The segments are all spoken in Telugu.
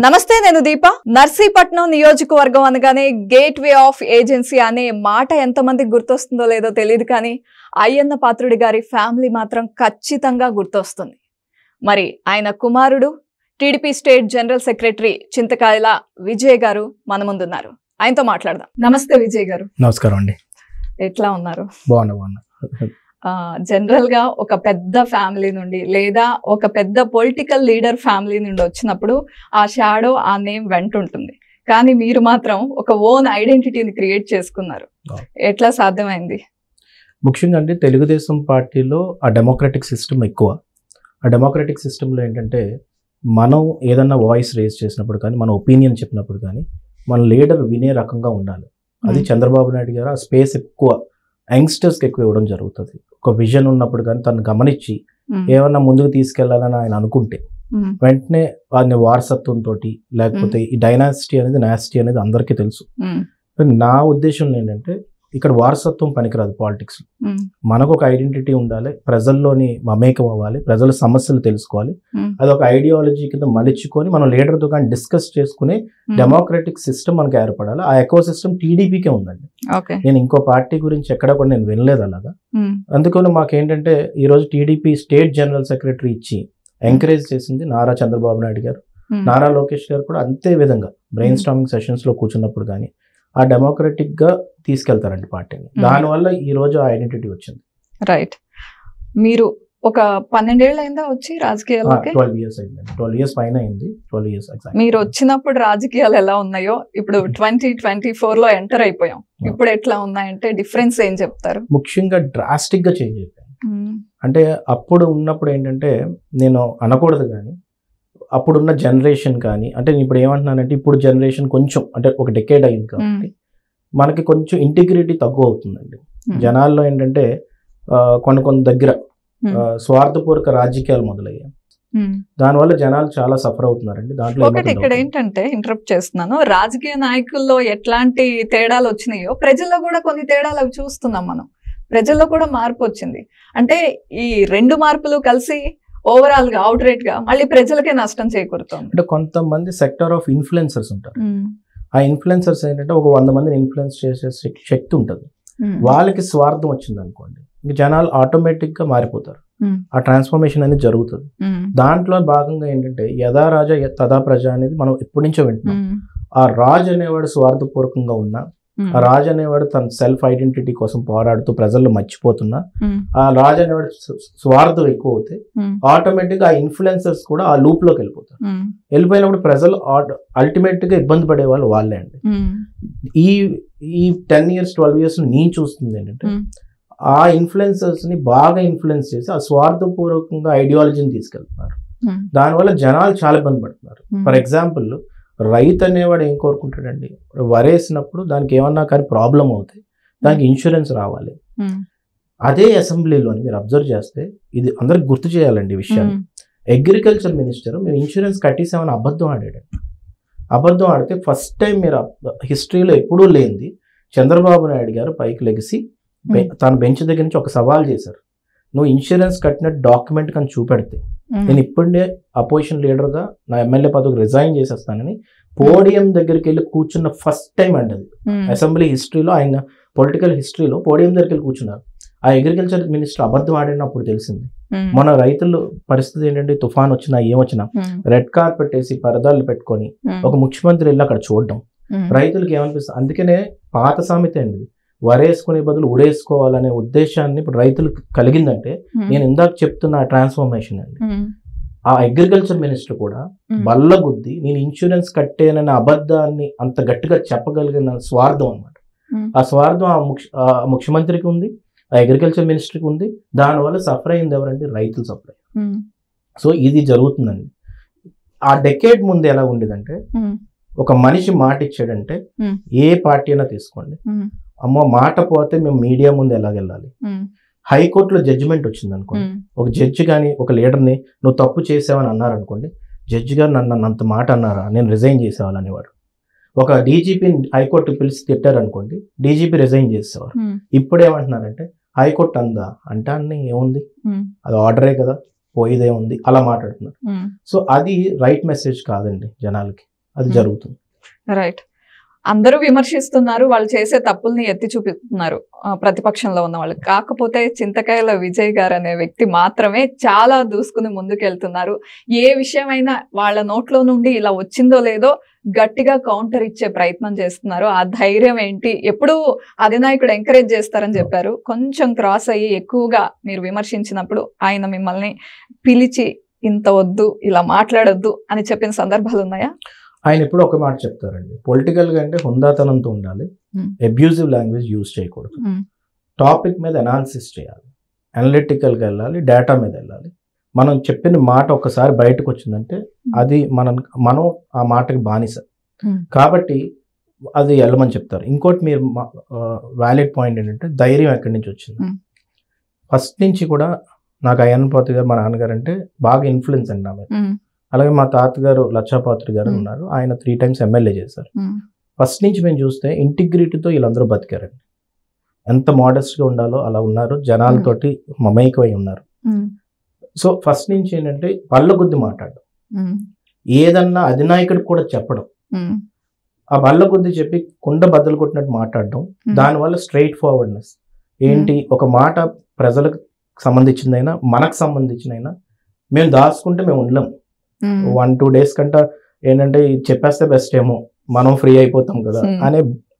నమస్తే, నేను దీప. నర్సీపట్నం నియోజకవర్గం అనగానే గేట్వే ఆఫ్ ఏజెన్సీ అనే మాట ఎంతమందికి గుర్తొస్తుందో లేదో తెలియదు, కానీ అయ్యన్న పాత్రుడి గారి ఫ్యామిలీ మాత్రం ఖచ్చితంగా గుర్తొస్తుంది. మరి ఆయన కుమారుడు టీడీపీ స్టేట్ జనరల్ సెక్రటరీ చింతకాయల విజయ్ గారు మన ముందున్నారు. ఆయనతో మాట్లాడదాం. నమస్తే విజయ్ గారు. నమస్కారం అండి. ఎట్లా ఉన్నారు? బాగున్నా. జనరల్ గా ఒక పెద్ద ఫ్యామిలీ నుండి లేదా ఒక పెద్ద పొలిటికల్ లీడర్ ఫ్యామిలీ నుండి వచ్చినప్పుడు ఆ షాడో, ఆ నేమ్ వెంట ఉంటుంది. కానీ మీరు మాత్రం ఒక ఓన్ ఐడెంటిటీని క్రియేట్ చేసుకున్నారు. ఎట్లా సాధ్యమైంది? ముఖ్యంగా అంటే తెలుగుదేశం పార్టీలో ఆ డెమోక్రటిక్ సిస్టమ్ ఎక్కువ. ఆ డెమోక్రటిక్ సిస్టంలో ఏంటంటే మనం ఏదన్నా వాయిస్ రేజ్ చేసినప్పుడు కానీ, మన ఒపీనియన్ చెప్పినప్పుడు కానీ మన లీడర్ వినే రకంగా ఉండాలి. అది చంద్రబాబు నాయుడు గారు ఆ స్పేస్ ఎక్కువ యంగ్స్టర్స్కి ఎక్కువ ఇవ్వడం జరుగుతుంది. ఒక విజన్ ఉన్నప్పుడు కానీ తను గమనించి ఏమన్నా ముందుకు తీసుకెళ్లాలని ఆయన అనుకుంటే వెంటనే వారిని వారసత్వంతో, లేకపోతే ఈ డైనాసిటీ అనేది నాసిటీ అనేది అందరికీ తెలుసు. నా ఉద్దేశంలో ఏంటంటే ఇక్కడ వారసత్వం పనికిరాదు పాలిటిక్స్. మనకు ఒక ఐడెంటిటీ ఉండాలి, ప్రజల్లోని మమేకం అవ్వాలి, ప్రజల సమస్యలు తెలుసుకోవాలి. అది ఒక ఐడియాలజీ కింద మలుచుకొని మనం లీడర్తో కానీ డిస్కస్ చేసుకునే డెమోక్రటిక్ సిస్టమ్ మనకి ఏర్పడాలి. ఆ ఎకో సిస్టమ్ టీడీపీకే ఉందండి. నేను ఇంకో పార్టీ గురించి ఎక్కడ కూడా నేను వినలేదు అలాగా. అందుకని మాకేంటంటే ఈరోజు టీడీపీ స్టేట్ జనరల్ సెక్రటరీ ఇచ్చి ఎంకరేజ్ చేసింది నారా చంద్రబాబు నాయుడు గారు. నారా లోకేష్ గారు కూడా అంతే విధంగా బ్రెయిన్ స్టార్మింగ్ సెషన్స్ లో కూర్చున్నప్పుడు కానీ ఆ డెమోక్రటిక్ గా తీసుకెళ్తారండి పార్టీని. దానివల్ల ఈ రోజు ఆ ఐడెంటిటీ వచ్చింది. రైట్. మీరు ఒక 12 ఏళ్ళు అయిందా వచ్చి రాజకీయాల్లోకి? 12 years అయింది. 12 years పైన అయింది. 12 years. మీరు వచ్చినప్పుడు రాజకీయాలు ఎలా ఉన్నాయో ఇప్పుడు 2024 లో ఎంటర్ అయిపోయాం. ఇప్పుడు ఎట్లా ఉన్నాయంటే డిఫరెన్స్ ఏం చెప్తారు? ముఖ్యంగా డ్రాస్టిక్ గా చేంజ్ అయిపోయాయి. అంటే అప్పుడు ఉన్నప్పుడు ఏంటంటే నేను అనకూడదు కానీ అప్పుడున్న జనరేషన్ కానీ, అంటే నేను ఇప్పుడు ఏమంటున్నానంటే ఇప్పుడు జనరేషన్ కొంచెం అంటే ఒక డెకేడ్ అయింది కాబట్టి మనకి కొంచెం ఇంటిగ్రిటీ తక్కువ అవుతుందండి. జనాల్లో ఏంటంటే కొన్ని దగ్గర స్వార్థపూర్వక రాజకీయాలు మొదలయ్యాయి. దానివల్ల జనాలు చాలా సఫర్ అవుతున్నారండి. దాంట్లో ఒకటి ఇక్కడ ఏంటంటే ఇంటరప్ట్ చేస్తున్నాను, రాజకీయ నాయకుల్లో ఎట్లాంటి తేడాలు వచ్చినాయో ప్రజల్లో కూడా కొన్ని తేడాలు అవి చూస్తున్నాం మనం. ప్రజల్లో కూడా మార్పు వచ్చింది. అంటే ఈ రెండు మార్పులు కలిసి ఓవరాల్ గా అవుట్ రేట్ గా మళ్ళీ ప్రజలకే నష్టం చేకూరుతుంది. అంటే కొంతమంది సెక్టర్ ఆఫ్ ఇన్ఫ్లుయెన్సర్స్ ఉంటారు. ఆ ఇన్ఫ్లుయెన్సర్స్ ఏంటంటే ఒక 100 మందిని ఇన్ఫ్లుయెన్స్ చేసే శక్తి ఉంటుంది. వాళ్ళకి స్వార్థం వచ్చింది అనుకోండి, ఇంక జనాలు ఆటోమేటిక్ గా మారిపోతారు. ఆ ట్రాన్స్ఫర్మేషన్ అనేది జరుగుతుంది. దాంట్లో భాగంగా ఏంటంటే యథా రాజా తదా ప్రజ అనేది మనం ఎప్పటి నుంచో వింటున్నాం. ఆ రాజు అనేవాడు స్వార్థపూర్వకంగా ఉన్నా, ఆ రాజు అనేవాడు తన సెల్ఫ్ ఐడెంటిటీ కోసం పోరాడుతూ ప్రజల్లో మర్చిపోతున్నా, ఆ రాజు అనేవాడు స్వార్థం ఎక్కువ అవుతే ఆటోమేటిక్ గా ఆ ఇన్ఫ్లుయెన్సర్స్ కూడా ఆ లూప్ లోకి వెళ్ళిపోతారు. వెళ్ళిపోయినప్పుడు ప్రజలు అల్టిమేట్ గా ఇబ్బంది పడే వాళ్ళు వాళ్ళే అండి. ఈ 10 years 12 years నేను చూస్తుంది ఏంటంటే ఆ ఇన్ఫ్లుయెన్సర్స్ ని బాగా ఇన్ఫ్లుయెన్స్ చేసి ఆ స్వార్థపూర్వకంగా ఐడియాలజీని తీసుకెళ్తున్నారు. దానివల్ల జనాలు చాలా ఇబ్బంది పడుతున్నారు. ఫర్ ఎగ్జాంపుల్ రైతు అనేవాడు ఏం కోరుకుంటాడండి, వరేసినప్పుడు దానికి ఏమన్నా కానీ ప్రాబ్లం అవుతాయి, దానికి ఇన్సూరెన్స్ రావాలి. అదే అసెంబ్లీలోని మీరు అబ్జర్వ్ చేస్తే ఇది అందరికి గుర్తు చేయాలండి ఈ విషయాన్ని. అగ్రికల్చర్ మినిస్టర్ మేము ఇన్సూరెన్స్ కట్టేసామని అబద్ధం ఆడాడు. అబద్ధం ఆడితే ఫస్ట్ టైం మీరు హిస్టరీలో ఎప్పుడూ లేనిది చంద్రబాబు నాయుడు గారు పైకి లెగిసి తన బెంచ్ దగ్గర నుంచి ఒక సవాల్ చేశారు. నువ్వు ఇన్సూరెన్స్ కట్టిన డాక్యుమెంట్ కానీ చూపెడితే నేను ఇప్పుడే అపోజిషన్ లీడర్గా నా ఎమ్మెల్యే పదవికి రిజైన్ చేసేస్తానని పోడియం దగ్గరికి వెళ్ళి కూర్చున్న ఫస్ట్ టైం అండి అది. అసెంబ్లీ హిస్టరీలో, ఆయన పొలిటికల్ హిస్టరీలో పోడియం దగ్గరికి వెళ్ళి కూర్చున్నారు. ఆ అగ్రికల్చర్ మినిస్టర్ అబద్ధం ఆడినప్పుడు తెలిసింది. మన రైతుల పరిస్థితి ఏంటంటే తుఫాన్ వచ్చినా ఏమొచ్చినా రెడ్ కార్పెట్ వేసి పరదాలు పెట్టుకొని ఒక ముఖ్యమంత్రి వెళ్ళి అక్కడ చూడడం రైతులకు ఏమనిపిస్తుంది. అందుకనే పాత సామెత అండి, వరేసుకునే బదులు ఉరేసుకోవాలనే ఉద్దేశాన్ని ఇప్పుడు రైతులకు కలిగిందంటే నేను ఇందాక చెప్తున్న ట్రాన్స్ఫర్మేషన్ అండి. ఆ అగ్రికల్చర్ మినిస్టర్ కూడా బల్లగుద్ది నేను ఇన్సూరెన్స్ కట్టేనన్న అబద్ధాన్ని అంత గట్టిగా చెప్పగలిగిన స్వార్థం అనమాట. ఆ స్వార్థం ఆ ముఖ్యమంత్రికి ఉంది, ఆ అగ్రికల్చర్ మినిస్టర్కి ఉంది. దానివల్ల సఫర్ అయింది ఎవరండి? రైతులు సఫర్ అయ్యారు. సో ఇది జరుగుతుందండి. ఆ డెకేడ్ ముందు ఎలా ఉండేదంటే ఒక మనిషి మాట ఇచ్చాడంటే ఏ పార్టీ అయినా తీసుకోండి, అమ్మో మాట పోతే మేము మీడియా ముందు ఎలాగెళ్ళాలి. హైకోర్టులో జడ్జిమెంట్ వచ్చింది అనుకోండి, ఒక జడ్జి కానీ ఒక లీడర్ని నువ్వు తప్పు చేసావని అన్నారనుకోండి, జడ్జి గారు నన్ను అంత మాట అన్నారా, నేను రిజైన్ చేసేవాళ్ళనేవాడు. ఒక డీజీపీని హైకోర్టు పిలిచి తిట్టారనుకోండి, డీజీపీ రిజైన్ చేసేవారు. ఇప్పుడు ఏమంటున్నారంటే హైకోర్టు అందా అంటే అన్ని ఏముంది, అది ఆర్డరే కదా, పోయేదే ఉంది అలా మాట్లాడుతున్నారు. సో అది రైట్ మెసేజ్ కాదండి జనాలకి, అది జరుగుతుంది. రైట్. అందరూ విమర్శిస్తున్నారు, వాళ్ళు చేసే తప్పుల్ని ఎత్తి చూపిస్తున్నారు ప్రతిపక్షంలో ఉన్న వాళ్ళు. కాకపోతే చింతకాయల విజయ్ గారు అనే వ్యక్తి మాత్రమే చాలా దూసుకుని ముందుకెళ్తున్నారు. ఏ విషయమైనా వాళ్ళ నోట్లో నుండి ఇలా వచ్చిందో లేదో గట్టిగా కౌంటర్ ఇచ్చే ప్రయత్నం చేస్తున్నారు. ఆ ధైర్యం ఏంటి? ఎప్పుడు అధినాయకుడు ఎంకరేజ్ చేస్తారని చెప్పారు. కొంచెం క్రాస్ అయ్యి ఎక్కువగా మీరు విమర్శించినప్పుడు ఆయన మిమ్మల్ని పిలిచి ఇంత వద్దు, ఇలా మాట్లాడొద్దు అని చెప్పిన సందర్భాలు ఉన్నాయా? ఆయన ఎప్పుడు ఒక మాట చెప్తారండి, పొలిటికల్ గా అంటే హుందాతనంతో ఉండాలి, అబ్యూజివ్ లాంగ్వేజ్ యూజ్ చేయకూడదు, టాపిక్ మీద అనాలిసిస్ చేయాలి, అనలిటికల్గా వెళ్ళాలి, డేటా మీద వెళ్ళాలి. మనం చెప్పిన మాట ఒకసారి బయటకు వచ్చిందంటే అది మనం ఆ మాటకి బానిస కాబట్టి అది వెళ్ళమని చెప్తారు. ఇంకోటి మీరు వ్యాలిడ్ పాయింట్ ఏంటంటే ధైర్యం ఎక్కడి నుంచి వచ్చింది. ఫస్ట్ నుంచి కూడా నాకు అయ్యన్నపాత్రి గారు మా నాన్నగారు అంటే బాగా ఇన్ఫ్లుయెన్స్ అండి నా మీద. అలాగే మా తాతగారు లచ్చాపాత్రి గారు ఉన్నారు, ఆయన 3 times ఎమ్మెల్యే చేశారు. ఫస్ట్ నుంచి మేము చూస్తే ఇంటిగ్రిటీతో వీళ్ళందరూ బతికారండి. ఎంత మోడెస్ట్గా ఉండాలో అలా ఉన్నారు, జనాలతోటి మమైకమై ఉన్నారు. సో ఫస్ట్ నుంచి ఏంటంటే పళ్ళ కొద్ది మాట్లాడడం, ఏదన్నా అధినాయకుడికి కూడా చెప్పడం, ఆ బల్ల కొద్ది చెప్పి కుండ బద్దలు కొట్టినట్టు మాట్లాడడం, దానివల్ల స్ట్రైట్ ఫార్వర్డ్నెస్ ఏంటి, ఒక మాట ప్రజలకు సంబంధించిందైనా మనకు సంబంధించినైనా మేము దాచుకుంటే మేము ఉండలేం. 1-2 days కంటే ఏంటంటే చెప్పేస్తే బెస్ట్ ఏమో, మనం ఫ్రీ అయిపోతాం కదా అనే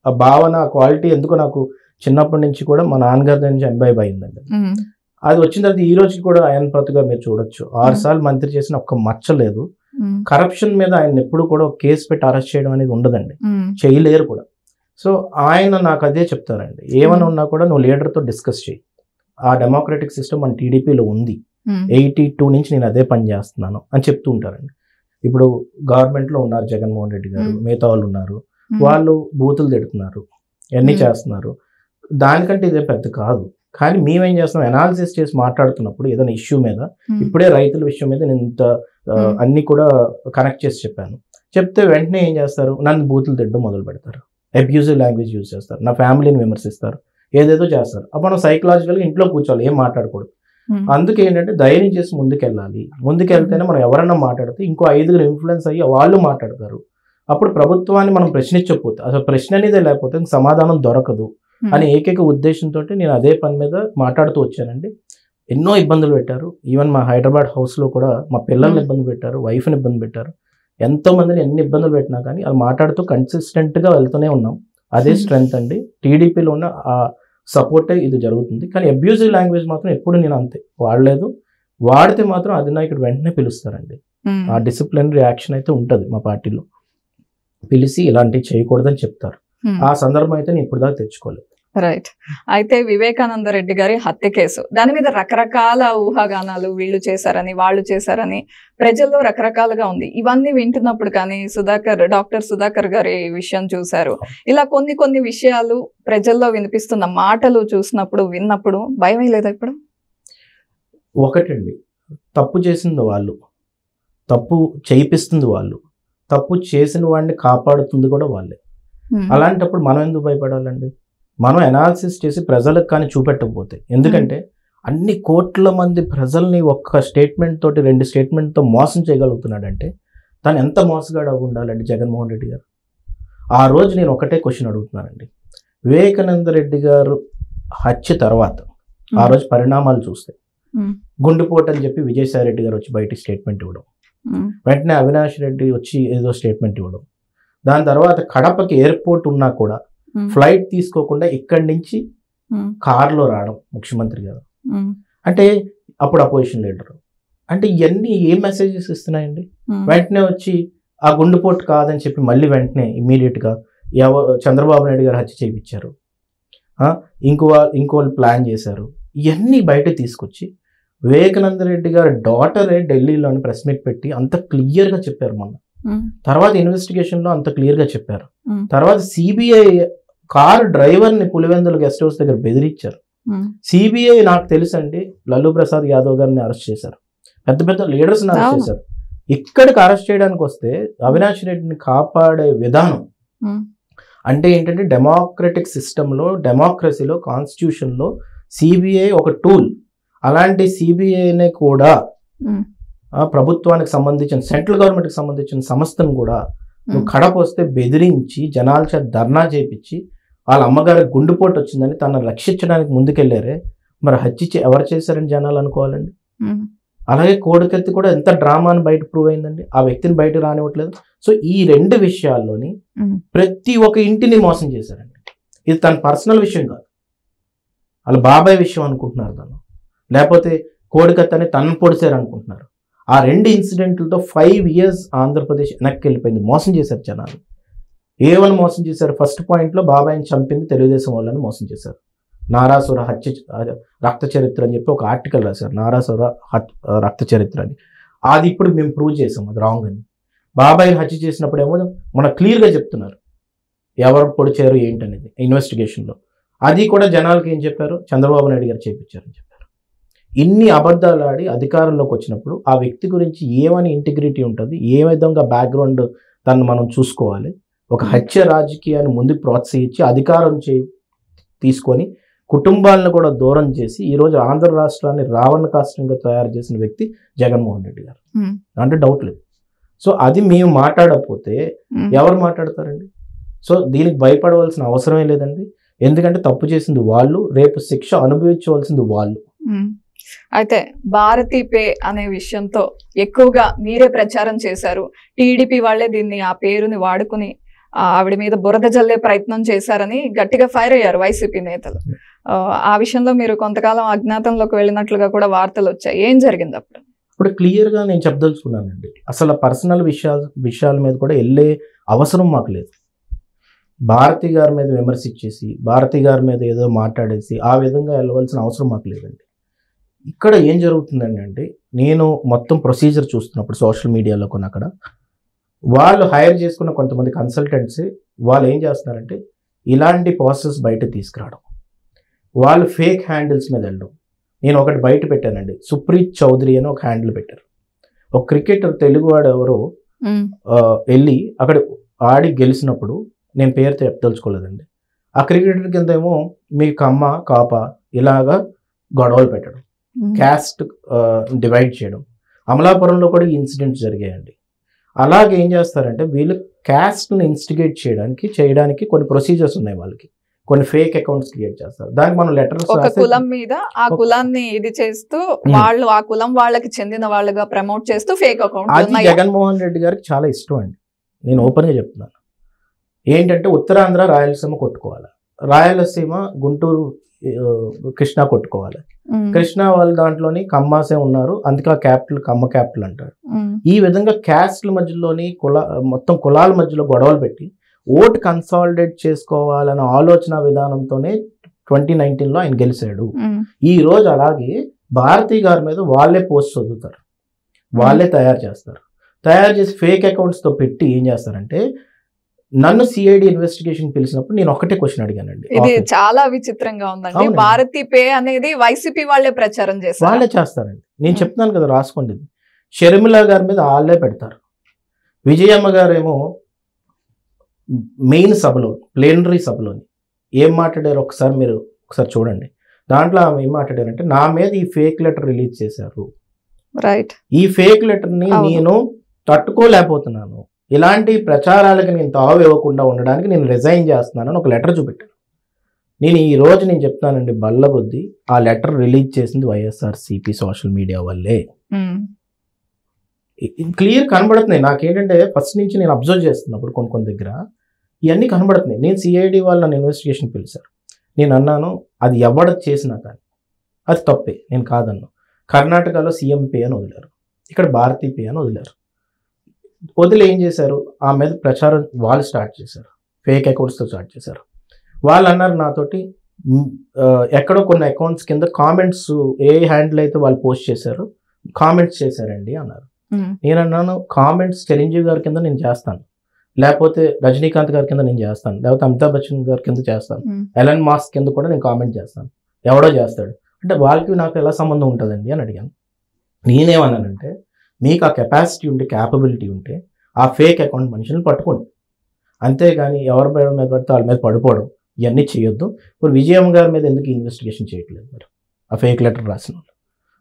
ఆ భావన, క్వాలిటీ ఎందుకో నాకు చిన్నప్పటి నుంచి కూడా మా నాన్నగారి నుంచి ఎంబైబ్ అయిందండి. అది వచ్చిన తర్వాత ఈ రోజు కూడా అయ్యన్నపాత్రి గారు మీరు చూడొచ్చు, 6 సార్లు మంత్రి చేసిన ఒక్క మచ్చ లేదు. కరప్షన్ మీద ఆయన ఎప్పుడు కూడా ఒక కేసు పెట్టి అరెస్ట్ చేయడం అనేది ఉండదండి, చేయలేరు కూడా. సో ఆయన నాకు అదే చెప్తారండి, ఏమైనా ఉన్నా కూడా నువ్వు లీడర్తో డిస్కస్ చేయి, ఆ డెమోక్రటిక్ సిస్టమ్ మన టీడీపీలో ఉంది, 82 నుంచి నేను అదే పని చేస్తున్నాను అని చెప్తూ ఉంటారండి. ఇప్పుడు గవర్నమెంట్లో ఉన్నారు జగన్మోహన్ రెడ్డి గారు, మిగతా వాళ్ళు ఉన్నారు, వాళ్ళు బూతులు తిడుతున్నారు, ఎన్ని చేస్తున్నారు, దానికంటే ఇదే పెద్ద కాదు. కానీ మేమేం చేస్తున్నాం, అనాలిసిస్ చేసి మాట్లాడుతున్నప్పుడు ఏదైనా ఇష్యూ మీద, ఇప్పుడే రైతుల విషయం మీద నేను ఇంత అన్ని కూడా కనెక్ట్ చేసి చెప్పాను, చెప్తే వెంటనే ఏం చేస్తారు, నన్ను బూతులు తిట్టడం మొదలు పెడతారు, అబ్యూజివ్ లాంగ్వేజ్ యూజ్ చేస్తారు, నా ఫ్యామిలీని విమర్శిస్తారు, ఏదేదో చేస్తారు. అప్పుడు మనం సైకలాజికల్గా ఇంట్లో కూర్చోవాలి, ఏం మాట్లాడకూడదు. అందుకే ఏంటంటే ధైర్యం చేసి ముందుకెళ్ళాలి. ముందుకెళ్తేనే మనం ఎవరన్నా మాట్లాడితే ఇంకో 5 ఇన్ఫ్లుయెన్స్ అయ్యి వాళ్ళు మాట్లాడతారు. అప్పుడు ప్రభుత్వాన్ని మనం ప్రశ్నించకపోతే, అసలు ప్రశ్న అనేది లేకపోతే సమాధానం దొరకదు అనే ఏకైక ఉద్దేశంతో నేను అదే పని మీద మాట్లాడుతూ వచ్చానండి. ఎన్నో ఇబ్బందులు పెట్టారు, ఈవెన్ మా హైదరాబాద్ హౌస్లో కూడా మా పిల్లల్ని ఇబ్బంది పెట్టారు, వైఫ్ని ఇబ్బంది పెట్టారు, ఎంతో మందిని ఎన్ని ఇబ్బందులు పెట్టినా కానీ అది మాట్లాడుతూ కన్సిస్టెంట్గా వెళ్తూనే ఉన్నాం. అదే స్ట్రెంగ్త్ అండి, టీడీపీలో ఉన్న ఆ సపోర్టే ఇది జరుగుతుంది. కానీ అబ్యూజివ్ లాంగ్వేజ్ మాత్రం ఎప్పుడు నేను అంతే వాడలేదు, వాడితే మాత్రం అధినాయకుడు వెంటనే పిలుస్తారండి. ఆ డిసిప్లినరీ యాక్షన్ అయితే ఉంటుంది మా పార్టీలో, పిలిచి ఇలాంటివి చేయకూడదని చెప్తారు. ఆ సందర్భం అయితే నేను ఇప్పుడు దాకా తెచ్చుకోలేదు. రైట్. అయితే వివేకానంద రెడ్డి గారి హత్య కేసు, దాని మీద రకరకాల ఊహాగానాలు, వీళ్ళు చేశారని వాళ్ళు చేశారని ప్రజల్లో రకరకాలుగా ఉంది. ఇవన్నీ వింటున్నప్పుడు కానీ డాక్టర్ సుధాకర్ గారి విషయం చూశారు, ఇలా కొన్ని విషయాలు ప్రజల్లో వినిపిస్తున్న మాటలు చూసినప్పుడు విన్నప్పుడు భయం లేదా? ఇప్పుడు ఒకటండి, తప్పు చేసింది వాళ్ళు, తప్పు చేయిస్తుంది వాళ్ళు, తప్పు చేసిన వాడిని కాపాడుతుంది కూడా వాళ్ళే. అలాంటప్పుడు మనం ఎందుకు భయపడాలండి? మనం అనాలిసిస్ చేసి ప్రజలకు కానీ చూపెట్టకపోతే, ఎందుకంటే అన్ని కోట్ల మంది ప్రజల్ని ఒక్క స్టేట్మెంట్ తోటి 2 స్టేట్మెంట్తో మోసం చేయగలుగుతున్నాడంటే తను ఎంత మోసగాడు ఉండాలండి జగన్మోహన్ రెడ్డి గారు. ఆ రోజు నేను ఒకటే క్వశ్చన్ అడుగుతున్నానండి, వివేకానంద రెడ్డి గారు హత్య తర్వాత ఆ రోజు పరిణామాలు చూస్తే గుండెపోటు అని చెప్పి విజయసాయి రెడ్డి గారు వచ్చి బయట స్టేట్మెంట్ ఇవ్వడం, వెంటనే అవినాష్ రెడ్డి వచ్చి ఏదో స్టేట్మెంట్ ఇవ్వడం, దాని తర్వాత కడపకి ఎయిర్పోర్ట్ ఉన్నా కూడా ఫ్లైట్ తీసుకోకుండా ఇక్కడి నుంచి కార్లో రావడం ముఖ్యమంత్రి గారు, అంటే అప్పుడు అపోజిషన్ లీడర్, అంటే ఇవన్నీ ఏ మెసేజెస్ ఇస్తున్నాయండి? వెంటనే వచ్చి ఆ గుండెపోటు కాదని చెప్పి మళ్ళీ వెంటనే ఇమీడియట్గా చంద్రబాబు నాయుడు గారు హత్య చేయించారు, ఇంకోళ్ళు ప్లాన్ చేశారు. ఇవన్నీ బయట తీసుకొచ్చి వివేకానంద రెడ్డి గారి డాటరే ఢిల్లీలోని ప్రెస్ మీట్ పెట్టి అంత క్లియర్గా చెప్పారు. మొన్న తర్వాత ఇన్వెస్టిగేషన్లో అంత క్లియర్గా చెప్పారు. తర్వాత సిబిఐ కారు డ్రైవర్ని పులివెందుల గెస్ట్ హౌస్ దగ్గర బెదిరించారు. సిబిఐ నాకు తెలుసండి లల్లూ ప్రసాద్ యాదవ్ గారిని అరెస్ట్ చేశారు, పెద్ద పెద్ద లీడర్స్ని అరెస్ట్ చేశారు. ఇక్కడికి అరెస్ట్ చేయడానికి వస్తే అవినాష్ రెడ్డిని కాపాడే విధానం అంటే ఏంటంటే డెమోక్రటిక్ సిస్టంలో, డెమోక్రసీలో, కాన్స్టిట్యూషన్లో సిబిఐ ఒక టూల్. అలాంటి సిబిఐనే కూడా ప్రభుత్వానికి సంబంధించిన సెంట్రల్ గవర్నమెంట్కి సంబంధించిన సంస్థను కూడా నువ్వు కడప వస్తే బెదిరించి జనాల చేత ధర్నా చేపించి వాళ్ళ అమ్మగారికి గుండెపోటు వచ్చిందని తనను రక్షించడానికి ముందుకెళ్లారే, మరి హత్య ఎవరు చేశారని జనాలు అనుకోవాలండి. అలాగే కోడికత్తి కూడా ఎంత డ్రామాని బయట ప్రూవ్ అయిందండి, ఆ వ్యక్తిని బయట రానివ్వట్లేదు. సో ఈ రెండు విషయాల్లోని ప్రతి ఒక్క ఇంటిని మోసం చేశారండి. ఇది తన పర్సనల్ విషయం కాదు, వాళ్ళ బాబాయ్ విషయం అనుకుంటున్నారు తను, లేకపోతే కోడికత్తి అని తనను పొడిచారు అనుకుంటున్నారు. ఆ రెండు ఇన్సిడెంట్లతో 5 years ఆంధ్రప్రదేశ్ వెనక్కి వెళ్ళిపోయింది. మోసం చేశారు జనాలు. ఏమని మోసం చేశారు? ఫస్ట్ పాయింట్లో బాబాయిని చంపింది తెలుగుదేశం వాళ్ళని మోసం చేశారు. నారాసుర రక్త చరిత్ర అని చెప్పి ఒక ఆర్టికల్ రాశారు, నారాసుర రక్త చరిత్ర అని. అది ఇప్పుడు మేము ప్రూవ్ చేసాం అది రాంగ్ అని. బాబాయిని హత్య చేసినప్పుడు ఏమో మన క్లియర్గా చెప్తున్నారు ఎవరు పొడిచారు ఏంటనేది ఇన్వెస్టిగేషన్లో. అది కూడా జనాలకి ఏం చెప్పారు, చంద్రబాబు నాయుడు గారు చేపించారని చెప్పారు. ఇన్ని అబద్ధాలు ఆడి అధికారంలోకి వచ్చినప్పుడు ఆ వ్యక్తి గురించి ఏమని ఇంటిగ్రిటీ ఉంటుంది, ఏ విధంగా బ్యాక్గ్రౌండ్ తను మనం చూసుకోవాలి. ఒక హత్య రాజకీయాన్ని ముందుకు ప్రోత్సహించి అధికారం తీసుకొని కుటుంబాలను కూడా దూరం చేసి ఈరోజు ఆంధ్ర రాష్ట్రాన్ని రావణ కాష్టంగా తయారు చేసిన వ్యక్తి జగన్మోహన్ రెడ్డి గారు, అంటే డౌట్ లేదు. సో అది మేము మాట్లాడకపోతే ఎవరు మాట్లాడతారండి? సో దీనికి భయపడవలసిన అవసరమే లేదండి. ఎందుకంటే తప్పు చేసింది వాళ్ళు, రేపు శిక్ష అనుభవించవలసింది వాళ్ళు. అయితే భారతీ పే అనే విషయంతో ఎక్కువగా మీరే ప్రచారం చేశారు. టీడీపీ వాళ్ళే దీన్ని ఆ పేరుని వాడుకుని ఆవిడ మీద బురద జల్లే ప్రయత్నం చేశారని గట్టిగా ఫైర్ అయ్యారు వైసీపీ నేతలు. ఆ విషయంలో మీరు కొంతకాలం అజ్ఞాతంలోకి వెళ్ళినట్లుగా కూడా వార్తలు వచ్చాయి. ఏం జరిగింది అప్పుడు? ఇప్పుడు క్లియర్గా నేను చెప్పదలుచుకున్నానండి, అసలు పర్సనల్ విషయాల మీద కూడా వెళ్ళే అవసరం మాకు లేదు. భారతి గారి మీద విమర్శించేసి భారతి గారి మీద ఏదో మాట్లాడేసి ఆ విధంగా వెళ్ళవలసిన అవసరం మాకు లేదండి. ఇక్కడ ఏం జరుగుతుందండి అంటే, నేను మొత్తం ప్రొసీజర్ చూస్తున్నప్పుడు సోషల్ మీడియాలో కొన్ని అక్కడ వాళ్ళు హైర్ చేసుకున్న కొంతమంది కన్సల్టెంట్స్ వాళ్ళు ఏం చేస్తున్నారంటే ఇలాంటి ప్రాసెస్ బయట తీసుకురావడం, వాళ్ళు ఫేక్ హ్యాండిల్స్ మీద వెళ్ళడం. నేను ఒకటి బయట పెట్టానండి, సుప్రీత్ చౌదరి అని ఒక హ్యాండిల్ పెట్టారు. ఒక క్రికెటర్ తెలుగువాడు ఎవరో వెళ్ళి అక్కడ ఆడి గెలిచినప్పుడు, నేను పేరుతో చెప్పదలుచుకోలేదండి, ఆ క్రికెటర్ కింద ఏమో మీ కమ్మ కాప ఇలాగా గొడవలు పెట్టడం, క్యాస్ట్ డివైడ్ చేయడం. అమలాపురంలో కూడా ఈ ఇన్సిడెంట్స్ జరిగాయండి. అలాగే ఏం చేస్తారంటే వీళ్ళు క్యాస్ట్ని ఇన్స్టిగేట్ చేయడానికి కొన్ని ప్రొసీజర్స్ ఉన్నాయి, వాళ్ళకి కొన్ని ఫేక్ అకౌంట్స్ క్రియేట్ చేస్తారు. దానికి మనం లెటర్స్ ఒక కులం మీద ఆ కులాన్ని ఇది చేస్తూ వాళ్ళు ఆ కులం వాళ్ళకి చెందిన వాళ్ళుగా ప్రమోట్ చేస్తూ ఫేక్ అకౌంట్. అది జగన్మోహన్ రెడ్డి గారికి చాలా ఇష్టం అండి, నేను ఓపెన్గా చెప్తున్నాను. ఏంటంటే ఉత్తరాంధ్ర రాయలసీమ కొట్టుకోవాలి, రాయలసీమ గుంటూరు కృష్ణా కొట్టుకోవాలి, కృష్ణా వాళ్ళ దాంట్లోని కమ్మాసే ఉన్నారు, అందుకే ఆ క్యాపిటల్ కమ్మ క్యాపిటల్ అంటారు. ఈ విధంగా క్యాస్ట్ల మధ్యలోని మొత్తం కులాల మధ్యలో గొడవలు పెట్టి ఓటు కన్సాలిడేట్ చేసుకోవాలన్న ఆలోచన విధానంతోనే 2019లో ఆయన గెలిచాడు. ఈ రోజు అలాగే భారతి గారి మీద వాళ్ళే పోస్ట్ చదువుతారు, వాళ్ళే తయారు చేస్తారు, తయారు చేసి ఫేక్ అకౌంట్స్తో పెట్టి ఏం చేస్తారంటే, నన్ను సిఐడి ఇన్వెస్టిగేషన్ పిలిచినప్పుడు నేను ఒకటే క్వశ్చన్ అడిగానండి. ఇది చాలా విచిత్రంగా ఉందండి. భారతీ పే అనేది వైసీపీ వాళ్ళే ప్రచారం చేస్తారు, వాళ్ళే చేస్తారండి. నేను చెప్తున్నాను కదా, రాసుకోండి. షర్మిల గారి మీద వాళ్ళే పెడతారు. విజయమ్మ గారేమో మెయిన్ సభలో ప్లేనరీ సభలోని ఏం మాట్లాడారు మీరు ఒకసారి చూడండి. దాంట్లో ఆమె ఏం మాట్లాడారంటే, నా మీద ఈ ఫేక్ లెటర్ రిలీజ్ చేశారు, రైట్, ఈ ఫేక్ లెటర్ని నేను తట్టుకోలేకపోతున్నాను, ఇలాంటి ప్రచారాలకు నేను తావు ఇవ్వకుండా ఉండడానికి నేను రిజైన్ చేస్తున్నానని ఒక లెటర్ చూపెట్టాను. ఈ రోజు నేను చెప్తానండి, బల్లబుద్ధి ఆ లెటర్ రిలీజ్ చేసింది వైఎస్ఆర్సీపీ సోషల్ మీడియా వల్లే. క్లియర్ కనబడుతున్నాయి నాకేంటంటే, ఫస్ట్ నుంచి నేను అబ్జర్వ్ చేస్తున్నప్పుడు కొన్ని దగ్గర ఇవన్నీ కనబడుతున్నాయి. నేను సిఐడి వాళ్ళు నన్ను ఇన్వెస్టిగేషన్ పిలిచారు, నేను అన్నాను అది ఎవడ చేసినా కానీ అది తప్పే, నేను కాదన్నా. కర్ణాటకలో సీఎం పే అని వదిలారు, ఇక్కడ భారతీ పే అని వదిలారు. వదిలి ఏం చేశారు, ఆ మీద ప్రచారం వాళ్ళు స్టార్ట్ చేశారు, ఫేక్ అకౌంట్స్తో స్టార్ట్ చేశారు. వాళ్ళు అన్నారు నాతోటి, ఎక్కడో కొన్ని అకౌంట్స్ కింద కామెంట్స్ ఏ హ్యాండిల్ అయితే వాళ్ళు పోస్ట్ చేశారు కామెంట్స్ చేశారండి అన్నారు. నేను అన్నాను, కామెంట్స్ చిరంజీవి గారి కింద నేను చేస్తాను, లేకపోతే రజనీకాంత్ గారి కింద నేను చేస్తాను, లేకపోతే అమితాబ్ బచ్చన్ గారి కింద చేస్తాను, ఎలన్ మాస్క్ కింద కూడా నేను కామెంట్ చేస్తాను, ఎవడో చేస్తాడు అంటే వాళ్ళకి నాకు ఎలా సంబంధం ఉంటుందండి అని అడిగాను. నేనేమన్నానంటే, మీకు ఆ కెపాసిటీ ఉంటే క్యాపబిలిటీ ఉంటే ఆ ఫేక్ అకౌంట్ మనుషులను పట్టుకోండి, అంతేగాని ఎవరి మీద పడితే వాళ్ళ మీద పడిపోవడం ఇవన్నీ చేయొద్దు. ఇప్పుడు విజయమ్మ గారి మీద ఎందుకు ఇన్వెస్టిగేషన్ చేయట్లేదు మరి, ఆ ఫేక్ లెటర్ రాసిన వాళ్ళు?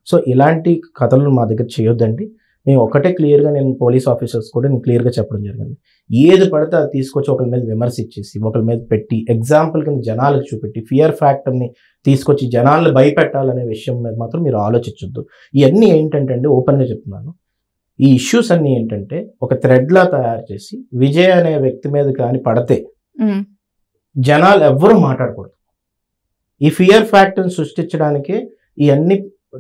సో ఇలాంటి కథలు మా దగ్గర చేయొద్దండి. మేము ఒకటే క్లియర్గా నేను పోలీస్ ఆఫీసర్స్ కూడా నేను క్లియర్గా చెప్పడం జరిగింది. ఏది పడితే అది తీసుకొచ్చి ఒకరి మీద విమర్శ ఇచ్చేసి ఒకరి మీద పెట్టి ఎగ్జాంపుల్ కింద జనాలకు చూపెట్టి ఫియర్ ఫ్యాక్టర్ని తీసుకొచ్చి జనాలను భయపెట్టాలనే విషయం మీద మాత్రం మీరు ఆలోచించొద్దు. ఇవన్నీ ఏంటంటే అండి, ఓపెన్గా చెప్తున్నాను, ఈ ఇష్యూస్ అన్నీ ఏంటంటే ఒక థ్రెడ్లా తయారు చేసి విజయ్ అనే వ్యక్తి మీద కానీ పడితే జనాలు ఎవ్వరూ మాట్లాడకూడదు. ఈ ఫియర్ ఫ్యాక్టర్ని సృష్టించడానికే ఇవన్నీ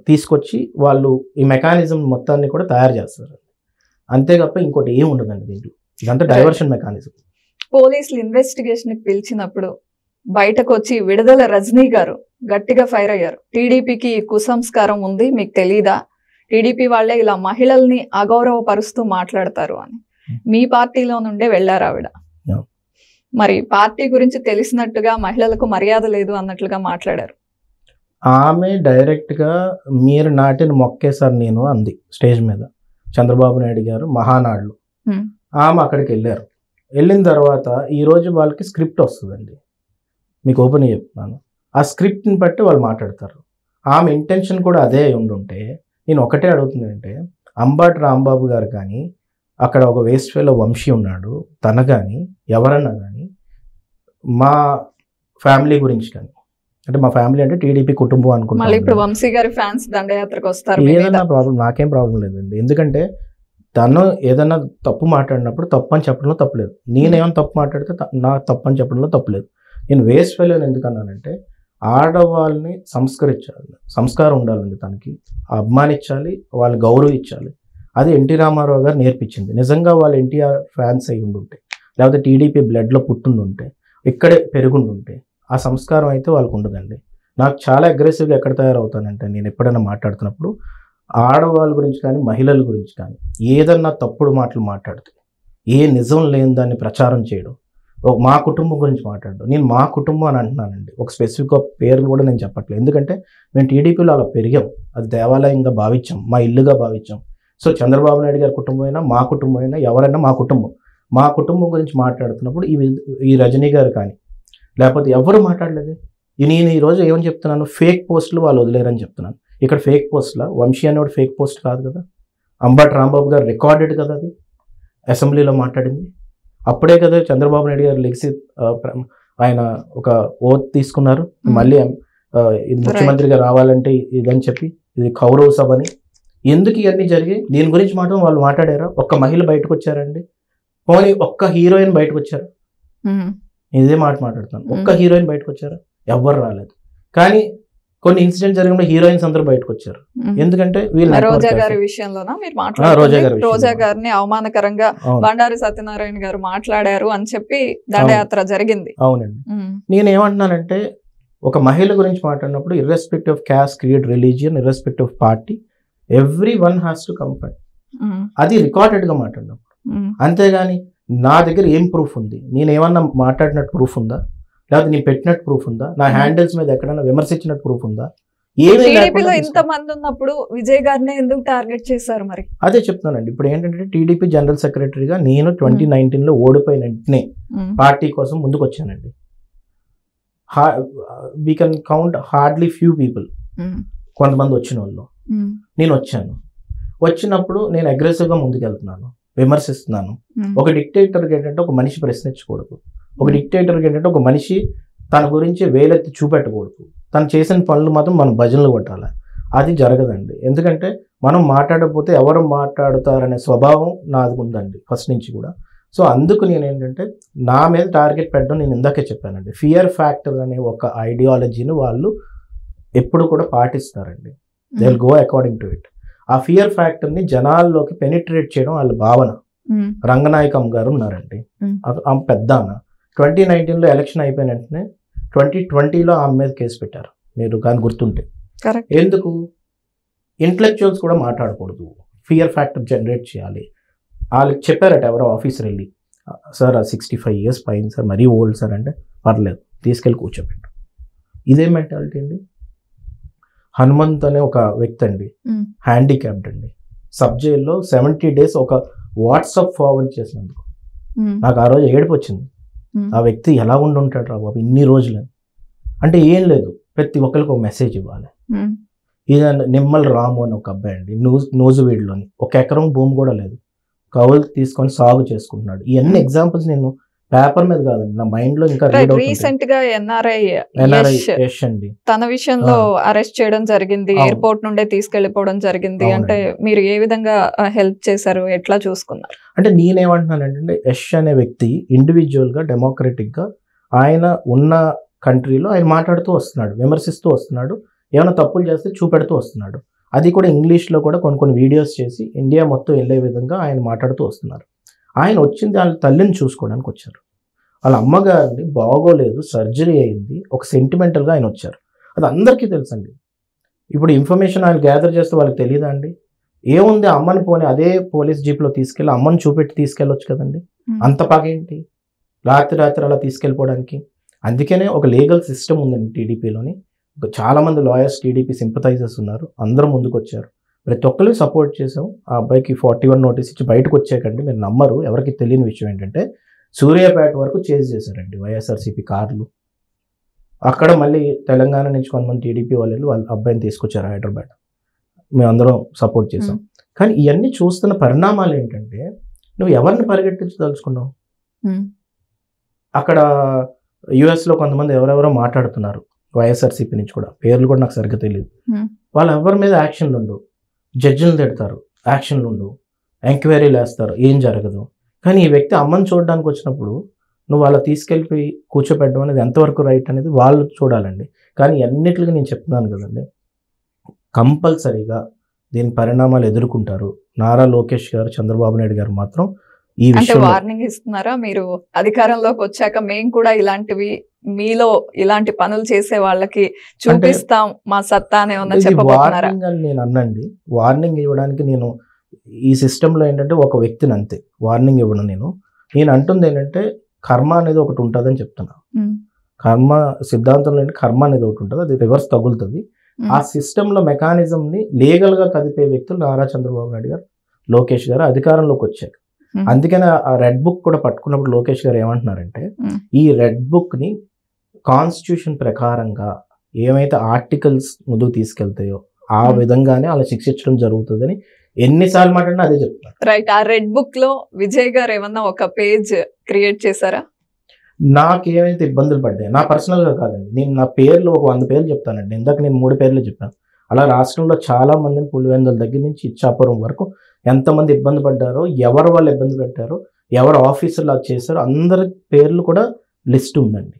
తీసుకొచ్చి వాళ్ళు ఈ మెకానిజం మొత్తాన్ని కూడా తయారు చేస్తారు. అంతేగాక ఇంకోటి ఏం ఉండదండి దీంట్లో. ఇదంతా డైవర్షన్ మెకానిజం. పోలీసులు ఇన్వెస్టిగేషన్ కి పిలిచినప్పుడు బయటకు వచ్చి విడుదల రజనీ గారు గట్టిగా ఫైర్ అయ్యారు. టీడీపీకి కుసంస్కారం ఉంది, మీకు తెలీదా? టీడీపీ వాళ్ళే ఇలా మహిళల్ని అగౌరవపరుస్తూ మాట్లాడతారు అని. మీ పార్టీలో నుండే వెళ్ళారు ఆవిడ. మరి పార్టీ గురించి తెలిసినట్టుగా మహిళలకు మర్యాద లేదు అన్నట్లుగా మాట్లాడారు. ఆమె డైరెక్ట్గా మీరు నాటిన మొక్కే సార్ నేను అంది స్టేజ్ మీద. చంద్రబాబు నాయుడు గారు మహానాడులో ఆమె అక్కడికి వెళ్ళారు. వెళ్ళిన తర్వాత ఈరోజు వాళ్ళకి స్క్రిప్ట్ వస్తుందండి, మీకు ఓపెన్ చెప్తున్నాను. ఆ స్క్రిప్ట్ని బట్టి వాళ్ళు మాట్లాడతారు. ఆమె ఇంటెన్షన్ కూడా అదే ఉండుంటే నేను ఒకటే అడుగుతుందంటే, అంబాటి రాంబాబు గారు కానీ అక్కడ ఒక వేస్ట్ ఫెలో వంశీ ఉన్నాడు, తన కానీ ఎవరన్నా కానీ మా ఫ్యామిలీ గురించి కానీ, అంటే మా ఫ్యామిలీ అంటే టీడీపీ కుటుంబం అనుకుంటున్నాను. ఇప్పుడు వంశీ గారి ఫ్యాన్స్ దండయాత్రకు వస్తారు. ఏదైనా ప్రాబ్లం, నాకేం ప్రాబ్లం లేదండి. ఎందుకంటే తను ఏదైనా తప్పు మాట్లాడినప్పుడు తప్పు అని చెప్పడంలో తప్పులేదు. నేనేమైనా తప్పు మాట్లాడితే నా తప్పు అని చెప్పడంలో తప్పులేదు. నేను వేస్ట్ ఫెలోని ఎందుకన్నానంటే, ఆడవాళ్ళని సంస్కరించాలి, సంస్కారం ఉండాలండి, తనకి అభిమానించాలి, వాళ్ళు గౌరవించాలి. అది ఎన్టీ రామారావు గారు నేర్పించింది. నిజంగా వాళ్ళు ఎన్టీఆర్ ఫ్యాన్స్ అయి ఉండుంటే, లేకపోతే టీడీపీ బ్లడ్లో పుట్టుండుంటే, ఇక్కడే పెరుగుండుంటే, ఆ సంస్కారం అయితే వాళ్ళకు ఉండదండి. నాకు చాలా అగ్రెసివ్గా ఎక్కడ తయారవుతానంటే, నేను ఎప్పుడైనా మాట్లాడుతున్నప్పుడు ఆడవాళ్ళ గురించి కానీ మహిళల గురించి కానీ ఏదన్నా తప్పుడు మాటలు మాట్లాడితే, ఏ నిజం లేని దాన్ని ప్రచారం చేయడం, మా కుటుంబం గురించి మాట్లాడడం, నేను మా కుటుంబం అని అంటున్నానండి. ఒక స్పెసిఫిక్ పేర్లు కూడా నేను చెప్పట్లేదు. ఎందుకంటే మేము టీడీపీలో అలా పెరిగాం, అది దేవాలయంగా భావించాం, మా ఇల్లుగా భావించాం. సో చంద్రబాబు నాయుడు గారి కుటుంబం అయినా మా కుటుంబం అయినా ఎవరైనా మా కుటుంబం గురించి మాట్లాడుతున్నప్పుడు ఈ రజనీ గారు కానీ లేకపోతే ఎవరు మాట్లాడలేదు. నేను ఈరోజు ఏమని చెప్తున్నాను, ఫేక్ పోస్టులు వాళ్ళు వదిలేరని చెప్తున్నాను. ఇక్కడ ఫేక్ పోస్టులా? వంశీ అనేవాడు ఫేక్ పోస్ట్ కాదు కదా. అంబాటి రాంబాబు గారు రికార్డెడ్ కదా, అది అసెంబ్లీలో మాట్లాడింది. అప్పుడే కదా చంద్రబాబు నాయుడు గారు లెగిసి ఆయన ఒక ఓత్ తీసుకున్నారు, మళ్ళీ ముఖ్యమంత్రిగా రావాలంటే ఇదని చెప్పి, ఇది కౌరవ సభ అని. ఎందుకు ఇవన్నీ జరిగాయి? దీని గురించి మాత్రం వాళ్ళు మాట్లాడారా? ఒక్క మహిళ బయటకు వచ్చారండి, పోనీ ఒక్క హీరోయిన్ బయటకు వచ్చారు. ఇదే మాట మాట్లాడుతాను, ఒక్క హీరోయిన్ బయటకు వచ్చారా? ఎవ్వరు రాలేదు. కానీ కొన్ని ఇన్సిడెంట్ జరిగినప్పుడు హీరోయిన్స్ అందరూ బయటకు వచ్చారు. ఎందుకంటే రోజా గారి విషయంలోనా మీరు మాట్లాడారు? రోజా గారిని అవమానకరంగా బండారు సత్యనారాయణ గారు మాట్లాడారు అని చెప్పి దండయాత్ర జరిగింది. అవునండి. నేను ఏమంటున్నానంటే, ఒక మహిళ గురించి మాట్లాడినప్పుడు irrespective of caste, creed, religion, irrespective of party, every one has to comfort. అది రికార్డెడ్ గా మాట్లాడినప్పుడు. అంతేగాని నా దగ్గర ఏం ప్రూఫ్ ఉంది, నేను ఏమన్నా మాట్లాడినట్టు ప్రూఫ్ ఉందా, లేకపోతే నేను పెట్టినట్టు ప్రూఫ్ ఉందా, నా హ్యాండిల్స్ మీద ఎక్కడైనా విమర్శించినట్టు ప్రూఫ్ ఉందా? టీడీపీలో ఇంతమంది ఉన్నప్పుడు విజయ్ గారిని ఎందుకు టార్గెట్ చేశారు? మరి అదే చెప్తున్నానండి. ఇప్పుడు ఏంటంటే టీడీపీ జనరల్ సెక్రటరీగా నేను 2019లో ఓడిపోయిన వెంటనే పార్టీ కోసం ముందుకు వచ్చానండి. We can count hardly few people, కొంతమంది వచ్చిన వాళ్ళు. నేను వచ్చినప్పుడు నేను అగ్రెసివ్గా ముందుకెళ్తున్నాను, విమర్శిస్తున్నాను. ఒక డిక్టేటర్కి ఏంటంటే ఒక మనిషి ప్రశ్నించకూడదు. ఒక డిక్టేటర్కి ఏంటంటే ఒక మనిషి తన గురించి వేలెత్తి చూపెట్టకూడదు. తను చేసిన పనులు మాత్రం మనం భజనలు కొట్టాలి. అది జరగదండి. ఎందుకంటే మనం మాట్లాడకపోతే ఎవరు మాట్లాడుతారనే స్వభావం నాది ఉందండి ఫస్ట్ నుంచి కూడా. సో అందుకు నేను ఏంటంటే నా మీద టార్గెట్ పెట్టడం, నేను ఇందాకే చెప్పానండి, ఫియర్ ఫ్యాక్టర్ అనే ఒక ఐడియాలజీని వాళ్ళు ఎప్పుడు కూడా పాటిస్తారండి. They will go according to it. ఆ ఫియర్ ఫ్యాక్టర్ని జనాల్లోకి పెనిట్రేట్ చేయడం వాళ్ళ భావన. రంగనాయకం గారు ఉన్నారండి, ఆమె పెద్ద ఆమె. 2019లో ఎలక్షన్ అయిపోయిన వెంటనే 2020లో ఆమె మీద కేసు పెట్టారు, మీరు కానీ గుర్తుంటే. ఎందుకు? ఇంటలెక్చువల్స్ కూడా మాట్లాడకూడదు, ఫియర్ ఫ్యాక్టర్ జనరేట్ చేయాలి. వాళ్ళకి చెప్పారట ఎవరో ఆఫీసర్ వెళ్ళి, సార్ 65 years పైన సార్, మరీ ఓల్డ్ సార్ అంటే, పర్లేదు తీసుకెళ్ళి కూర్చోబెట్టు. ఇదే మెంటాలిటీ అండి. హనుమంత్ అనే ఒక వ్యక్తి అండి, హ్యాండిక్యాప్డ్ అండి, సబ్ జైల్లో 70 days ఒక వాట్సాప్ ఫార్వర్డ్ చేసినందుకు నాకు ఆ రోజు ఏడుపు వచ్చింది. ఆ వ్యక్తి ఎలా ఉండుంటాడు రా బాబు ఇన్ని రోజులు. అంటే ఏం లేదు, ప్రతి ఒక్కరికి ఒక మెసేజ్ ఇవ్వాలి. ఈయన నిమ్మల రాము అని ఒక అబ్బాయి అండి, నూజువీడులోని 1 ఎకరం భూమి కూడా లేదు, కౌలు తీసుకొని సాగు చేసుకుంటున్నాడు. ఇవన్నీ ఎగ్జాంపుల్స్ నేను పేపర్ మీద కాదండి, నా మైండ్ లో ఇంకా రీసెంట్ గా ఎన్ఆర్ఐ యష్ అండి తన విషయంలో అరెస్ట్ చేయడం జరిగింది, ఎయిర్పోర్ట్ నుండే తీసుకెళ్లిపోవడం జరిగింది. అంటే మీరు ఏ విధంగా హెల్ప్ చేశారు, ఎట్లా చూసుకున్నారు? అంటే నేనేమంటున్నానంటే యష్ అనే వ్యక్తి ఇండివిజువల్ గా డెమోక్రటిక్ గా ఆయన ఉన్న కంట్రీలో ఆయన మాట్లాడుతూ వస్తున్నాడు, విమర్శిస్తూ వస్తున్నాడు, ఏమైనా తప్పులు చేస్తే చూపెడుతూ వస్తున్నాడు. అది కూడా ఇంగ్లీష్లో కూడా కొన్ని వీడియోస్ చేసి ఇండియా మొత్తం వెళ్ళే విధంగా ఆయన మాట్లాడుతూ వస్తున్నారు. ఆయన వచ్చింది వాళ్ళ తల్లిని చూసుకోవడానికి వచ్చారు. వాళ్ళ అమ్మగారిని బాగోలేదు, సర్జరీ అయింది, ఒక సెంటిమెంటల్గా ఆయన వచ్చారు. అది అందరికీ తెలుసండి. ఇప్పుడు ఇన్ఫర్మేషన్ ఆయన గ్యాదర్ చేస్తే వాళ్ళకి తెలియదా అండి? ఏముంది, అమ్మని పోనీ అదే పోలీస్ జీప్లో తీసుకెళ్ళి అమ్మని చూపెట్టి తీసుకెళ్ళొచ్చు కదండి. అంత పగేంటి రాత్రి అలా తీసుకెళ్ళిపోవడానికి? అందుకనే ఒక లీగల్ సిస్టమ్ ఉందండి టీడీపీలోని. చాలా మంది లాయర్స్ టీడీపీ సింపథైజర్స్ ఉన్నారు, అందరూ ముందుకు వచ్చారు, ప్రతి ఒక్కరికి సపోర్ట్ చేసాం. ఆ అబ్బాయికి 41 నోటీస్ ఇచ్చి బయటకు వచ్చాకండి. మీరు నమ్మరు, ఎవరికి తెలియని విషయం ఏంటంటే సూర్యాపేట వరకు చేజ్ చేశారండి వైఎస్ఆర్సీపీ కార్లు. అక్కడ మళ్ళీ తెలంగాణ నుంచి కొంతమంది టీడీపీ వాళ్ళు వాళ్ళ అబ్బాయిని తీసుకొచ్చారు హైదరాబాద్, మేమందరం సపోర్ట్ చేసాం. కానీ ఇవన్నీ చూస్తున్న పరిణామాలు ఏంటంటే నువ్వు ఎవరిని పరిగెట్టించదలుచుకున్నావు? అక్కడ యుఎస్లో కొంతమంది ఎవరెవరో మాట్లాడుతున్నారు వైఎస్ఆర్సీపీ నుంచి కూడా, పేర్లు కూడా నాకు సరిగ్గా తెలియదు. వాళ్ళు ఎవరి మీద యాక్షన్లు ఉండవు, జడ్జిలు తిడతారు, యాక్షన్లు ఉండవు, ఎంక్వైరీలు వేస్తారు, ఏం జరగదు. కానీ ఈ వ్యక్తి అమ్మని చూడడానికి వచ్చినప్పుడు నువ్వు వాళ్ళ తీసుకెళ్ళి కూర్చోపెట్టడం అనేది ఎంతవరకు రైట్ అనేది వాళ్ళు చూడాలండి. కానీ అన్నిటికీ నేను చెప్తున్నాను కదండి, కంపల్సరీగా దీని పరిణామాలు ఎదుర్కొంటారు. నారా లోకేష్ గారు, చంద్రబాబు నాయుడు గారు మాత్రం ఈ విషయం వార్నింగ్ ఇస్తున్నారా? మీరు అధికారంలోకి వచ్చాక మేము కూడా ఇలాంటివి మీలో ఇలాంటి పనులు చేసే వాళ్ళకి చూపిస్తాం మా సత్తా అనే చెప్పబోతున్నారా? నేను అన్నండి, వార్నింగ్ ఇవ్వడానికి నేను ఈ సిస్టంలో ఏంటంటే ఒక వ్యక్తిని అంతే వార్నింగ్ ఇవ్వను. నేను అంటుంది ఏంటంటే కర్మ అనేది ఒకటి ఉంటుందని చెప్తున్నా. కర్మ సిద్ధాంతంలో కర్మ అనేది ఒకటి ఉంటుంది, అది రివర్స్ తగులుతుంది. ఆ సిస్టంలో మెకానిజంని లీగల్గా కదిపే వ్యక్తులు నారా చంద్రబాబు నాయుడు గారు, లోకేష్ గారు అధికారంలోకి వచ్చాక. అందుకని ఆ రెడ్ బుక్ కూడా పట్టుకున్నప్పుడు లోకేష్ గారు ఏమంటున్నారంటే ఈ రెడ్ బుక్ ని కాన్స్టిట్యూషన్ ప్రకారంగా ఏమైతే ఆర్టికల్స్ ముందుకు తీసుకెళ్తాయో ఆ విధంగానే అలా శిక్షించడం జరుగుతుందని ఎన్నిసార్లు మాట్లాడినా అదే చెప్తారు. రైట్. ఆ రెడ్ బుక్ లో విజయ్ గారు ఏమన్నా ఒక పేజ్ క్రియేట్ చేశారా? నాకేమైతే ఇబ్బందులు పడ్డాయి, నా పర్సనల్ గా కాదండి, నేను నా పేర్లు ఒక 100 పేర్లు చెప్తానండి. ఇందాక నేను 3 పేర్లు చెప్పాను. అలా రాష్ట్రంలో చాలా మందిని పులివెందుల దగ్గర నుంచి ఇచ్చాపురం వరకు ఎంతమంది ఇబ్బంది పడ్డారో, ఎవరు వాళ్ళు ఇబ్బంది పెట్టారో, ఎవరు ఆఫీసర్లు అది చేశారో అందరి పేర్లు కూడా లిస్ట్ ఉందండి.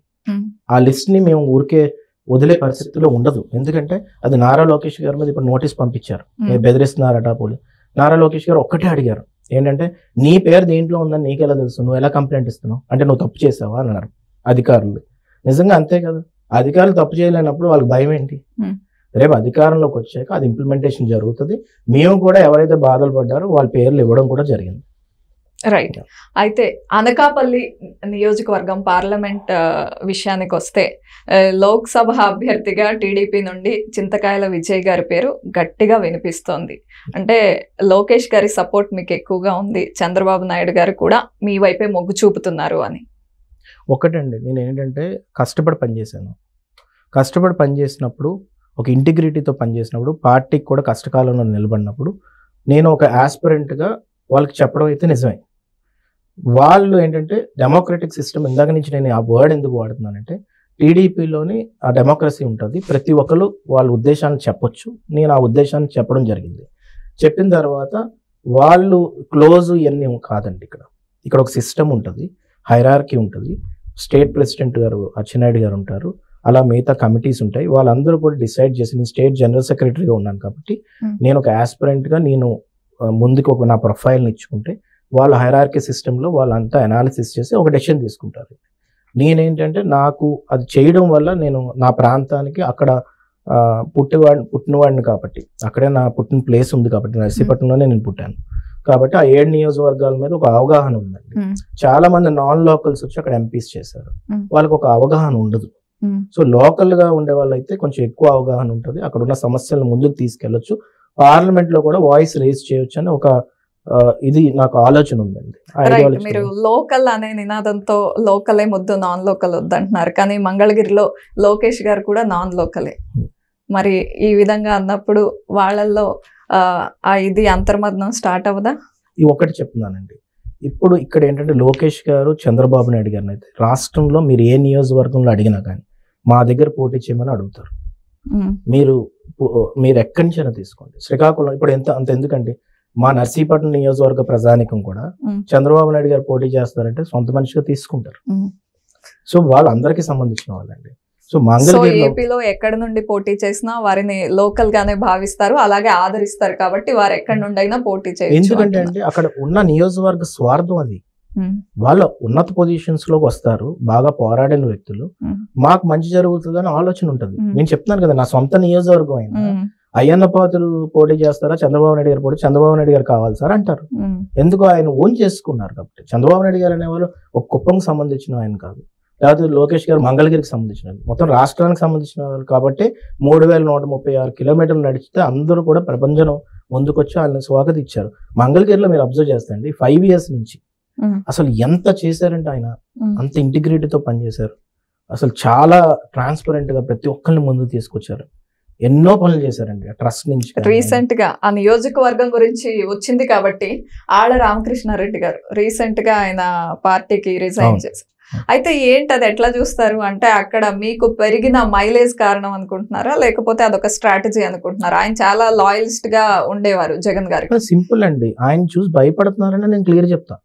ఆ లిస్ట్ ని మేము ఊరికే వదిలే పరిస్థితిలో ఉండదు. ఎందుకంటే అది నారా లోకేష్ గారి మీద ఇప్పుడు నోటీస్ పంపించారు, బెదిరిస్తున్నారట పోలీసు. నారా లోకేష్ గారు ఒక్కటే అడిగారు ఏంటంటే నీ పేరు దేంట్లో ఉందని నీకెలా తెలుసు, నువ్వు ఎలా కంప్లైంట్ ఇస్తున్నావు, అంటే నువ్వు తప్పు చేసావా అని అన్నారు అధికారులు. నిజంగా అంతే కదా, అధికారులు తప్పు చేయలేనప్పుడు వాళ్ళకి భయం ఏంటి? రేపు అధికారంలోకి వచ్చాక అది ఇంప్లిమెంటేషన్ జరుగుతుంది. మేము కూడా ఎవరైతే బాధలు పడ్డారో వాళ్ళ పేర్లు ఇవ్వడం కూడా జరిగింది. రైట్. అయితే అనకాపల్లి నియోజకవర్గం పార్లమెంట్ విషయానికి వస్తే లోక్సభ అభ్యర్థిగా టీడీపీ నుండి చింతకాయల విజయ్ గారి పేరు గట్టిగా వినిపిస్తోంది. అంటే లోకేష్ గారి సపోర్ట్ మీకు ఎక్కువగా ఉంది, చంద్రబాబు నాయుడు గారు కూడా మీ వైపే మొగ్గు చూపుతున్నారు అని. ఒకటండి, నేను ఏంటంటే కష్టపడి పనిచేసినప్పుడు ఒక ఇంటిగ్రిటీతో పనిచేసినప్పుడు పార్టీకి కూడా కష్టకాలంలో నిలబడినప్పుడు నేను ఒక ఆస్పిరెంట్గా వాళ్ళకి చెప్పడం అయితే నిజమే. వాళ్ళు ఏంటంటే డెమోక్రటిక్ సిస్టమ్, ఇందాక నుంచి నేను ఆ వర్డ్ ఎందుకు వాడుతున్నానంటే టీడీపీలోని ఆ డెమోక్రసీ ఉంటుంది, ప్రతి ఒక్కరు వాళ్ళ ఉద్దేశాన్ని చెప్పొచ్చు. నేను ఆ ఉద్దేశాన్ని చెప్పడం జరిగింది. చెప్పిన తర్వాత వాళ్ళు క్లోజ్ ఇవన్నీ కాదండి. ఇక్కడ ఒక సిస్టమ్ ఉంటుంది, హైరార్కీ ఉంటుంది. స్టేట్ ప్రెసిడెంట్ గారు అచ్చెన్నాయుడు గారు ఉంటారు, అలా మిగతా కమిటీస్ ఉంటాయి. వాళ్ళందరూ కూడా డిసైడ్ చేసి, నేను స్టేట్ జనరల్ సెక్రటరీగా ఉన్నాను కాబట్టి నేను ఒక ఆస్పిరెంట్గా నేను ముందుకు నా ప్రొఫైల్ని ఇచ్చుకుంటే వాళ్ళు హైరార్కీ సిస్టంలో వాళ్ళంతా అనాలిసిస్ చేసి ఒక డెసిషన్ తీసుకుంటారు. నేనేంటంటే నాకు అది చేయడం వల్ల నేను నా ప్రాంతానికి అక్కడ పుట్టినవాడిని కాబట్టి అక్కడే నా పుట్టిన ప్లేస్ ఉంది కాబట్టి నర్సీపట్నంలోనే నేను పుట్టాను కాబట్టి ఆ 7 నియోజకవర్గాల మీద ఒక అవగాహన ఉందండి. చాలా మంది నాన్ లోకల్స్ వచ్చి అక్కడ ఎంపీస్ చేశారు, వాళ్ళకి ఒక అవగాహన ఉండదు. సో లోకల్ గా ఉండే వాళ్ళైతే కొంచెం ఎక్కువ అవగాహన ఉంటుంది, అక్కడ ఉన్న సమస్యలను ముందుకు తీసుకెళ్లొచ్చు, పార్లమెంట్ లో కూడా వాయిస్ రేజ్ చేయొచ్చు అని ఒక ఇది నాకు ఆలోచన ఉందండి. మీరు లోకల్ అనే నినాదంతో లోకలే ముద్దు నాన్ లోకల్ వద్దు అంటున్నారు, కానీ మంగళగిరిలో లోకేష్ గారు కూడా నాన్ లోకలే. మరి ఈ విధంగా అన్నప్పుడు వాళ్ళల్లో ఇది అంతర్మదనం స్టార్ట్ అవ్వదా? ఈ ఒకటి చెప్తున్నానండి. ఇప్పుడు ఇక్కడ ఏంటంటే లోకేష్ గారు చంద్రబాబు నాయుడు గారిని అయితే రాష్ట్రంలో మీరు ఏ నియోజకవర్గంలో అడిగినా కానీ మా దగ్గర పోటీ చేయమని అడుగుతారు. మీరు ఎక్కడి నుంచైనా తీసుకోండి. శ్రీకాకుళం ఇప్పుడు అంత ఎందుకంటే మా నర్సీపట్నం నియోజకవర్గ ప్రజానికం కూడా చంద్రబాబు నాయుడు గారు పోటీ చేస్తారంటే సొంత మనిషిగా తీసుకుంటారు. సో వాళ్ళు అందరికీ సంబంధించిన వాళ్ళండి. సో ఏపీలో ఎక్కడి నుండి పోటీ చేసినా వారిని లోకల్ గానే భావిస్తారు, అలాగే ఆదరిస్తారు. కాబట్టి వారు ఎక్కడి నుండి అయినా పోటీ చేయొచ్చు. ఎందుకంటే అండి అక్కడ ఉన్న నియోజకవర్గ స్వార్థం అది. వాళ్ళ ఉన్నత పొజిషన్స్ లోకి వస్తారు, బాగా పోరాడిన వ్యక్తులు, మాకు మంచి జరుగుతుందని ఆలోచన ఉంటుంది. నేను చెప్తున్నాను కదా, నా సొంత నియోజకవర్గం అయినా అయ్యన్న పాత్రుడు పోటీ చేస్తారా, చంద్రబాబు నాయుడు గారు పోటీ, చంద్రబాబు నాయుడు గారు కావాలి సార్ అంటారు. ఎందుకు ఆయన ఓన్ చేసుకున్నారు కాబట్టి. చంద్రబాబు నాయుడు గారు అనేవాళ్ళు ఒక కుప్పంకి సంబంధించిన ఆయన కాదు, లేకపోతే లోకేష్ గారు మంగళగిరికి సంబంధించిన మొత్తం రాష్ట్రానికి సంబంధించిన వాళ్ళు కాబట్టి 3136 కిలోమీటర్లు నడిచితే అందరూ కూడా ప్రపంచం ముందుకొచ్చి ఆయన స్వాగతించారు. మంగళగిరిలో మీరు అబ్జర్వ్ చేస్తాండి 5 years నుంచి అసలు ఎంత చేశారంటే ఆయన అంత ఇంటిగ్రిటీతో పనిచేశారు. అసలు చాలా ట్రాన్స్పరెంట్ గా ప్రతి ఒక్కరిని ముందుకు తీసుకొచ్చారు. ఎన్నో పనులు చేశారండి ట్రస్ట్ నుంచి. రీసెంట్ గా ఆ నియోజకవర్గం గురించి వచ్చింది కాబట్టి ఆళ్ళ రామకృష్ణారెడ్డి గారు రీసెంట్ గా ఆయన పార్టీకి రిజైన్ చేశారు. అయితే ఏంటి అది ఎట్లా చూస్తారు అంటే అక్కడ మీకు పెరిగిన మైలేజ్ కారణం అనుకుంటున్నారా, లేకపోతే అదొక స్ట్రాటజీ అనుకుంటున్నారా? ఆయన చాలా లాయలిస్ట్ గా ఉండేవారు జగన్ గారికి. సింపుల్ అండి, ఆయన చూసి భయపడుతున్నారని నేను క్లియర్ చెప్తా.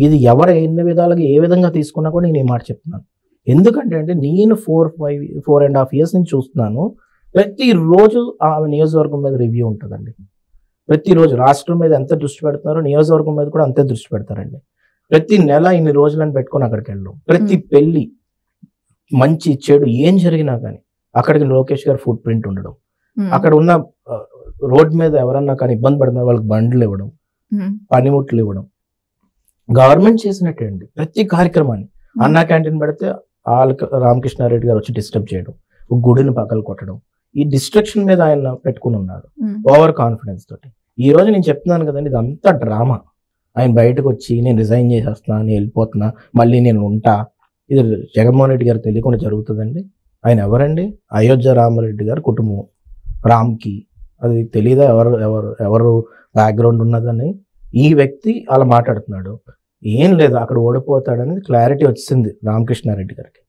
ఇది ఎవరు ఎన్ని విధాలుగా ఏ విధంగా తీసుకున్నా కూడా నేను ఈ మాట చెప్తున్నాను. ఎందుకంటే అంటే నేను 4.5 years నుంచి చూస్తున్నాను. ప్రతిరోజు ఆ నియోజకవర్గం మీద రివ్యూ ఉంటుందండి. ప్రతిరోజు రాష్ట్రం మీద ఎంత దృష్టి పెడుతున్నారో నియోజకవర్గం మీద కూడా అంతే దృష్టి పెడతారండి. ప్రతి నెల ఇన్ని రోజులని పెట్టుకొని అక్కడికి వెళ్ళడం, ప్రతి పెళ్లి మంచి చెడు ఏం జరిగినా కానీ అక్కడికి లోకేష్ గారు ఫుట్ ప్రింట్ ఉండడం, అక్కడ ఉన్న రోడ్ మీద ఎవరన్నా కానీ ఇబ్బంది పడుతున్న వాళ్ళకి బండ్లు ఇవ్వడం, పనిముట్లు ఇవ్వడం, గవర్నమెంట్ చేసినట్టే అండి. ప్రతి కార్యక్రమాన్ని అన్నా క్యాంటీన్ పెడితే వాళ్ళకి రామకృష్ణారెడ్డి గారు వచ్చి డిస్టర్బ్ చేయడం, గుడిని పక్కలు కొట్టడం, ఈ డిస్ట్రక్షన్ మీద ఆయన పెట్టుకుని ఉన్నారు ఓవర్ కాన్ఫిడెన్స్ తోటి. ఈ రోజు నేను చెప్తున్నాను కదండి, ఇదంతా డ్రామా. ఆయన బయటకు వచ్చి నేను రిజైన్ చేసేస్తున్నా, నేను వెళ్ళిపోతున్నా, మళ్ళీ నేను ఉంటా, ఇది జగన్మోహన్ రెడ్డి గారు తెలియకుండా జరుగుతుందండి. ఆయన ఎవరండి? అయోధ్య రామరెడ్డి గారు కుటుంబం, రామ్కి అది తెలీదా ఎవరు బ్యాక్గ్రౌండ్ ఉన్నదని? ఈ వ్యక్తి అలా మాట్లాడుతున్నాడు. ఏం లేదు, అక్కడ ఓడిపోతాడని క్లారిటీ వచ్చింది రామకృష్ణారెడ్డి గారికి.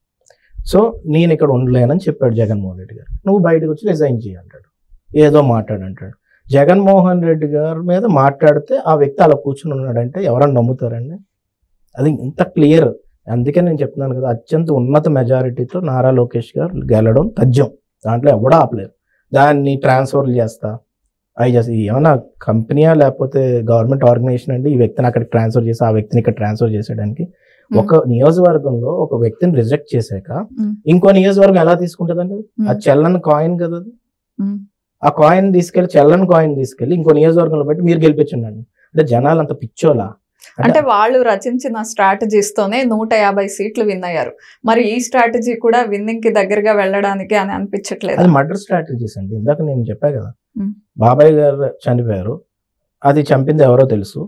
సో నేను ఇక్కడ ఉండలేనని చెప్పాడు జగన్మోహన్ రెడ్డి గారు. నువ్వు బయటకు వచ్చి రిజైన్ చేయంటాడు, ఏదో మాట్లాడంటాడు. జగన్మోహన్ రెడ్డి గారి మీద మాట్లాడితే ఆ వ్యక్తి అలా కూర్చుని ఉన్నాడంటే ఎవరన్నా నమ్ముతారండి? అది ఇంత క్లియర్. అందుకే నేను చెప్తున్నాను కదా, అత్యంత ఉన్నత మెజారిటీతో నారా లోకేష్ గారు గెలడం తథ్యం. దాంట్లో ఎవడో ఆపలేరు. దాన్ని ట్రాన్స్ఫర్లు చేస్తా ఏమన్నా కంపెనీయా లేకపోతే గవర్నమెంట్ ఆర్గనైజేషన్ అండి ఈ వ్యక్తిని అక్కడికి ట్రాన్స్ఫర్ చేసి ఆ వ్యక్తిని ఇక్కడ ట్రాన్స్ఫర్ చేసేయడానికి? ఒక నియోజకవర్గంలో ఒక వ్యక్తిని రిజెక్ట్ చేశాక ఇంకో నియోజకవర్గం ఎలా తీసుకుంటుందండి? అది చెల్లని కాయిన్ కదా. ఆ కాయిన్ తీసుకెళ్లి చెల్లని కాయిన్ తీసుకెళ్లి ఇంకో నియోజకవర్గంలో పెట్టి మీరు గెలిపించండి. అంటే జనాలు అంత పిచ్చోలా? అంటే వాళ్ళు రచించిన స్ట్రాటజీస్ తోనే 150 సీట్లు విన్ అయ్యారు. మరి ఈ స్ట్రాటజీ కూడా విన్నింగ్ కి దగ్గరగా వెళ్ళడానికి అని అనిపించట్లేదు? అది మర్డర్ స్ట్రాటజీస్ అండి. ఇందాక నేను చెప్పా కదా, బాబాయ్ గారు చనిపోయారు, అది చంపింది ఎవరో తెలుసు,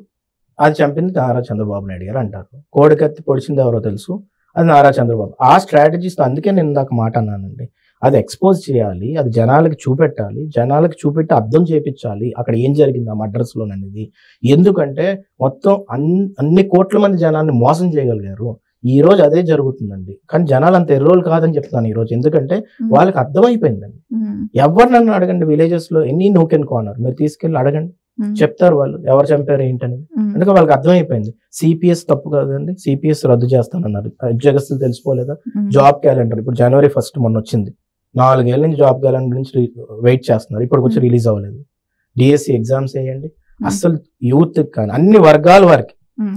అది చంపింది నారా చంద్రబాబు నాయుడు గారు అంటారు. కోడికత్తి పొడిచింది ఎవరో తెలుసు, అది నారా చంద్రబాబు. ఆ స్ట్రాటజీస్ అందుకే నేను ఇందాక మాట అన్నానండి, అది ఎక్స్పోజ్ చేయాలి, అది జనాలకి చూపెట్టాలి, జనాలకి చూపెట్టి అర్థం చేయించాలి అక్కడ ఏం జరిగింది ఆ మర్డర్స్ లో అనేది. ఎందుకంటే మొత్తం అన్ని కోట్ల మంది జనాన్ని మోసం చేయగలిగారు. ఈ రోజు అదే జరుగుతుందండి. కానీ జనాలు అంత ఎర్రోలు కాదని చెప్తాను ఈ రోజు. ఎందుకంటే వాళ్ళకి అర్థమైపోయిందండి. ఎవరినన్నా అడగండి, విలేజెస్ లో ఎన్ని నూకెన్ కార్నర్ మీరు తీసుకెళ్ళి అడగండి, చెప్తారు వాళ్ళు ఎవరు చంపారు ఏంటనేది. అందుకే వాళ్ళకి అర్థమైపోయింది. సిపిఎస్ తప్పు కాదండి, సిపిఎస్ రద్దు చేస్తానన్నారు. ఉద్యోగస్తులు తెలిసిపోలేదా? జాబ్ క్యాలెండర్ ఇప్పుడు January 1 మొన్న వచ్చింది. 4 ఏళ్ళ నుంచి జాబ్ క్యాలెండర్ నుంచి వెయిట్ చేస్తున్నారు, ఇప్పుడు వచ్చి రిలీజ్ అవ్వలేదు. డిఎస్సి ఎగ్జామ్స్ వేయండి, అసలు యూత్ కానీ అన్ని వర్గాల వారికి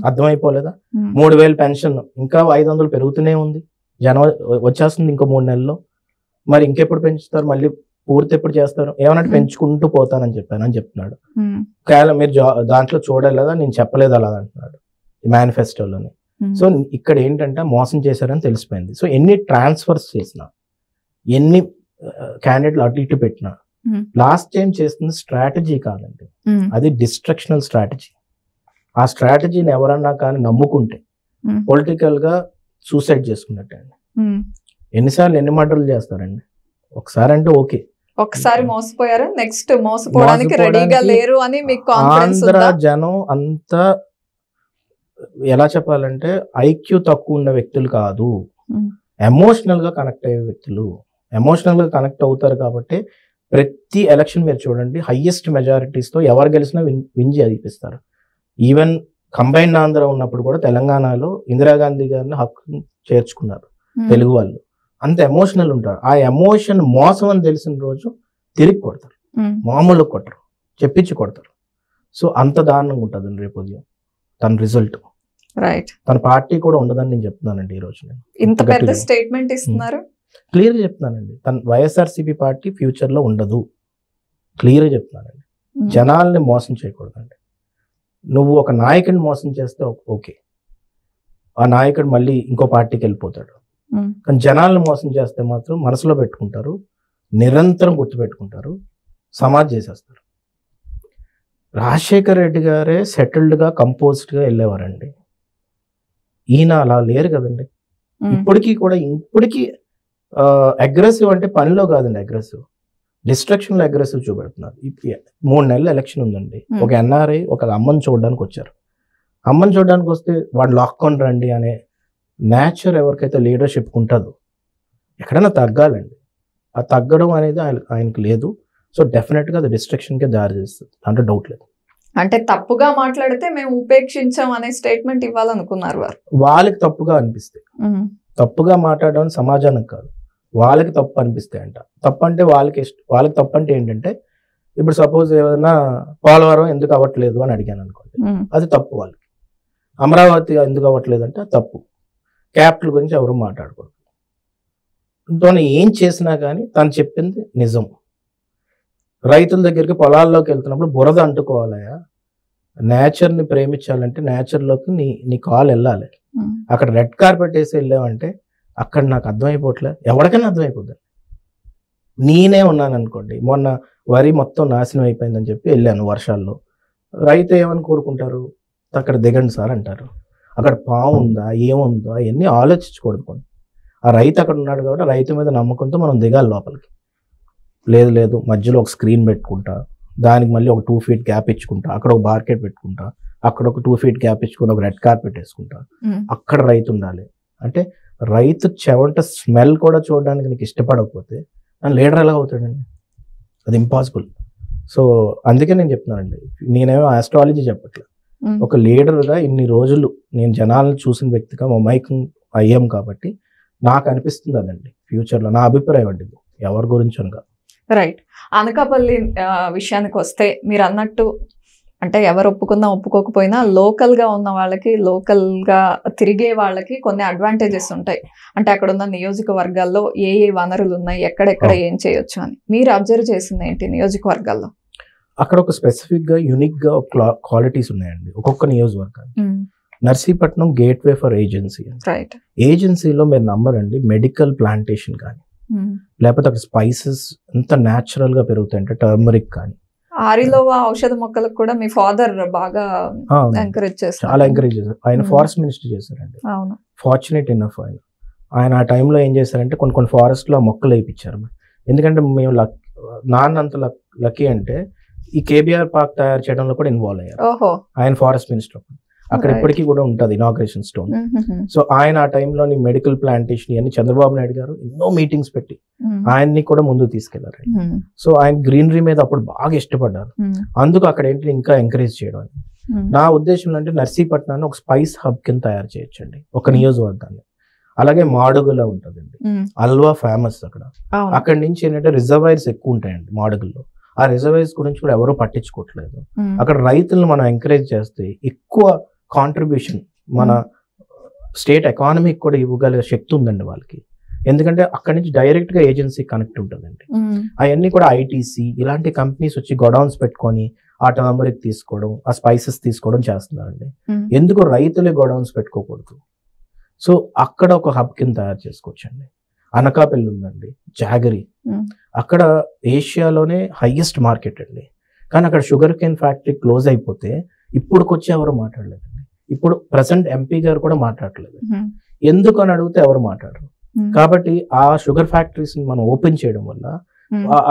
అర్థమైపోలేదా? 3000 పెన్షన్ ఇంకా 500 పెరుగుతూనే ఉంది. జనవరి వచ్చేస్తుంది ఇంకో 3 నెలల్లో. మరి ఇంకెప్పుడు పెంచుతారు? మళ్ళీ పూర్తి ఎప్పుడు చేస్తారు? ఏమన్నట్టు పెంచుకుంటూ పోతానని చెప్తున్నాడు. మీరు దాంట్లో చూడలేదా? నేను చెప్పలేదు అలా అంటున్నాడు మేనిఫెస్టోలోని. సో ఇక్కడ ఏంటంటే మోసం చేశారని తెలిసిపోయింది. సో ఎన్ని ట్రాన్స్ఫర్స్ చేసినా, ఎన్ని క్యాండిడేట్లు అటు ఇటు పెట్టినా, లాస్ట్ టైం చేస్తున్న స్ట్రాటజీ కాదండి, అది డిస్ట్రక్షనల్ స్ట్రాటజీ. ఆ స్ట్రాటజీని ఎవరన్నా కానీ నమ్ముకుంటే పొలిటికల్ గా సూసైడ్ చేసుకున్నట్టే అండి. ఎన్నిసార్లు ఎన్ని మర్డర్లు చేస్తారండి? ఒకసారి అంటే ఓకే, ఒకసారి మోసపోయారు, నెక్స్ట్ మోసపోవడానికి రెడీగా లేరు అని మీకు కాన్ఫిడెన్స్ ఆంధ్ర ఉందా? జనం అంతా ఎలా చెప్పాలంటే ఐక్యూ తక్కువ ఉన్న వ్యక్తులు కాదు, ఎమోషనల్ గా కనెక్ట్ అయ్యే వ్యక్తులు. ఎమోషనల్ గా కనెక్ట్ అవుతారు కాబట్టి ప్రతి ఎలక్షన్ మీరు చూడండి హైయెస్ట్ మెజారిటీస్ తో ఎవరు గెలిచినా విన్ చేయిస్తారు. ఈవెన్ కంబైన్డ్ ఆంధ్ర ఉన్నప్పుడు కూడా తెలంగాణలో ఇందిరాగాంధీ గారిని హక్కు చేర్చుకున్నారు తెలుగు వాళ్ళు. అంత ఎమోషనల్ ఉంటారు. ఆ ఎమోషన్ మోసం అని తెలిసిన రోజు తిరిగి కొడతారు, మామూలు కొట్టరు, చెప్పించి కొడతారు. సో అంత దారుణంగా ఉంటుందండి రేపు ఉదయం తన రిజల్ట్. రైట్, తన పార్టీ కూడా ఉండదని నేను చెప్తున్నానండి ఈ రోజు. నేను ఇంత పెద్ద స్టేట్మెంట్ ఇస్తున్నారు. క్లియర్ గా చెప్తున్నానండి, తన వైఎస్ఆర్సీపీ పార్టీ ఫ్యూచర్ లో ఉండదు. క్లియర్ గా చెప్తున్నానండి. జనాల్ని మోసం చేయకూడదండి. నువ్వు ఒక నాయకుడిని మోసం చేస్తే ఓకే, ఆ నాయకుడు మళ్ళీ ఇంకో పార్టీకి వెళ్ళిపోతాడు. కానీ జనాలను మోసం చేస్తే మాత్రం మనసులో పెట్టుకుంటారు, నిరంతరం గుర్తుపెట్టుకుంటారు, సమాజ్ చేసేస్తారు. రాజశేఖర్ రెడ్డి గారే సెటిల్డ్ గా కంపోజ్డ్ గా వెళ్ళేవారండి. ఈయన అలా లేరు కదండి. ఇప్పటికీ అగ్రెసివ్ అంటే పనిలో కాదండి, అగ్రెసివ్ డిస్ట్రక్షన్ లో అగ్రెసివ్ చూపెడుతున్నారు. 3 నెలల ఎలక్షన్ ఉందండి. ఒక ఎన్ఆర్ఐ ఒక అమ్మని చూడడానికి వచ్చారు. అమ్మని చూడడానికి వస్తే వాడు లాక్కొని రండి అనే నేచర్ ఎవరికైతే లీడర్షిప్ ఉంటుందో ఎక్కడైనా తగ్గాలండి. ఆ తగ్గడం అనేది ఆయనకు లేదు. సో డెఫినెట్ గా అది డిస్ట్రక్షన్ కి దారి తీస్తుంది, అంటే డౌట్ లేదు. అంటే తప్పుగా మాట్లాడితే మేము ఉపేక్షించాం అనే స్టేట్మెంట్ ఇవ్వాలనుకున్నారు వారు. వాళ్ళకి తప్పుగా అనిపిస్తే, తప్పుగా మాట్లాడడం సమాజానికి కాదు, వాళ్ళకి తప్పు అనిపిస్తాయి అంట. తప్పు అంటే వాళ్ళకి తప్పు అంటే ఏంటంటే, ఇప్పుడు సపోజ్ ఏదైనా పోలవరం ఎందుకు అవ్వట్లేదు అని అడిగాను అనుకోండి, అది తప్పు వాళ్ళకి. అమరావతి ఎందుకు అవ్వట్లేదు అంటే తప్పు. క్యాపిటల్ గురించి ఎవరు మాట్లాడకూడదు. తను ఏం చేసినా కానీ తను చెప్పింది నిజం. రైతుల దగ్గరికి పొలాల్లోకి వెళ్తున్నప్పుడు బురద అంటుకోవాలయా, నేచర్ని ప్రేమించాలంటే నేచర్లోకి నీ కాల్ వెళ్ళాలి. అక్కడ రెడ్ కార్పెట్ వేసి వెళ్ళామంటే అక్కడ నాకు అర్థమైపోవట్లే, ఎవరికైనా అర్థమైపోద్ది. నేనే ఉన్నాను అనుకోండి, మొన్న వరి మొత్తం నాశనం అయిపోయిందని చెప్పి వెళ్ళాను వర్షాల్లో. రైతు ఏమని కోరుకుంటారు, అక్కడ దిగండి సార్ అంటారు. అక్కడ పాము ఉందా ఏముందా అవన్నీ ఆలోచించకూడదు. కొన్ని ఆ రైతు అక్కడ ఉన్నాడు కాబట్టి రైతు మీద నమ్మకంతో మనం దిగాలి లోపలికి. లేదు మధ్యలో ఒక స్క్రీన్ పెట్టుకుంటా, దానికి మళ్ళీ ఒక 2 feet గ్యాప్ ఇచ్చుకుంటా, అక్కడ ఒక బార్కెట్ పెట్టుకుంటా, అక్కడ ఒక 2 feet గ్యాప్ ఇచ్చుకుని ఒక రెడ్ కార్పెట్ వేసుకుంటా, అక్కడ రైతు ఉండాలి. అంటే రైతు చెవంట స్మెల్ కూడా చూడడానికి నీకు ఇష్టపడకపోతే నన్ను లీడర్ ఎలా అవుతాడండి? అది ఇంపాసిబుల్. సో అందుకే నేను చెప్తున్నానండి, నేనేమో ఆస్ట్రాలజీ చెప్పట్లేదు. ఒక లీడర్గా ఇన్ని రోజులు నేను జనాలను చూసిన వ్యక్తిగా మమైకం అయ్యాం కాబట్టి నాకు అనిపిస్తుంది అదండి ఫ్యూచర్లో. నా అభిప్రాయం అండి, ఎవరి గురించి అనగా. రైట్, అనకాపల్లి విషయానికి వస్తే మీరు అన్నట్టు అంటే ఎవరు ఒప్పుకున్నా ఒప్పుకోకపోయినా లోకల్ గా ఉన్న వాళ్ళకి, లోకల్ గా తిరిగే వాళ్ళకి కొన్ని అడ్వాంటేజెస్ ఉంటాయి. అంటే అక్కడ ఉన్న నియోజకవర్గాల్లో ఏ వనరులు ఉన్నాయి, ఎక్కడెక్కడ ఏం చేయొచ్చు అని మీరు అబ్జర్వ్ చేసింది ఏంటి నియోజకవర్గాల్లో? అక్కడ ఒక స్పెసిఫిక్ గా యూనిక్ గా క్వాలిటీస్ ఉన్నాయండి ఒక్కొక్క నియోజకవర్గానికి. Narsipatnam gateway for agency. Right, ఏజెన్సీలో మీరు నమ్మరండి, మెడికల్ ప్లాంటేషన్ కానీ లేకపోతే అక్కడ స్పైసెస్ ఎంత న్యాచురల్ గా పెరుగుతాయి అంటే టర్మరిక్ కానీ. ఆరిలో ఔషధ మొక్కలకు కూడా మీ ఫాదర్ బాగా ఎంకరేజ్ చేస్తారు. చాలా ఎంకరేజ్ చేశారు. ఆయన ఫారెస్ట్ మినిస్టర్ చేశారండి. అవును, ఫార్చునేట్ ఇనఫ్ ఆయన ఆ టైంలో ఏం చేశారంటే కొన్ని ఫారెస్ట్ లో మొక్కలు వేయించారు. ఎందుకంటే మేము నాన్న అంత లక్కీ అంటే ఈ కేబీఆర్ పార్క్ తయారు చేయడంలో కూడా ఇన్వాల్వ్ అయ్యారు. ఆయన ఫారెస్ట్ మినిస్టర్ అక్కడ ఇప్పటికీ కూడా ఉంటుంది ఇనాగ్రేషన్ స్టోన్. సో ఆయన ఆ టైంలోని మెడికల్ ప్లాంటేషన్ ఇవన్నీ చంద్రబాబు నాయుడు గారు ఎన్నో మీటింగ్స్ పెట్టి ఆయన్ని కూడా ముందుకు తీసుకెళ్లారు. సో ఆయన గ్రీనరీ మీద అప్పుడు బాగా ఇష్టపడ్డారు. అందుకు అక్కడ ఏంటి ఇంకా ఎంకరేజ్ చేయడం. నా ఉద్దేశం అంటే నర్సీపట్నాన్ని ఒక స్పైస్ హబ్ కింద తయారు చేయొచ్చండి ఒక నియోజకవర్గాన్ని. అలాగే మాడుగులో ఉంటుందండి, అల్వా ఫేమస్ అక్కడ. అక్కడి నుంచి ఏంటంటే రిజర్వాయర్స్ ఎక్కువ ఉంటాయండి మాడుగుల్లో. ఆ రిజర్వాయర్స్ గురించి కూడా ఎవరూ పట్టించుకోవట్లేదు. అక్కడ రైతులను మనం ఎంకరేజ్ చేస్తే ఎక్కువ కాంట్రిబ్యూషన్ మన స్టేట్ ఎకానమీకి కూడా ఇవ్వగలిగే శక్తి ఉందండి వాళ్ళకి. ఎందుకంటే అక్కడి నుంచి డైరెక్ట్ గా ఏజెన్సీ కనెక్ట్ ఉంటుందండి. అవన్నీ కూడా ఐటీసీ ఇలాంటి కంపెనీస్ వచ్చి గోడౌన్స్ పెట్టుకొని ఆ టర్మరిక్ తీసుకోవడం, ఆ స్పైసెస్ తీసుకోవడం చేస్తున్నారండి. ఎందుకు రైతులే గోడౌన్స్ పెట్టుకోకూడదు? సో అక్కడ ఒక హబ్ కింద తయారు చేసుకోవచ్చండి. అనకాపల్లి ఉందండి, జాగరి, అక్కడ ఏషియాలోనే హైయెస్ట్ మార్కెట్ అండి. కానీ అక్కడ షుగర్ కేన్ ఫ్యాక్టరీ క్లోజ్ అయిపోతే ఇప్పుడుకొచ్చి ఎవరు మాట్లాడలేదండి. ఇప్పుడు ప్రెసెంట్ ఎంపీ గారు కూడా మాట్లాడలేదు. ఎందుకు అని అడిగితే ఎవరు మాట్లాడరు. కాబట్టి ఆ షుగర్ ఫ్యాక్టరీస్ మనం ఓపెన్ చేయడం వల్ల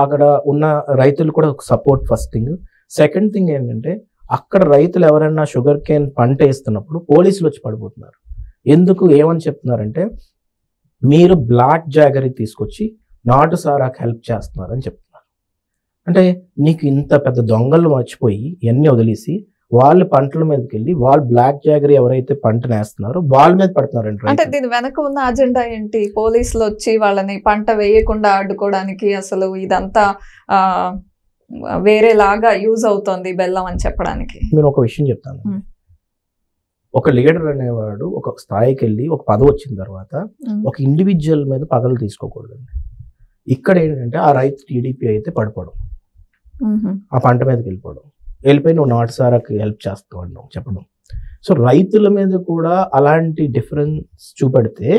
అక్కడ ఉన్న రైతులు కూడా ఒక support first thing. Second thing ఏంటంటే అక్కడ రైతులు ఎవరైనా షుగర్ కేన్ పంట వేస్తున్నప్పుడు పోలీసులు వచ్చి పడిపోతున్నారు. ఎందుకు ఏమని చెప్తున్నారంటే మీరు బ్లాక్ జాగరీ తీసుకొచ్చి నాటు సారాకు హెల్ప్ చేస్తున్నారు అని చెప్తున్నారు. అంటే నీకు ఇంత పెద్ద దొంగలు మర్చిపోయి ఇవన్నీ వదిలేసి వాళ్ళు పంటల మీదకి వెళ్ళి వాళ్ళు బ్లాక్ జాగరీ ఎవరైతే పంటను వేస్తున్నారో వాళ్ళ మీద పడుతున్నారండి. అంటే దీని వెనక ఉన్న అజెండా ఏంటి? పోలీసులు వచ్చి వాళ్ళని పంట వేయకుండా అడ్డుకోవడానికి అసలు ఇదంతా వేరేలాగా యూజ్ అవుతోంది బెల్లం అని చెప్పడానికి. నేను ఒక విషయం చెప్తాను. ఒక లీడర్ అనేవాడు ఒక స్థాయికి వెళ్ళి ఒక పదవి వచ్చిన తర్వాత ఒక ఇండివిజువల్ మీద పగలు తీసుకోకూడదండి. ఇక్కడ ఏంటంటే ఆ రైతు టీడీపీ అయితే పడిపోవడం, ఆ పంట మీదకి వెళ్ళిపోయి నువ్వు నాటు సారాకి హెల్ప్ చేస్తావు అన్నావు చెప్పడం. సో రైతుల మీద కూడా అలాంటి డిఫరెన్స్ చూపెడితే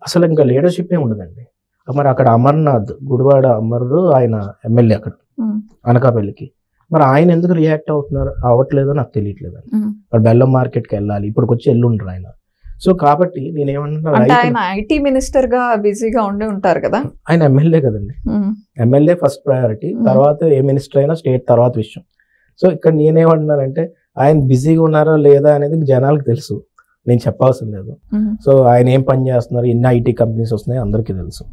అసలు ఇంకా లీడర్షిప్ ఏ ఉండదండి. మరి అక్కడ అమర్నాథ్ గుడివాడ అమరు ఆయన ఎమ్మెల్యే అక్కడ అనకాపల్లికి, మరి ఆయన ఎందుకు రియాక్ట్ అవ్వట్లేదో నాకు తెలియట్లేదు. మరి బెల్లం మార్కెట్కి వెళ్ళాలి, ఇప్పటికి వచ్చి వెళ్ళుండ్రు ఆయన. సో కాబట్టి నేనేమన్నా ఆయన ఐటీ మినిస్టర్ గా బిజీగా ఉండి ఉంటారు కదా, ఆయన ఎమ్మెల్యే కదండి. ఎమ్మెల్యే ఫస్ట్ ప్రయారిటీ, తర్వాత ఏ మినిస్టర్ అయినా స్టేట్ తర్వాత విషయం. సో ఇక్కడ నేనేమంటున్నానంటే ఆయన బిజీగా ఉన్నారో లేదా అనేది జనాలకు తెలుసు, నేను చెప్పవసరం లేదు. సో ఆయన ఏం పని చేస్తున్నారు, ఎన్ని ఐటీ కంపెనీస్ వస్తున్నాయి అందరికీ తెలుసు.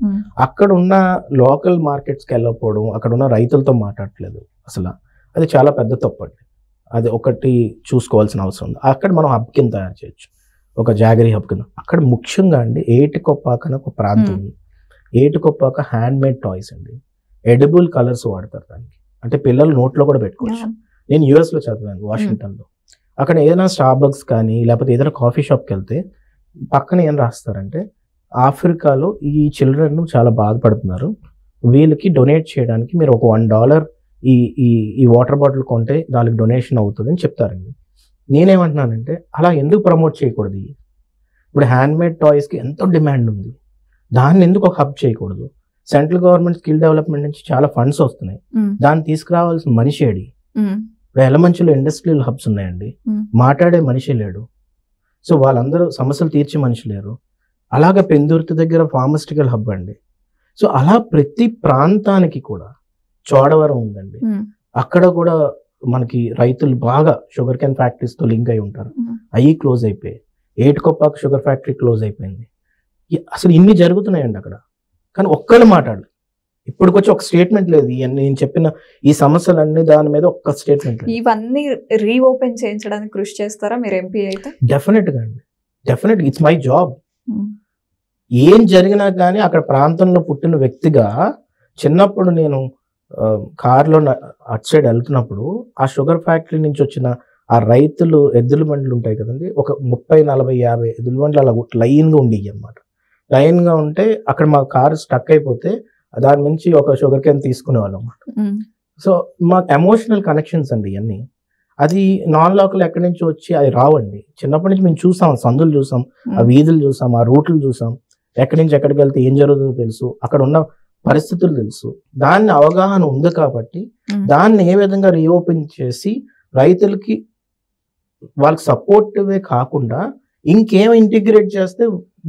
అక్కడ ఉన్న లోకల్ మార్కెట్స్కి వెళ్ళకపోవడం, అక్కడ ఉన్న రైతులతో మాట్లాడట్లేదు, అసలు అది చాలా పెద్ద తప్పు అండి. అది ఒకటి చూసుకోవాల్సిన అవసరం ఉంది. అక్కడ మనం హబ్ కింద తయారు చేయొచ్చు, ఒక జాగరీ హబ్ కింద. అక్కడ ముఖ్యంగా అండి ఏటికొప్పాక అని ఒక ప్రాంతం ఉంది. ఏటికొప్పాక హ్యాండ్ మేడ్ టాయ్స్ అండి, ఎడిబుల్ కలర్స్ వాడతారు దానికి, అంటే పిల్లలు నోట్లో కూడా పెట్టుకోవచ్చు. నేను యూఎస్లో చదివాను, వాషింగ్టన్లో. అక్కడ ఏదైనా స్టార్బక్స్ కానీ లేకపోతే ఏదైనా కాఫీ షాప్కి వెళ్తే పక్కన ఏం రాస్తారంటే ఆఫ్రికాలో ఈ చిల్డ్రన్ చాలా బాధపడుతున్నారు, వీళ్ళకి డొనేట్ చేయడానికి మీరు ఒక $1 ఈ వాటర్ బాటిల్ కొంటే దానికి డొనేషన్ అవుతుంది అని చెప్తారండి. నేనేమంటున్నానంటే అలా ఎందుకు ప్రమోట్ చేయకూడదు? ఇప్పుడు హ్యాండ్మేడ్ టాయ్స్కి ఎంతో డిమాండ్ ఉంది, దాన్ని ఎందుకు ఒక హబ్ చేయకూడదు? సెంట్రల్ గవర్నమెంట్ స్కిల్ డెవలప్మెంట్ నుంచి చాలా ఫండ్స్ వస్తున్నాయి, దాన్ని తీసుకురావాల్సిన మనిషి ఏడి? ఎలమంచిలో ఇండస్ట్రియల్ హబ్స్ ఉన్నాయండి, మాట్లాడే మనిషి లేడు. సో వాళ్ళందరూ సమస్యలు తీర్చే మనిషి లేరు. అలాగే పెందుర్తి దగ్గర ఫార్మస్టికల్ హబ్ అండి. సో అలా ప్రతి ప్రాంతానికి కూడా, చోడవరం ఉందండి, అక్కడ కూడా మనకి రైతులు బాగా షుగర్ కేన్ ఫ్యాక్టరీస్తో లింక్ అయి ఉంటారు, అవి క్లోజ్ అయిపోయాయి. ఏటికొప్పాక షుగర్ ఫ్యాక్టరీ క్లోజ్ అయిపోయింది. అసలు ఇన్ని జరుగుతున్నాయండి అక్కడ, కానీ ఒక్కళ్ళు మాట్లాడలేదు. ఇప్పటికొచ్చి ఒక స్టేట్మెంట్ లేదు. నేను చెప్పిన ఈ సమస్యలన్నీ దాని మీద ఒక్క స్టేట్మెంట్ లేదు. ఇవన్నీ రీఓపెన్ చేయించడానికి కృషి చేస్తారా మీరు ఎంపీ అయితే? డెఫినెట్గా అండి, డెఫినెట్గా. It's my job. ఏం జరిగినా కానీ అక్కడ ప్రాంతంలో పుట్టిన వ్యక్తిగా చిన్నప్పుడు నేను కార్లో అటు సైడ్ వెళ్తున్నప్పుడు ఆ షుగర్ ఫ్యాక్టరీ నుంచి వచ్చిన ఆ రైతులు ఎద్దుల బండ్లు ఉంటాయి కదండి, ఒక 30, 40, 50 ఎద్దుల బండ్లు అలా లైన్గా ఉండేవి అనమాట. లైన్గా ఉంటే అక్కడ మా కారు స్టక్ అయిపోతే దాని నుంచి ఒక షుగర్ కేన్ తీసుకునేవాళ్ళం అన్నమాట. సో మాకు ఎమోషనల్ కనెక్షన్స్ అండి ఇవన్నీ. అది నాన్ లోకల్ ఎక్కడి నుంచి వచ్చి అది రావండి. చిన్నప్పటి నుంచి మేము చూసాం, సందులు చూసాం, ఆ వీధులు చూసాం, ఆ రూట్లు చూసాం, ఎక్కడి నుంచి ఎక్కడికి వెళ్తే ఏం జరుగుతుందో తెలుసు, అక్కడ ఉన్న పరిస్థితులు తెలుసు. దాన్ని అవగాహన ఉంది కాబట్టి దాన్ని ఏ విధంగా రీఓపెన్ చేసి రైతులకి వాళ్ళకి సపోర్టివే కాకుండా ఇంకేం ఇంటిగ్రేట్ చేస్తే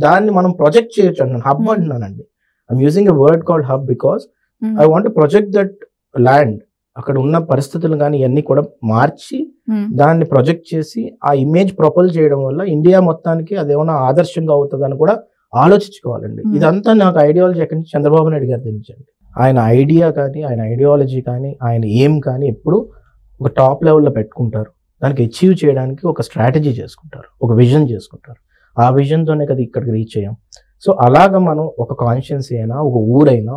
దాన్ని మనం ప్రొజెక్ట్ చేయొచ్చు అంటున్నాను. హబ్ అంటున్నానండి. I'm using a word called hub because I want to project that land. అక్కడ ఉన్న పరిస్థితులు కానీ ఇవన్నీ కూడా మార్చి దాన్ని ప్రొజెక్ట్ చేసి ఆ ఇమేజ్ ప్రపోజ్ చేయడం వల్ల ఇండియా మొత్తానికి అదేమన్నా ఆదర్శంగా అవుతుందని కూడా ఆలోచించుకోవాలండి. ఇదంతా నాకు ఐడియాలజీ ఎక్కడి నుంచి చంద్రబాబు నాయుడు గారు తెచ్చింది. ఆయన ఐడియా కానీ ఆయన ఐడియాలజీ కానీ ఆయన ఏం కానీ ఎప్పుడు ఒక టాప్ లెవెల్లో పెట్టుకుంటారు. దానికి అచీవ్ చేయడానికి ఒక స్ట్రాటజీ చేసుకుంటారు, ఒక విజన్ చేసుకుంటారు. ఆ విజన్తోనే కదా ఇక్కడికి రీచ్ అయ్యాం. సో అలాగా మనం ఒక కాన్షియన్సీ అయినా, ఒక ఊరైనా,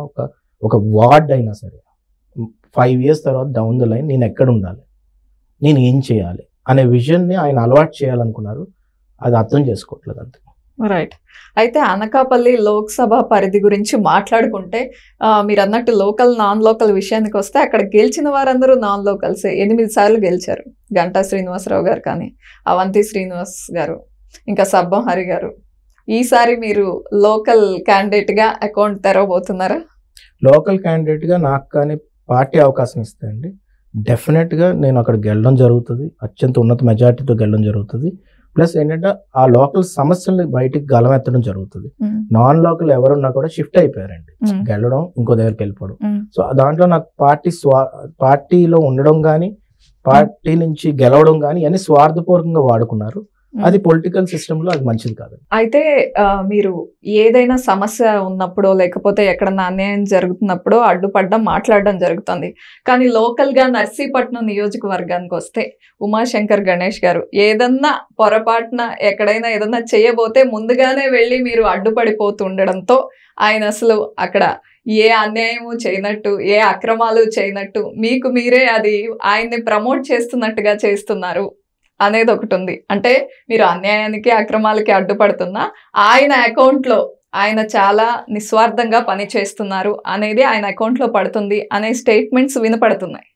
ఒక వార్డ్ అయినా సరే 5 years తర్వాత డౌన్ ద లైన్ నేను ఎక్కడ ఉండాలి, నేను ఏం చేయాలి అనే విజన్ని ఆయన అలవాటు చేయాలనుకున్నారు. అది అర్థం చేసుకోవట్లేదు అంతే. రైట్. అయితే అనకాపల్లి లోక్సభ పరిధి గురించి మాట్లాడుకుంటే మీరు అన్నట్టు లోకల్ నాన్ లోకల్ విషయానికి వస్తే అక్కడ గెలిచిన వారందరూ నాన్ లోకల్సే. 8 సార్లు గెలిచారు. గంటా శ్రీనివాసరావు గారు కానీ, అవంతి శ్రీనివాస్ గారు, ఇంకా సబ్బం హరి గారు. ఈసారి మీరు లోకల్ క్యాండిడేట్గా అకౌంట్ తెరవబోతున్నారా? లోకల్ క్యాండిడేట్గా నాకు కానీ పార్టీ అవకాశం ఇస్తాయండి, డెఫినెట్గా నేను అక్కడ గెలడం జరుగుతుంది. అత్యంత ఉన్నత మెజార్టీతో గెలడం జరుగుతుంది. ప్లస్ ఏంటంటే ఆ లోకల్ సమస్యల్ని బయటికి గలమెత్తడం జరుగుతుంది. నాన్ లోకల్ ఎవరున్నా కూడా షిఫ్ట్ అయిపోయారండి, వెళ్ళడం ఇంకో దగ్గరికి వెళ్ళిపోవడం. సో దాంట్లో నాకు పార్టీలో ఉండడం కానీ పార్టీ నుంచి గెలవడం కానీ అన్ని స్వార్థపూర్వకంగా వాడుకున్నారు. అది పొలిటికల్ సిస్టమ్ లో అది మంచిది కాదు. అయితే మీరు ఏదైనా సమస్య ఉన్నప్పుడు లేకపోతే ఎక్కడన్నా అన్యాయం జరుగుతున్నప్పుడు అడ్డుపడడం మాట్లాడడం జరుగుతుంది. కానీ లోకల్ గా నర్సీపట్నం నియోజకవర్గానికి వస్తే ఉమాశంకర్ గణేష్ గారు ఏదన్నా పొరపాటున ఎక్కడైనా ఏదన్నా చేయబోతే ముందుగానే వెళ్ళి మీరు అడ్డుపడిపోతుండడంతో ఆయన అసలు అక్కడ ఏ అన్యాయము చేయనట్టు ఏ అక్రమాలు చేయనట్టు మీకు మీరే అది ఆయన్ని ప్రమోట్ చేస్తున్నట్టుగా చేస్తున్నారు అనేది ఒకటి ఉంది. అంటే మీరు అన్యాయానికి అక్రమాలకి అడ్డుపడుతున్నా ఆయన అకౌంట్లో ఆయన చాలా నిస్వార్థంగా పని చేస్తున్నారు అనేది ఆయన అకౌంట్లో పడుతుంది అనే స్టేట్మెంట్స్ వినపడుతున్నాయి.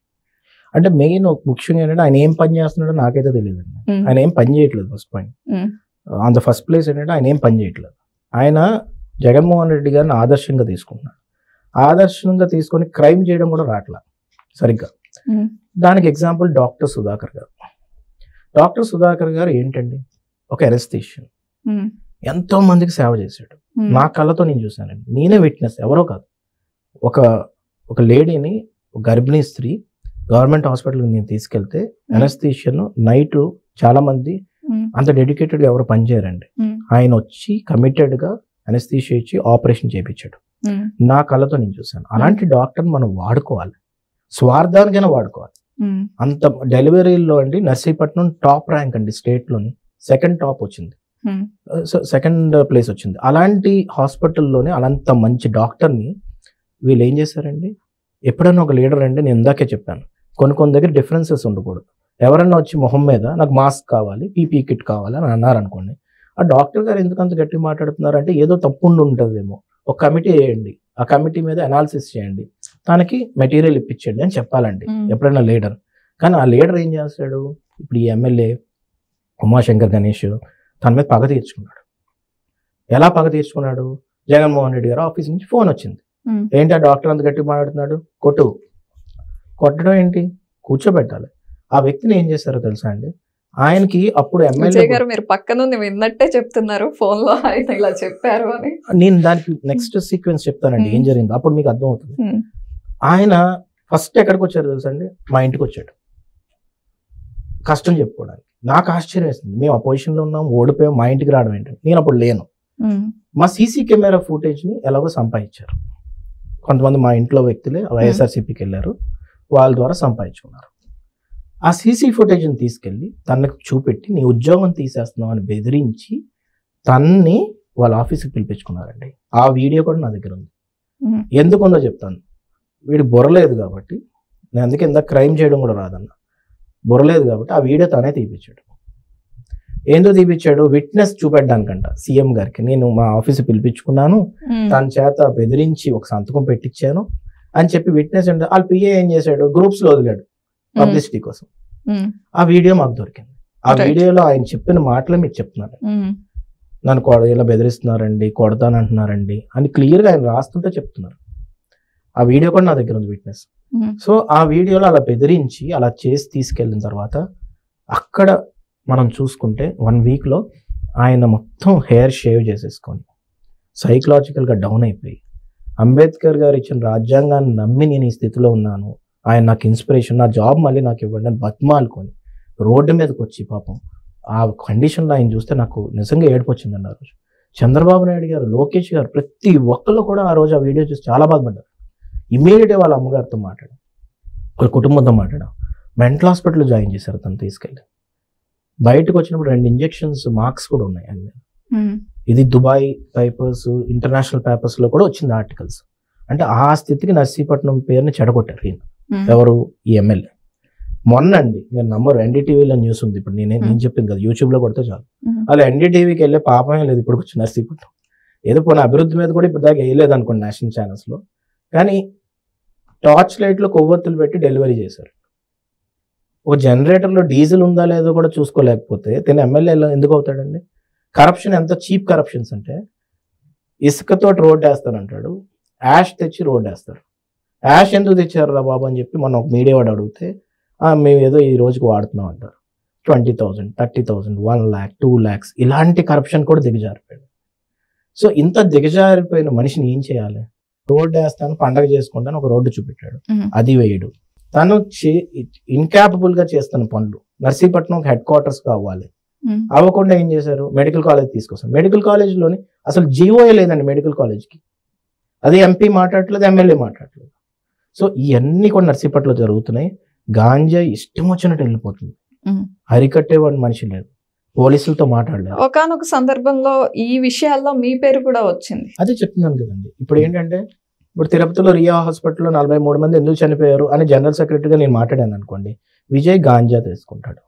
అంటే మెయిన్ ముఖ్యంగా ఏంటంటే ఆయన ఏం పని చేస్తున్నాడో నాకైతే తెలియదు అండి. ఆయన ఏం పని చేయట్లేదు. First point on the first place ఏంటంటే ఆయన ఏం పని చేయట్లేదు. ఆయన జగన్మోహన్ రెడ్డి గారిని ఆదర్శంగా తీసుకుంటున్నాడు. ఆదర్శంగా తీసుకొని క్రైమ్ చేయడం కూడా రావట్లా సరిగ్గా. దానికి ఎగ్జాంపుల్ డాక్టర్ సుధాకర్ గారు. డాక్టర్ సుధాకర్ గారు ఏంటండి, ఒక ఎనస్థీషియన్, ఎంతో మందికి సేవ చేశాడు. నా కళ్ళతో నేను చూశానండి, నేనే విట్నెస్, ఎవరో కాదు. ఒక లేడీని, గర్భిణీ స్త్రీ గవర్నమెంట్ హాస్పిటల్కి నేను తీసుకెళ్తే ఎనస్థీషియన్ నైట్ చాలా మంది అంత డెడికేటెడ్గా ఎవరు పనిచేయరండి. ఆయన వచ్చి కమిటెడ్గా ఎనస్థీషియా ఇచ్చి ఆపరేషన్ చేయించాడు. నా కళ్ళతో నేను చూశాను. అలాంటి డాక్టర్ మనం వాడుకోవాలి, స్వార్థానికైనా వాడుకోవాలి. అంత డెలివరీలో అండి నర్సీపట్నం టాప్ ర్యాంక్ అండి, స్టేట్ లోని సెకండ్ టాప్ వచ్చింది, సెకండ్ ప్లేస్ వచ్చింది. అలాంటి హాస్పిటల్లోనే అలాంత మంచి డాక్టర్ని వీళ్ళు ఏం చేశారండి, ఎప్పుడైనా ఒక లీడర్ అండి, నేను ఇందాకే చెప్పాను, కొన్ని దగ్గర డిఫరెన్సెస్ ఉండకూడదు. ఎవరన్నా వచ్చి మొహం మీద నాకు మాస్క్ కావాలి, పీపీ కిట్ కావాలి అని అన్నారు అనుకోండి, ఆ డాక్టర్ గారు ఎందుకంత గట్టి మాట్లాడుతున్నారు అంటే ఏదో తప్పు ఉంటుందేమో, ఒక కమిటీ వేయండి, ఆ కమిటీ మీద అనాలిసిస్ చేయండి, తనకి మెటీరియల్ ఇప్పించండి అని చెప్పాలండి ఎప్పుడైనా లీడర్. కానీ ఆ లీడర్ ఏం చేస్తాడు, ఇప్పుడు ఈ ఎమ్మెల్యే ఉమాశంకర్ గణేష్ తన మీద పగ తీర్చుకున్నాడు. ఎలా పగ తీర్చుకున్నాడు, జగన్మోహన్ రెడ్డి గారు ఆఫీస్ నుంచి ఫోన్ వచ్చింది, ఏంటి ఆ డాక్టర్ అంత గట్టి మాట్లాడుతున్నాడు, కొట్టడం ఏంటి, కూర్చోబెట్టాలి. ఆ వ్యక్తిని ఏం చేశారో తెలుసా అండి, ఆయనకి అప్పుడు ఎమ్మెల్యే గారు మీరు పక్కన విన్నట్టే చెప్తున్నారు, ఫోన్ లో ఆయన ఇలా చెప్పారు అని. నేను దానికి నెక్స్ట్ సీక్వెన్స్ చెప్తానండి ఏం జరిగిందో, అప్పుడు మీకు అర్థం అవుతుంది. ఆయన ఫస్ట్ ఎక్కడికి వచ్చారు తెలుసా అండి, మా ఇంటికి వచ్చాడు కష్టం చెప్పుకోవడానికి. నాకు ఆశ్చర్యం వేసింది, మేము ఆ పొజిషన్లో ఉన్నాం, ఓడిపోయాం, మా ఇంటికి రావడం ఏంటంటే, నేను అప్పుడు లేను. మా సీసీ కెమెరా ఫుటేజ్ని ఎలాగో సంపాదించారు కొంతమంది, మా ఇంట్లో వ్యక్తులే వైఎస్ఆర్సీపీకి వెళ్ళారు, వాళ్ళ ద్వారా సంపాదించుకున్నారు. ఆ సీసీ ఫుటేజ్ని తీసుకెళ్ళి తనకు చూపెట్టి నీ ఉద్యోగం తీసేస్తున్నావు అని బెదిరించి తన్ని వాళ్ళ ఆఫీస్కి పిలిపించుకున్నారండి. ఆ వీడియో కూడా నా దగ్గర ఉంది. ఎందుకుందో చెప్తాను. వీడు బుర్రలేదు కాబట్టి, నేను అందుకే ఇందాక క్రైమ్ చేయడం కూడా రాదన్న, బుర్రలేదు కాబట్టి ఆ వీడియో తనే తీపిచ్చాడు. ఏందో తీపిచ్చాడు, విట్నెస్ చూపెట్టడానికంట సీఎం గారికి. నేను మా ఆఫీస్కి పిలిపించుకున్నాను, తన చేత బెదిరించి ఒక సంతకం పెట్టించాను అని చెప్పి విట్నెస్ అంటే వాళ్ళ పిఏ ఏం చేశాడు, గ్రూప్స్లో వదిలాడు పబ్లిసిటీ కోసం. ఆ వీడియో మాకు దొరికింది. ఆ వీడియోలో ఆయన చెప్పిన మాటలే మీకు చెప్తున్నాను. నన్ను ఇలా బెదిరిస్తున్నారండి, కొడతానంటున్నారండి అని క్లియర్గా ఆయన రాస్తుంటే చెప్తున్నారు. ఆ వీడియో కూడా నా దగ్గర ఉంది, విట్నెస్. సో ఆ వీడియోలో అలా బెదిరించి అలా చేసి తీసుకెళ్ళిన తర్వాత అక్కడ మనం చూసుకుంటే 1 వీక్లో ఆయన మొత్తం హెయిర్ షేవ్ చేసేసుకొని సైకలాజికల్గా డౌన్ అయిపోయి, అంబేద్కర్ గారు ఇచ్చిన రాజ్యాంగాన్ని నమ్మి నేను ఈ స్థితిలో ఉన్నాను, ఆయన నాకు ఇన్స్పిరేషన్, నా జాబ్ మళ్ళీ నాకు ఇవ్వండి అని బతిమాలుకొని రోడ్డు మీదకి వచ్చి పాపం ఆ కండిషన్లో ఆయన చూస్తే నాకు నిజంగా ఏడుపు వచ్చిందండి. ఆ రోజు చంద్రబాబు నాయుడు గారు, లోకేష్ గారు, ప్రతి ఒక్కళ్ళు కూడా ఆ రోజు ఆ వీడియో చూసి చాలా బాధపడ్డారు. ఇమీడియట్గా వాళ్ళ అమ్మగారితో మాట్లాడాం, వాళ్ళ కుటుంబంతో మాట్లాడాం, మెంటల్ హాస్పిటల్లో జాయిన్ చేశారు. తను తీసుకెళ్ళి బయటకు వచ్చినప్పుడు 2 ఇంజెక్షన్స్ మార్క్స్ కూడా ఉన్నాయి ఆయన. ఇది దుబాయ్ పేపర్స్, ఇంటర్నేషనల్ పేపర్స్లో కూడా వచ్చింది ఆర్టికల్స్. అంటే ఆ స్థితికి నర్సీపట్నం పేరుని చెడగొట్టారు ఈయన. ఎవరు, ఈ ఎమ్మెల్యే. మొన్న అండి మీరు నమ్మరు, ఎన్డీటీవీలో న్యూస్ ఉంది, ఇప్పుడు నేను చెప్పింది కదా, యూట్యూబ్లో కొడితే చాలు, అలా ఎన్డీటీవీకి వెళ్ళే పాపమే లేదు ఇప్పుడు వచ్చి నర్సీపట్నం. ఏదో పోనీ అభివృద్ధి మీద కూడా ఇప్పుడు దాకా వేయలేదు అనుకోండి నేషనల్ ఛానల్స్లో, కానీ టార్చ్ లైట్లో కొవ్వొత్తులు పెట్టి డెలివరీ చేశారు. ఒక జనరేటర్లో డీజిల్ ఉందా లేదో కూడా చూసుకోలేకపోతే తిన ఎమ్మెల్యే ఎందుకు అవుతాడండి? కరప్షన్ ఎంత చీప్ కరప్షన్స్ అంటే, ఇసుకతో రోడ్డు వేస్తానంటాడు, యాష్ తెచ్చి రోడ్డు వేస్తారు. యాష్ ఎందుకు తెచ్చారు రా బాబు అని చెప్పి మొన్న ఒక మీడియా వాడు అడిగితే మేము ఏదో ఈ రోజుకి వాడుతున్నాం అంటారు. 20,000, 30,000, 1 lakh, 2 lakhs ఇలాంటి కరప్షన్ కూడా దిగజారిపోయాడు. సో ఇంత దిగజారిపోయిన మనిషిని ఏం చేయాలి? రోడ్డు వేస్తాను, పండగ చేసుకుంటాను, ఒక రోడ్డు చూపెట్టాడు, అది వేయడు. తను ఇన్కాపబుల్ గా చేస్తున్న పనులు. నర్సీపట్నం హెడ్ క్వార్టర్స్ కావాలి, అవ్వకుండా ఏం చేశారు? మెడికల్ కాలేజ్ తీసుకొస్తారు. మెడికల్ కాలేజ్లోని అసలు జీవోయే లేదండి మెడికల్ కాలేజ్కి. అది ఎంపీ మాట్లాడట్లేదు, ఎమ్మెల్యే మాట్లాడట్లేదు. సో ఇవన్నీ కూడా నర్సీపట్నంలో జరుగుతున్నాయి. గాంజా ఇష్టం వచ్చినట్టు వెళ్ళిపోతుంది, అరికట్టేవాడు మనిషి లేదు, పోలీసులతో మాట్లాడలేదు. ఒకనొక సందర్భంలో ఈ విషయాల్లో మీ పేరు కూడా వచ్చింది. అదే చెప్తున్నాను కదండి. ఇప్పుడు ఏంటంటే, ఇప్పుడు తిరుపతిలో రియా హాస్పిటల్లో 43 మంది ఎందుకు చనిపోయారు అని జనరల్ సెక్రటరీగా నేను మాట్లాడాను అనుకోండి, విజయ్ గాంజా తీసుకుంటాడు,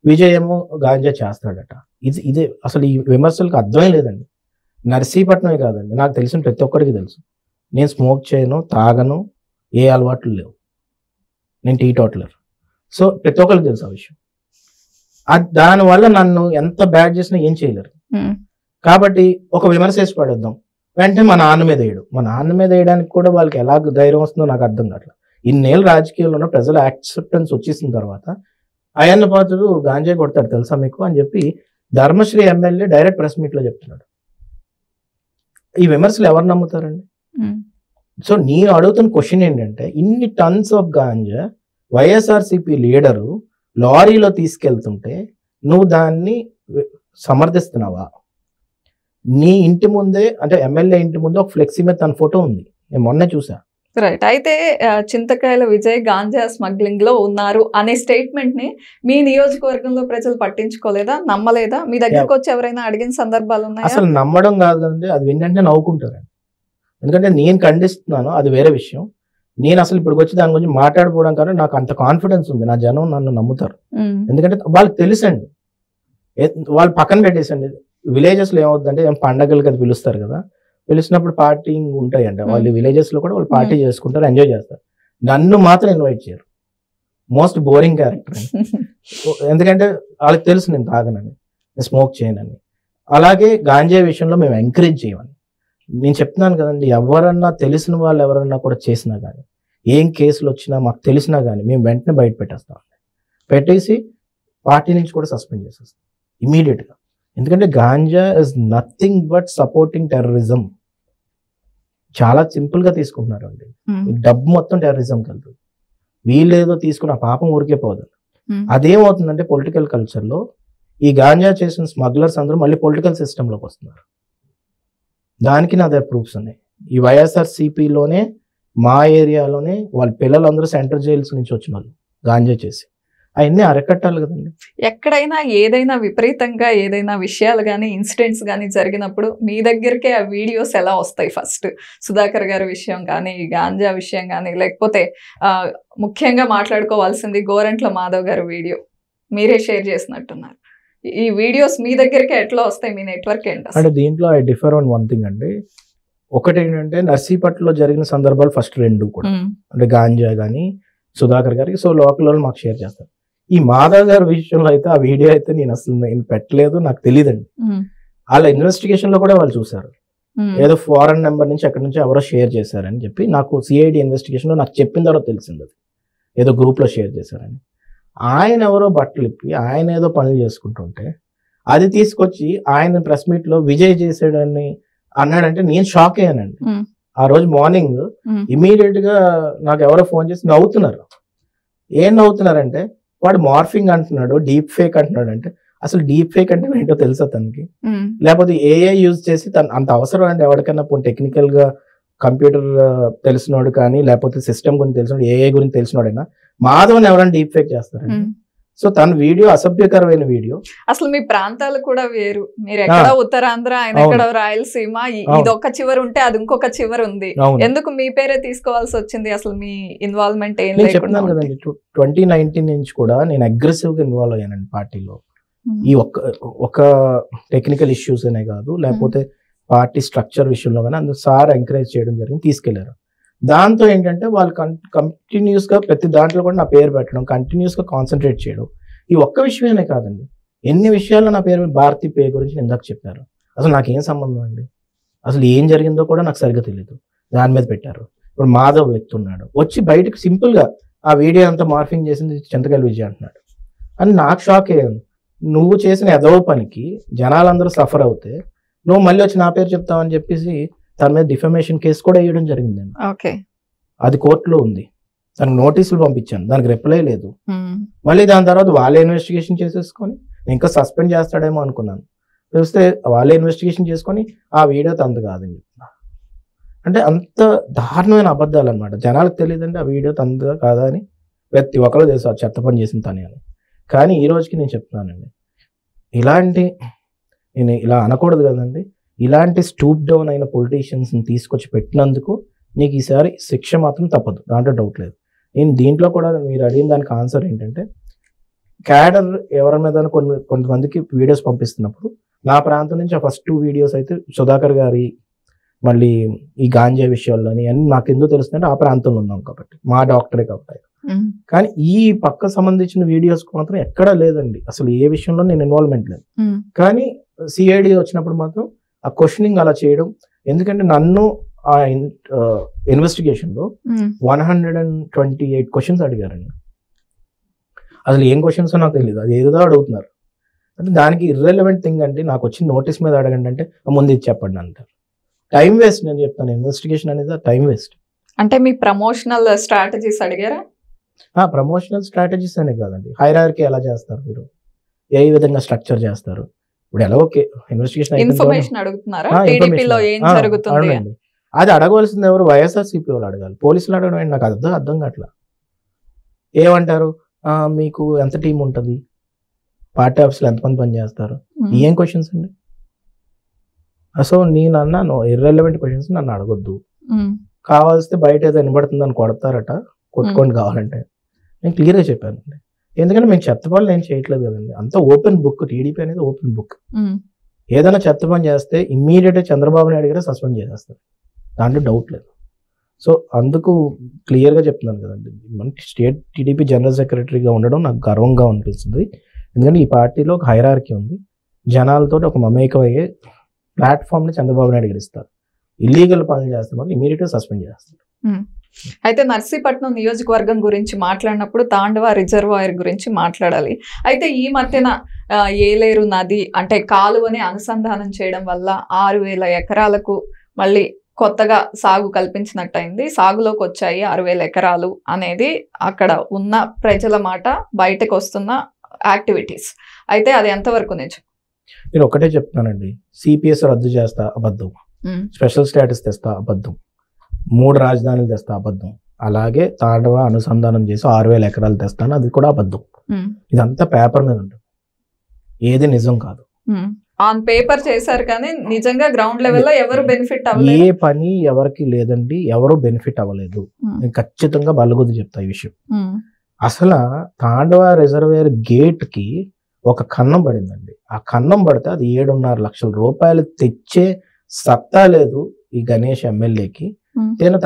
విజయ్ ఏమో గాంజా చేస్తాడట. ఇదే అసలు ఈ విమర్శలకు అర్థమే లేదండి. నర్సీపట్నమే కాదండి, నాకు తెలిసిన ప్రతి ఒక్కరికి తెలుసు. నేను స్మోక్ చేయను, తాగను, ఏ అలవాట్లు లేవు, నేను టీ టోటలర్. సో ప్రతి ఒక్కరికి తెలుసు ఆ విషయం. దానివల్ల నన్ను ఎంత బ్యాడ్ చేసినా ఏం చేయలేరు. కాబట్టి ఒక విమర్శ వేసి పడేద్దాం, వెంటనే మా నాన్న మీద వేయడు. మా నాన్న మీద వేయడానికి కూడా వాళ్ళకి ఎలా ధైర్యం వస్తుందో నాకు అర్థం కావట్లేదు. ఇన్నేళ్ళు రాజకీయాల్లో ఉన్న ప్రజల యాక్సెప్టెన్స్ వచ్చేసిన తర్వాత అయ్యన్న పాత్రుడు గాంజా కొడతాడు తెలుసా మీకు అని చెప్పి Dharmasri MLA direct press meet లో చెప్తున్నాడు. ఈ విమర్శలు ఎవరు నమ్ముతారండి? సో నేను అడుగుతున్న క్వశ్చన్ ఏంటంటే, ఇన్ని tons of ganja YSRCP leader లారీలో తీసుకెళ్తుంటే నువ్వు దాన్ని సమర్థిస్తున్నావా? నీ ఇంటి ముందే, అంటే ఎమ్మెల్యే ఇంటి ముందే ఒక ఫ్లెక్సీ మీద తన ఫోటో ఉంది, నేను మొన్నే చూసా. రైట్. అయితే చింతకాయల విజయ్ గాంజా స్మగ్లింగ్ లో ఉన్నారు అనే స్టేట్మెంట్ ని మీ నియోజకవర్గంలో ప్రజలు పట్టించుకోలేదా, నమ్మలేదా? మీ దగ్గరకు వచ్చి ఎవరైనా అడిగిన సందర్భాలు ఉన్నాయా? అసలు నమ్మడం కాదు కదండి, అది వింటే నవ్వుకుంటారండి. ఎందుకంటే నేను ఖండిస్తున్నాను, అది వేరే విషయం. నేను అసలు ఇప్పటికి వచ్చి దాని గురించి మాట్లాడుకోవడం కానీ నాకు అంత కాన్ఫిడెన్స్ ఉంది, నా జనం నన్ను నమ్ముతారు. ఎందుకంటే వాళ్ళకి తెలుసండి. వాళ్ళు పక్కన పెట్టేసండి, విలేజెస్ లో ఏమవుతుందంటే పండగలకి అది పిలుస్తారు కదా, పిలిచినప్పుడు పార్టీ ఉంటాయంట, వాళ్ళు విలేజెస్ లో కూడా వాళ్ళు పార్టీ చేసుకుంటారు, ఎంజాయ్ చేస్తారు. నన్ను మాత్రం ఇన్వైట్ చేయరు, మోస్ట్ బోరింగ్ క్యారెక్టర్. ఎందుకంటే వాళ్ళకి తెలుసు నేను తాగనని, నేను స్మోక్ చేయనని. అలాగే గాంజా విషయంలో మేము ఎంకరేజ్ చేయమని నేను చెప్తున్నాను కదండి. ఎవరన్నా తెలిసిన వాళ్ళు ఎవరన్నా కూడా చేసినా కానీ, ఏం కేసులు వచ్చినా మాకు తెలిసినా కానీ మేము వెంటనే బయట పెట్టేస్తాం, పెట్టేసి పార్టీ నుంచి కూడా సస్పెండ్ చేసేస్తాం ఇమీడియట్గా. ఎందుకంటే ganja is nothing but supporting terrorism. చాలా సింపుల్ గా తీసుకుంటున్నారు అండి, డబ్బు మొత్తం టెర్రరిజం కలుగుతుంది. వీళ్ళేదో తీసుకుని ఆ పాపం ఊరికే పోదు. అదేమవుతుందంటే పొలిటికల్ కల్చర్లో ఈ గాంజా చేసిన స్మగ్లర్స్ అందరూ మళ్ళీ పొలిటికల్ సిస్టంలోకి వస్తున్నారు. దానికి నా దగ్గర ప్రూఫ్స్ ఉన్నాయి. ఈ వైఎస్ఆర్సీపీలోనే మా ఏరియాలోనే వాళ్ళ పిల్లలందరూ సెంట్రల్ జైల్స్ నుంచి వచ్చిన వాళ్ళు గాంజా చేసి, అవన్నీ అరకట్టాలి కదండి. ఎక్కడైనా ఏదైనా విపరీతంగా ఏదైనా విషయాలు కానీ ఇన్సిడెంట్స్ కానీ జరిగినప్పుడు మీ దగ్గరికే ఆ వీడియోస్ ఎలా వస్తాయి? ఫస్ట్ సుధాకర్ గారి విషయం కానీ, గాంజా విషయం కానీ, లేకపోతే ముఖ్యంగా మాట్లాడుకోవాల్సింది గోరంట్ల మాధవ్ గారి వీడియో మీరే షేర్ చేసినట్టున్నారు. ఈ వీడియోస్ మీ దగ్గరికి ఎట్లా వస్తాయి? మీ నెట్వర్క్ ఏంటి? అంటే దీంట్లో I differ on one thing అండి. ఒకటి ఏంటంటే నర్సీపట్నంలో జరిగిన సందర్భాలు ఫస్ట్ 2 కూడా, అంటే గాంజా కానీ సుధాకర్ గారికి, సో లోకల్ వాళ్ళు మాకు షేర్ చేస్తారు. ఈ మాధవ్ గారి విషయంలో అయితే ఆ వీడియో అయితే నేను పెట్టలేదు, నాకు తెలియదండి. వాళ్ళ ఇన్వెస్టిగేషన్ లో కూడా వాళ్ళు చూసారు, ఏదో ఫారెన్ నెంబర్ నుంచి ఎక్కడి నుంచి ఎవరో షేర్ చేశారని చెప్పి నాకు సిఐడి ఇన్వెస్టిగేషన్ లో నాకు చెప్పిన తర్వాత తెలిసింది, అది ఏదో గ్రూప్ లో షేర్ చేశారని. ఆయన ఎవరో బట్టలు ఇప్పి ఆయన ఏదో పనులు చేసుకుంటుంటే అది తీసుకొచ్చి ఆయన ప్రెస్ మీట్ లో విజయ్ చేసాడని అన్నాడంటే నేను షాక్ అయ్యానండి. ఆ రోజు మార్నింగ్ ఇమీడియట్ గా నాకు ఎవరో ఫోన్ చేసి నవ్వుతున్నారు. ఏం నవ్వుతున్నారంటే, వాడు మార్ఫింగ్ అంటున్నాడు, డీప్ ఫేక్ అంటున్నాడు. అంటే అసలు డీప్ ఫేక్ అంటే ఏంటో తెలుసా తనకి? లేకపోతే ఏఐ యూజ్ చేసి అంత అవసరం అండి ఎవరికైనా టెక్నికల్ గా కంప్యూటర్ తెలిసినోడు కానీ, లేకపోతే సిస్టమ్ గురించి తెలిసినోడు, ఏఐ గురించి తెలిసినోడైనా మాధవన్ ఎవరైనా డీప్ ఫేక్ చేస్తారండి? సో తన వీడియో అసభ్యకరమైన వీడియో. అసలు మీ ప్రాంతాలు కూడా వేరు, మీరు ఎక్కడ ఉత్తరాంధ్ర, ఆయన ఎక్కడ రాయలసీమ, ఇది ఒక చివరి ఉంటే అది ఇంకొక చివరి ఉంది. ఎందుకు మీ పేరే తీసుకోవాల్సి వచ్చింది? అసలు మీ ఇన్వాల్వ్మెంట్ ఏం చెప్తున్నాను కదండి. 2019 నుంచి కూడా నేను అగ్రెసివ్ గా ఇన్వాల్వ్ అయ్యానండి పార్టీలో. ఈ ఒక టెక్నికల్ ఇష్యూస్ అనే కాదు, లేకపోతే పార్టీ స్ట్రక్చర్ విషయంలో కానీ అందుకు సార్ ఎంకరేజ్ చేయడం జరిగింది, తీసుకెళ్లారు. దాంతో ఏంటంటే వాళ్ళు కంటిన్యూస్ గా ప్రతి దాంట్లో కూడా నా పేరు పెట్టడం, కంటిన్యూస్ గా కాన్సన్ట్రేట్ చేయడం. ఈ ఒక్క విషయమే కాదండి, ఎన్ని విషయాల్లో నా పేరు, భారతీ పే గురించి ఇందాక చెప్పారు. అసలు నాకేం సంబంధం అండి, అసలు ఏం జరిగిందో కూడా నాకు సరిగ్గా తెలియదు, దాని మీద పెట్టారు. ఇప్పుడు మాధవ్ వ్యక్తి ఉన్నాడు, వచ్చి బయటకు సింపుల్ గా ఆ వీడియో అంతా మార్ఫింగ్ చేసింది చింతకాయల విజయ్ అంటున్నాడు. అని నాకు షాక్ అయ్యాను. నువ్వు చేసిన ఎదవ పనికి జనాలందరూ సఫర్ అవుతే నువ్వు మళ్ళీ వచ్చి నా పేరు చెప్తావని చెప్పేసి తన మీద డిఫమేషన్ కేసు కూడా వేయడం జరిగింది. అది కోర్టులో ఉంది. దానికి నోటీసులు పంపించాను, దానికి రిప్లై లేదు. మళ్ళీ దాని తర్వాత వాళ్ళే ఇన్వెస్టిగేషన్ చేసేసుకొని ఇంకా సస్పెండ్ చేస్తాడేమో అనుకున్నాను. చూస్తే వాళ్ళే ఇన్వెస్టిగేషన్ చేసుకొని ఆ వీడియో తంది కాదని చెప్తున్నారు. అంటే అంత దారుణమైన అబద్ధాలు అనమాట. జనాలకు తెలియదండి ఆ వీడియో తందా కాదా అని. ప్రతి ఒక్కరు తెలుసు ఆ చెత్త పని చేసిన తనే అని. కానీ ఈ రోజుకి నేను చెప్తున్నానండి, నేను ఇలా అనకూడదు కదండి, ఇలాంటి స్టూప్ డౌన్ అయిన పొలిటీషియన్స్ని తీసుకొచ్చి పెట్టినందుకు నీకు ఈసారి శిక్ష మాత్రం తప్పదు, దాంట్లో డౌట్ లేదు. నేను దీంట్లో కూడా మీరు అడిగిన దానికి ఆన్సర్ ఏంటంటే, క్యాడర్ ఎవరి మీద కొంతమందికి వీడియోస్ పంపిస్తున్నప్పుడు నా ప్రాంతం నుంచి ఆ ఫస్ట్ 2 వీడియోస్ అయితే సుధాకర్ గారి, మళ్ళీ ఈ గాంజా విషయాల్లోని అన్ని నాకు ఎందుకు తెలుస్తుందంటే ఆ ప్రాంతంలో ఉన్నాం కాబట్టి, మా డాక్టరే కాబట్టి. కానీ ఈ పక్క సంబంధించిన వీడియోస్ మాత్రం ఎక్కడా లేదండి, అసలు ఏ విషయంలో నేను ఇన్వాల్వ్మెంట్ లేదు. కానీ సిఐడి వచ్చినప్పుడు మాత్రం ఆ క్వశ్చనింగ్ అలా చేయడం, ఎందుకంటే నన్ను ఆ ఇన్వెస్టిగేషన్ లో 128 క్వశ్చన్స్ అడిగారండి. అసలు ఏం క్వశ్చన్స్ నాకు తెలియదు, అది ఏదో అడుగుతున్నారు. అంటే దానికి ఇర్రెలవెంట్ థింగ్ అంటే నాకు వచ్చిన నోటీస్ మీద అడగండి అంటే ముందు ఇది చెప్పండి అంటారు. Time waste. నేను చెప్తాను, ఇన్వెస్టిగేషన్ అనేది టైం వేస్ట్. అంటే మీ ప్రమోషనల్ స్ట్రాటజీస్ అడిగారా? ప్రమోషనల్ స్ట్రాటజీస్ అనే కాదండి, హైరార్కీ ఎలా చేస్తారు మీరు, ఏ విధంగా స్ట్రక్చర్ చేస్తారు. ఇప్పుడు ఎలా ఓకే ఇన్వెస్టిగేషన్ ఇన్ఫర్మేషన్ అడుగుతున్నారా, టీడీపీలో ఏం జరుగుతుంది అది అడగవలసింది ఎవరు? వైఎస్ఆర్సీపీ వాళ్ళు అడగాలి. పోలీసులు అడగడం నాకు అర్థం కావట్లా. ఏమంటారు, మీకు ఎంత టీం ఉంటుంది, పార్టీ ఆఫీస్లో ఎంతమంది పని చేస్తారు, ఏం క్వశ్చన్స్ అండి? సో నేను అన్నాను, ఇర్రెలవెంట్ క్వశ్చన్స్ నన్ను అడగొద్దు, కావాల్స్తే బయట ఏదో వినబడుతుందని కొడతారట, కొట్టుకోండి కావాలంటే. నేను క్లియర్గా చెప్పానండి, ఎందుకంటే మేము చెత్త పనులు ఏం చేయట్లేదు కదండి, అంతా ఓపెన్ బుక్. టీడీపీ అనేది ఓపెన్ బుక్. ఏదైనా చెత్త పని చేస్తే ఇమ్మీడియట్గా చంద్రబాబు నాయుడు గారు సస్పెండ్ చేసేస్తారు, దాంట్లో డౌట్ లేదు. సో అందుకు క్లియర్గా చెప్తున్నాను కదండి, మన స్టేట్ టీడీపీ జనరల్ సెక్రటరీగా ఉండడం నాకు గర్వంగా అనిపిస్తుంది. ఎందుకంటే ఈ పార్టీలో ఒక హైరార్కీ ఉంది, జనాలతో ఒక మమేకం అయ్యే ప్లాట్ఫామ్ని చంద్రబాబు నాయుడు గారు ఇస్తారు. ఇల్లీగల్ పనులు చేస్తే మాత్రం ఇమీడియట్గా సస్పెండ్ చేస్తారు. అయితే నర్సీపట్నం నియోజకవర్గం గురించి మాట్లాడినప్పుడు తాండవ రిజర్వాయర్ గురించి మాట్లాడాలి. అయితే ఈ మధ్యన ఏలేరు నది అంటే కాలువని అనుసంధానం చేయడం వల్ల 6,000 ఎకరాలకు మళ్ళీ కొత్తగా సాగు కల్పించినట్టయింది. సాగులోకి వచ్చాయి 6,000 ఎకరాలు అనేది అక్కడ ఉన్న ప్రజల మాట, బయటకు వస్తున్న యాక్టివిటీస్. అయితే అది ఎంతవరకు నిజం? నేను ఒకటే చెప్తానండి, సిపిఎస్ రద్దు చేస్తా అబద్ధం, స్పెషల్ స్టేటస్ తెస్తా అబద్ధం, 3 రాజధానులు తెస్తా అబద్ధం, అలాగే తాండవ అనుసంధానం చేసి 6,000 ఎకరాలు తెస్తాను, అది కూడా అబద్ధం. ఇదంతా పేపర్ మీద ఉంటుంది, ఏది నిజం కాదు. ఆన్ పేపర్ చేశారు కానీ నిజంగా గ్రౌండ్ లెవెల్లో ఎవరు బెనిఫిట్ అవ్వలేదు. ఏ పని ఎవరికి లేదండి, ఎవరు బెనిఫిట్ అవ్వలేదు. నేను ఖచ్చితంగా బల్లగుద్ది చెప్తా ఈ విషయం. అసలు తాండవ రిజర్వేర్ గేట్ కి ఒక కన్నం పడిందండి. ఆ కన్నం పడితే అది 7.5 లక్షల రూపాయలు తెచ్చే సత్తా లేదు ఈ గణేష్ ఎమ్మెల్యేకి.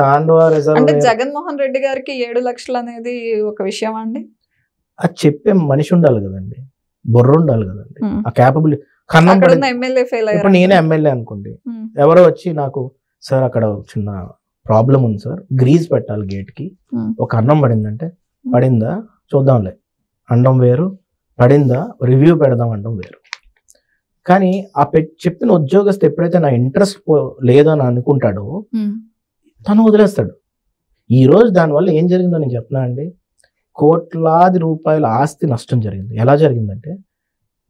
తాండవ రిజర్వేర్ జగన్మోహన్ రెడ్డి గారికి 7 లక్షలు అనేది ఒక విషయం అండి. అది చెప్పే మనిషి ఉండాలి కదండి, బుర్ర ఉండాలి కదండి, ఆ క్యాపబిలిటీ. కన్నం ఇప్పుడు నేనే ఎమ్మెల్యే అనుకోండి, ఎవరో వచ్చి నాకు సార్ అక్కడ చిన్న ప్రాబ్లం ఉంది సార్, గ్రీజ్ పెట్టాలి గేట్ కి, ఒక అన్నం పడిందంటే పడిందా చూద్దాంలే అండం వేరు, పడిందా రివ్యూ పెడదాం అండం వేరు. కానీ ఆ చెప్పిన ఉద్యోగస్తు ఎప్పుడైతే నా ఇంట్రెస్ట్ లేదని అనుకుంటాడో తను వదిలేస్తాడు. ఈరోజు దానివల్ల ఏం జరిగిందో నేను చెప్తున్నా అండి, కోట్లాది రూపాయల ఆస్తి నష్టం జరిగింది. ఎలా జరిగిందంటే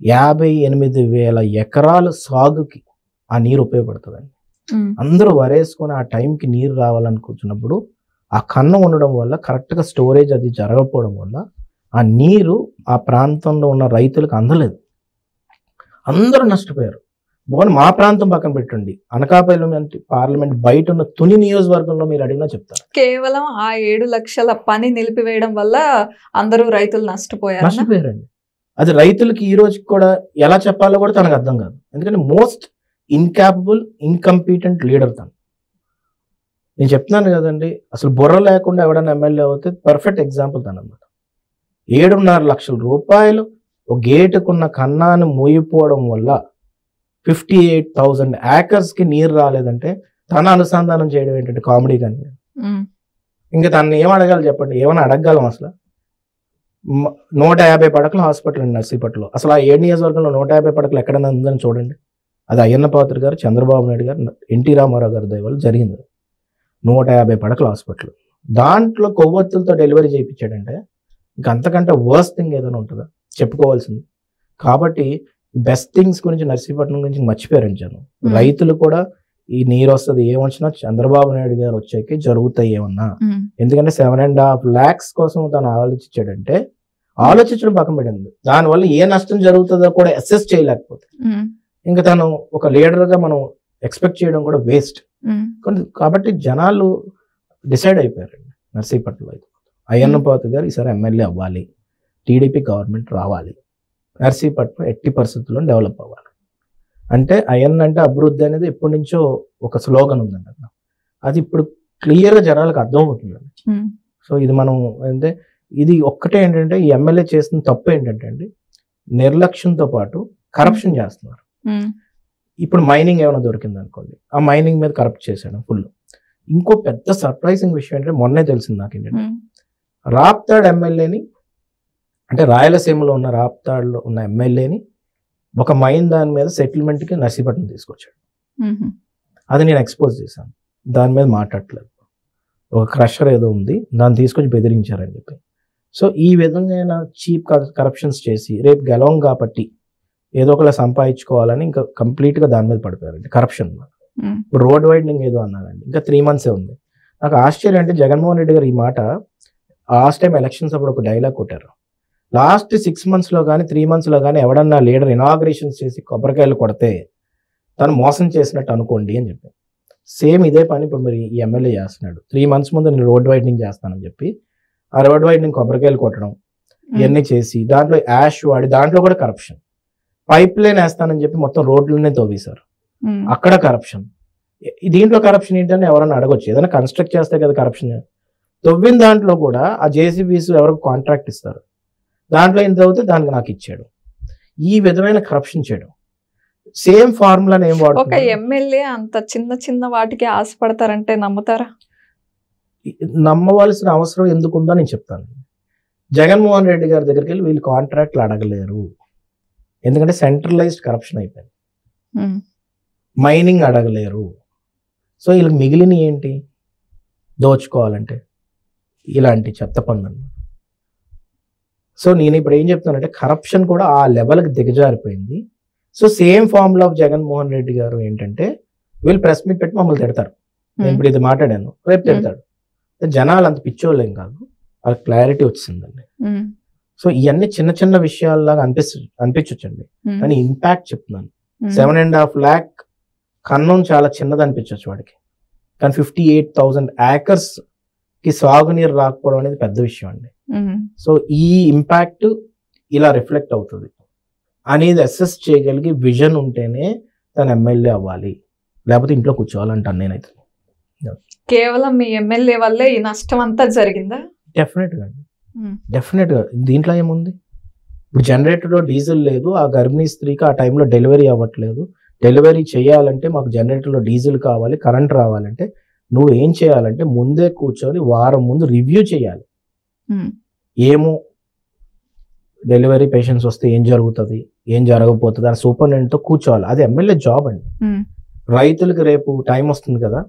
58,000 ఎకరాల సాగుకి ఆ నీరు ఉపయోగపడుతుందండి. అందరూ వరేసుకొని ఆ టైంకి నీరు రావాలనుకుంటున్నప్పుడు ఆ కన్నం ఉండడం వల్ల, కరెక్ట్గా స్టోరేజ్ అది జరగకపోవడం వల్ల ఆ నీరు ఆ ప్రాంతంలో ఉన్న రైతులకు అందలేదు, అందరూ నష్టపోయారు. మా ప్రాంతం పక్కన పెట్టండి, అనకాపల్లి పార్లమెంట్ బయట ఉన్న తుని నియోజకవర్గంలో మీరు అడిగినా చెప్తారు. కేవలం ఆ 7 లక్షల పని నిలిపివేయడం వల్ల అందరూ రైతులు నష్టపోయారండి. అది రైతులకి ఈ రోజుకి కూడా ఎలా చెప్పాలో కూడా తనకు అర్థం కాదు. ఎందుకంటే మోస్ట్ ఇన్కాపబుల్, ఇన్కంపీటెంట్ లీడర్ తను. నేను చెప్తున్నాను కదండి, అసలు బుర్ర లేకుండా ఎవడైనా ఎమ్మెల్యే అవుతే పర్ఫెక్ట్ ఎగ్జాంపుల్ తను అన్నమాట. 7.5 లక్షల రూపాయలు ఒక గేటుకున్న కన్నాను మూయిపోవడం వల్ల 58,000 acres కి నీరు రాలేదంటే తన అనుసంధానం చేయడం ఏంటంటే కామెడీ. కానీ ఇంకా తను ఏం అడగాలి చెప్పండి, ఏమైనా అడగగలం అసలు? 150 పడకల హాస్పిటల్ అండి నర్సీపట్నంలో. అసలు ఆ 7 నియోజకవర్గంలో 150 పడకలు ఎక్కడైనా ఉందని చూడండి. అది అయ్యన్న పాత్రుడు గారు, చంద్రబాబు నాయుడు గారు, ఎన్టీ రామారావు గారి దయ వల్ల జరిగింది. 150 పడకల హాస్పిటల్, దాంట్లో కొవ్వొత్తులతో డెలివరీ చేయించాడంటే ఇంకా అంతకంటే వర్స్ట్ థింగ్ ఏదైనా ఉంటుందా చెప్పుకోవాల్సింది. కాబట్టి బెస్ట్ థింగ్స్ గురించి నర్సీపట్నం గురించి మర్చిపోయారండి జనం. రైతులు కూడా ఈ నీరు వస్తుంది ఏమొచ్చినా చంద్రబాబు నాయుడు గారు వచ్చాక జరుగుతాయి ఏమన్నా. ఎందుకంటే 7.5 lakhs కోసం తను ఆలోచించాడంటే, ఆలోచించడం పక్కన పెట్టింది, దానివల్ల ఏ నష్టం జరుగుతుందో కూడా అసెస్ చేయలేకపోతే ఇంకా తను ఒక లీడర్ గా మనం ఎక్స్పెక్ట్ చేయడం కూడా వేస్ట్. కాబట్టి జనాలు డిసైడ్ అయిపోయారండి నర్సీపట్నంలో. అయ్యన్న పాత్రుడు గారు ఈసారి ఎమ్మెల్యే అవ్వాలి, టీడీపీ గవర్నమెంట్ రావాలి, నర్సీపట్నం ఎట్టి పరిస్థితుల్లో డెవలప్ అవ్వాలి. అంటే అయ్యన్న అంటే అభివృద్ధి అనేది ఎప్పటి నుంచో ఒక స్లోగన్ ఉందండి అక్కడ. అది ఇప్పుడు క్లియర్గా జనాలకు అర్థం అవుతుందండి. సో ఇది మనం అంటే ఇది ఒక్కటే ఏంటంటే ఈ ఎమ్మెల్యే చేసిన తప్పు ఏంటంటే అండి, నిర్లక్ష్యంతో పాటు కరప్షన్ చేస్తున్నారు. ఇప్పుడు మైనింగ్ ఏమైనా దొరికింది అనుకోండి, ఆ మైనింగ్ మీద కరప్ట్ చేశాడు ఫుల్. ఇంకో పెద్ద సర్ప్రైజింగ్ విషయం ఏంటంటే మొన్నే తెలిసింది నాకు ఏంటంటే, రాప్తాడ్ ఎమ్మెల్యేని, అంటే రాయలసీమలో ఉన్న రాప్తాడ్లో ఉన్న ఎమ్మెల్యేని ఒక మైన్ దాని మీద సెటిల్మెంట్కి నర్సీపట్నం తీసుకొచ్చాడు. అది నేను ఎక్స్పోజ్ చేశాను, దాని మీద మాట్లాడలేదు. ఒక క్రషర్ ఏదో ఉంది, దాన్ని తీసుకొచ్చి బెదిరించారని చెప్పి. సో ఈ విధంగా చీప్ కరప్షన్స్ చేసి రేపు గెలవం కాబట్టి ఏదో ఒకలా సంపాదించుకోవాలని ఇంకా కంప్లీట్గా దాని మీద పడిపోయారండి, కరప్షన్. ఇప్పుడు రోడ్ వైడనింగ్ ఏదో అన్నారండి, ఇంకా 3 months ఉంది. నాకు ఆశ్చర్యం అంటే జగన్మోహన్ రెడ్డి గారు ఈ మాట లాస్ట్ టైం ఎలక్షన్స్ అప్పుడు ఒక డైలాగ్ కొట్టారు, లాస్ట్ 6 monthsలో కానీ 3 monthsలో కానీ ఎవడన్నా లీడర్ ఇనాగ్రేషన్స్ చేసి కొబ్బరికాయలు కొడితే తను మోసం చేసినట్టు అనుకోండి అని చెప్పి. సేమ్ ఇదే పని ఇప్పుడు మరి ఈ ఎమ్మెల్యే చేస్తున్నాడు. 3 months ముందు నేను రోడ్ వైడనింగ్ చేస్తానని చెప్పి ఆ రోడ్ వైడనింగ్ కొబ్బరికాయలు కొట్టడం ఇవన్నీ చేసి దాంట్లో యాష్ వాడి దాంట్లో కూడా కరప్షన్. పైప్ లైన్ వేస్తానని చెప్పి మొత్తం రోడ్లనే తవ్వేశారు, అక్కడ కరప్షన్. దీంట్లో కరప్షన్ ఏంటని ఎవరన్నా అడగొచ్చు, ఏదైనా కన్స్ట్రక్ట్ చేస్తే కదా కరప్షన్. తవ్విన దాంట్లో కూడా ఆ జేసీబీస్ ఎవరికి కాంట్రాక్ట్ ఇస్తారు, దాంట్లో ఏం తవ్వితే దానికి నాకు ఇచ్చాడు. ఈ విధమైన కరప్షన్ చేయడం. సేమ్ ఫార్ములాని ఏం వాడు. ఒక ఎమ్మెల్యే అంత చిన్న చిన్న వాటికి ఆశపడతారంటే నమ్ముతారా? నమ్మవలసిన అవసరం ఎందుకుందో నేను చెప్తాను. జగన్మోహన్ రెడ్డి గారి దగ్గరికి వెళ్ళి వీళ్ళు కాంట్రాక్ట్లు అడగలేరు, ఎందుకంటే సెంట్రలైజ్డ్ కరప్షన్ అయిపోయింది. మైనింగ్ అడగలేరు. సో వీళ్ళకి మిగిలిన ఏంటి దోచుకోవాలంటే ఇలాంటి చెత్త పనులు అన్నమాట. సో నేను ఇప్పుడు ఏం చెప్తానంటే కరప్షన్ కూడా ఆ లెవెల్కి దిగజారిపోయింది. So same formula of Jaganmohan Reddy గారు ఏంటంటే వీళ్ళు ప్రెస్ మీట్ పెట్టి మమ్మల్ని తిడతారు, నేను ఇప్పుడు ఇది మాట్లాడాను రేపు తిడతాడు. జనాలు అంత పిచ్చోళ్ళేం కాదు, వాళ్ళకి క్లారిటీ వచ్చిందండి. సో ఇవన్నీ చిన్న చిన్న విషయాల్లాగా అనిపించొచ్చండి, కానీ ఇంపాక్ట్ చెప్తున్నాను. 7.5 lakh కన్నం చాలా చిన్నది అనిపించవచ్చు వాడికి, కానీ 58,000 acres కి సాగునీరు రాకపోవడం అనేది పెద్ద విషయం అండి. సో ఈ ఇంపాక్ట్ ఇలా రిఫ్లెక్ట్ అవుతుంది అనేది అసెస్ చేయగలిగి విజన్ ఉంటేనే తను ఎమ్మెల్యే అవ్వాలి, లేకపోతే ఇంట్లో కూర్చోవాలంటాను నేనైతే. కేవలం మీ ఎమ్మెల్యే వల్లే ఈ నష్టం అంతా జరిగిందా? డెఫినెట్గా అండి, డెఫినెట్గా. దీంట్లో ఏముంది, ఇప్పుడు జనరేటర్లో డీజిల్ లేదు, ఆ గర్భిణీ స్త్రీకి ఆ టైంలో డెలివరీ అవ్వట్లేదు. డెలివరీ చేయాలంటే మాకు జనరేటర్లో డీజిల్ కావాలి, కరెంట్ రావాలంటే నువ్వు ఏం చేయాలంటే ముందే కూర్చొని వారం ముందు రివ్యూ చేయాలి. ఏమో డెలివరీ పేషెంట్స్ వస్తే ఏం జరుగుతుంది, ఏం జరగకపోతుంది అని సూపరింటెండెంట్తో కూర్చోవాలి. అది ఎమ్మెల్యే జాబ్ అండి. రైతులకి రేపు టైం వస్తుంది కదా,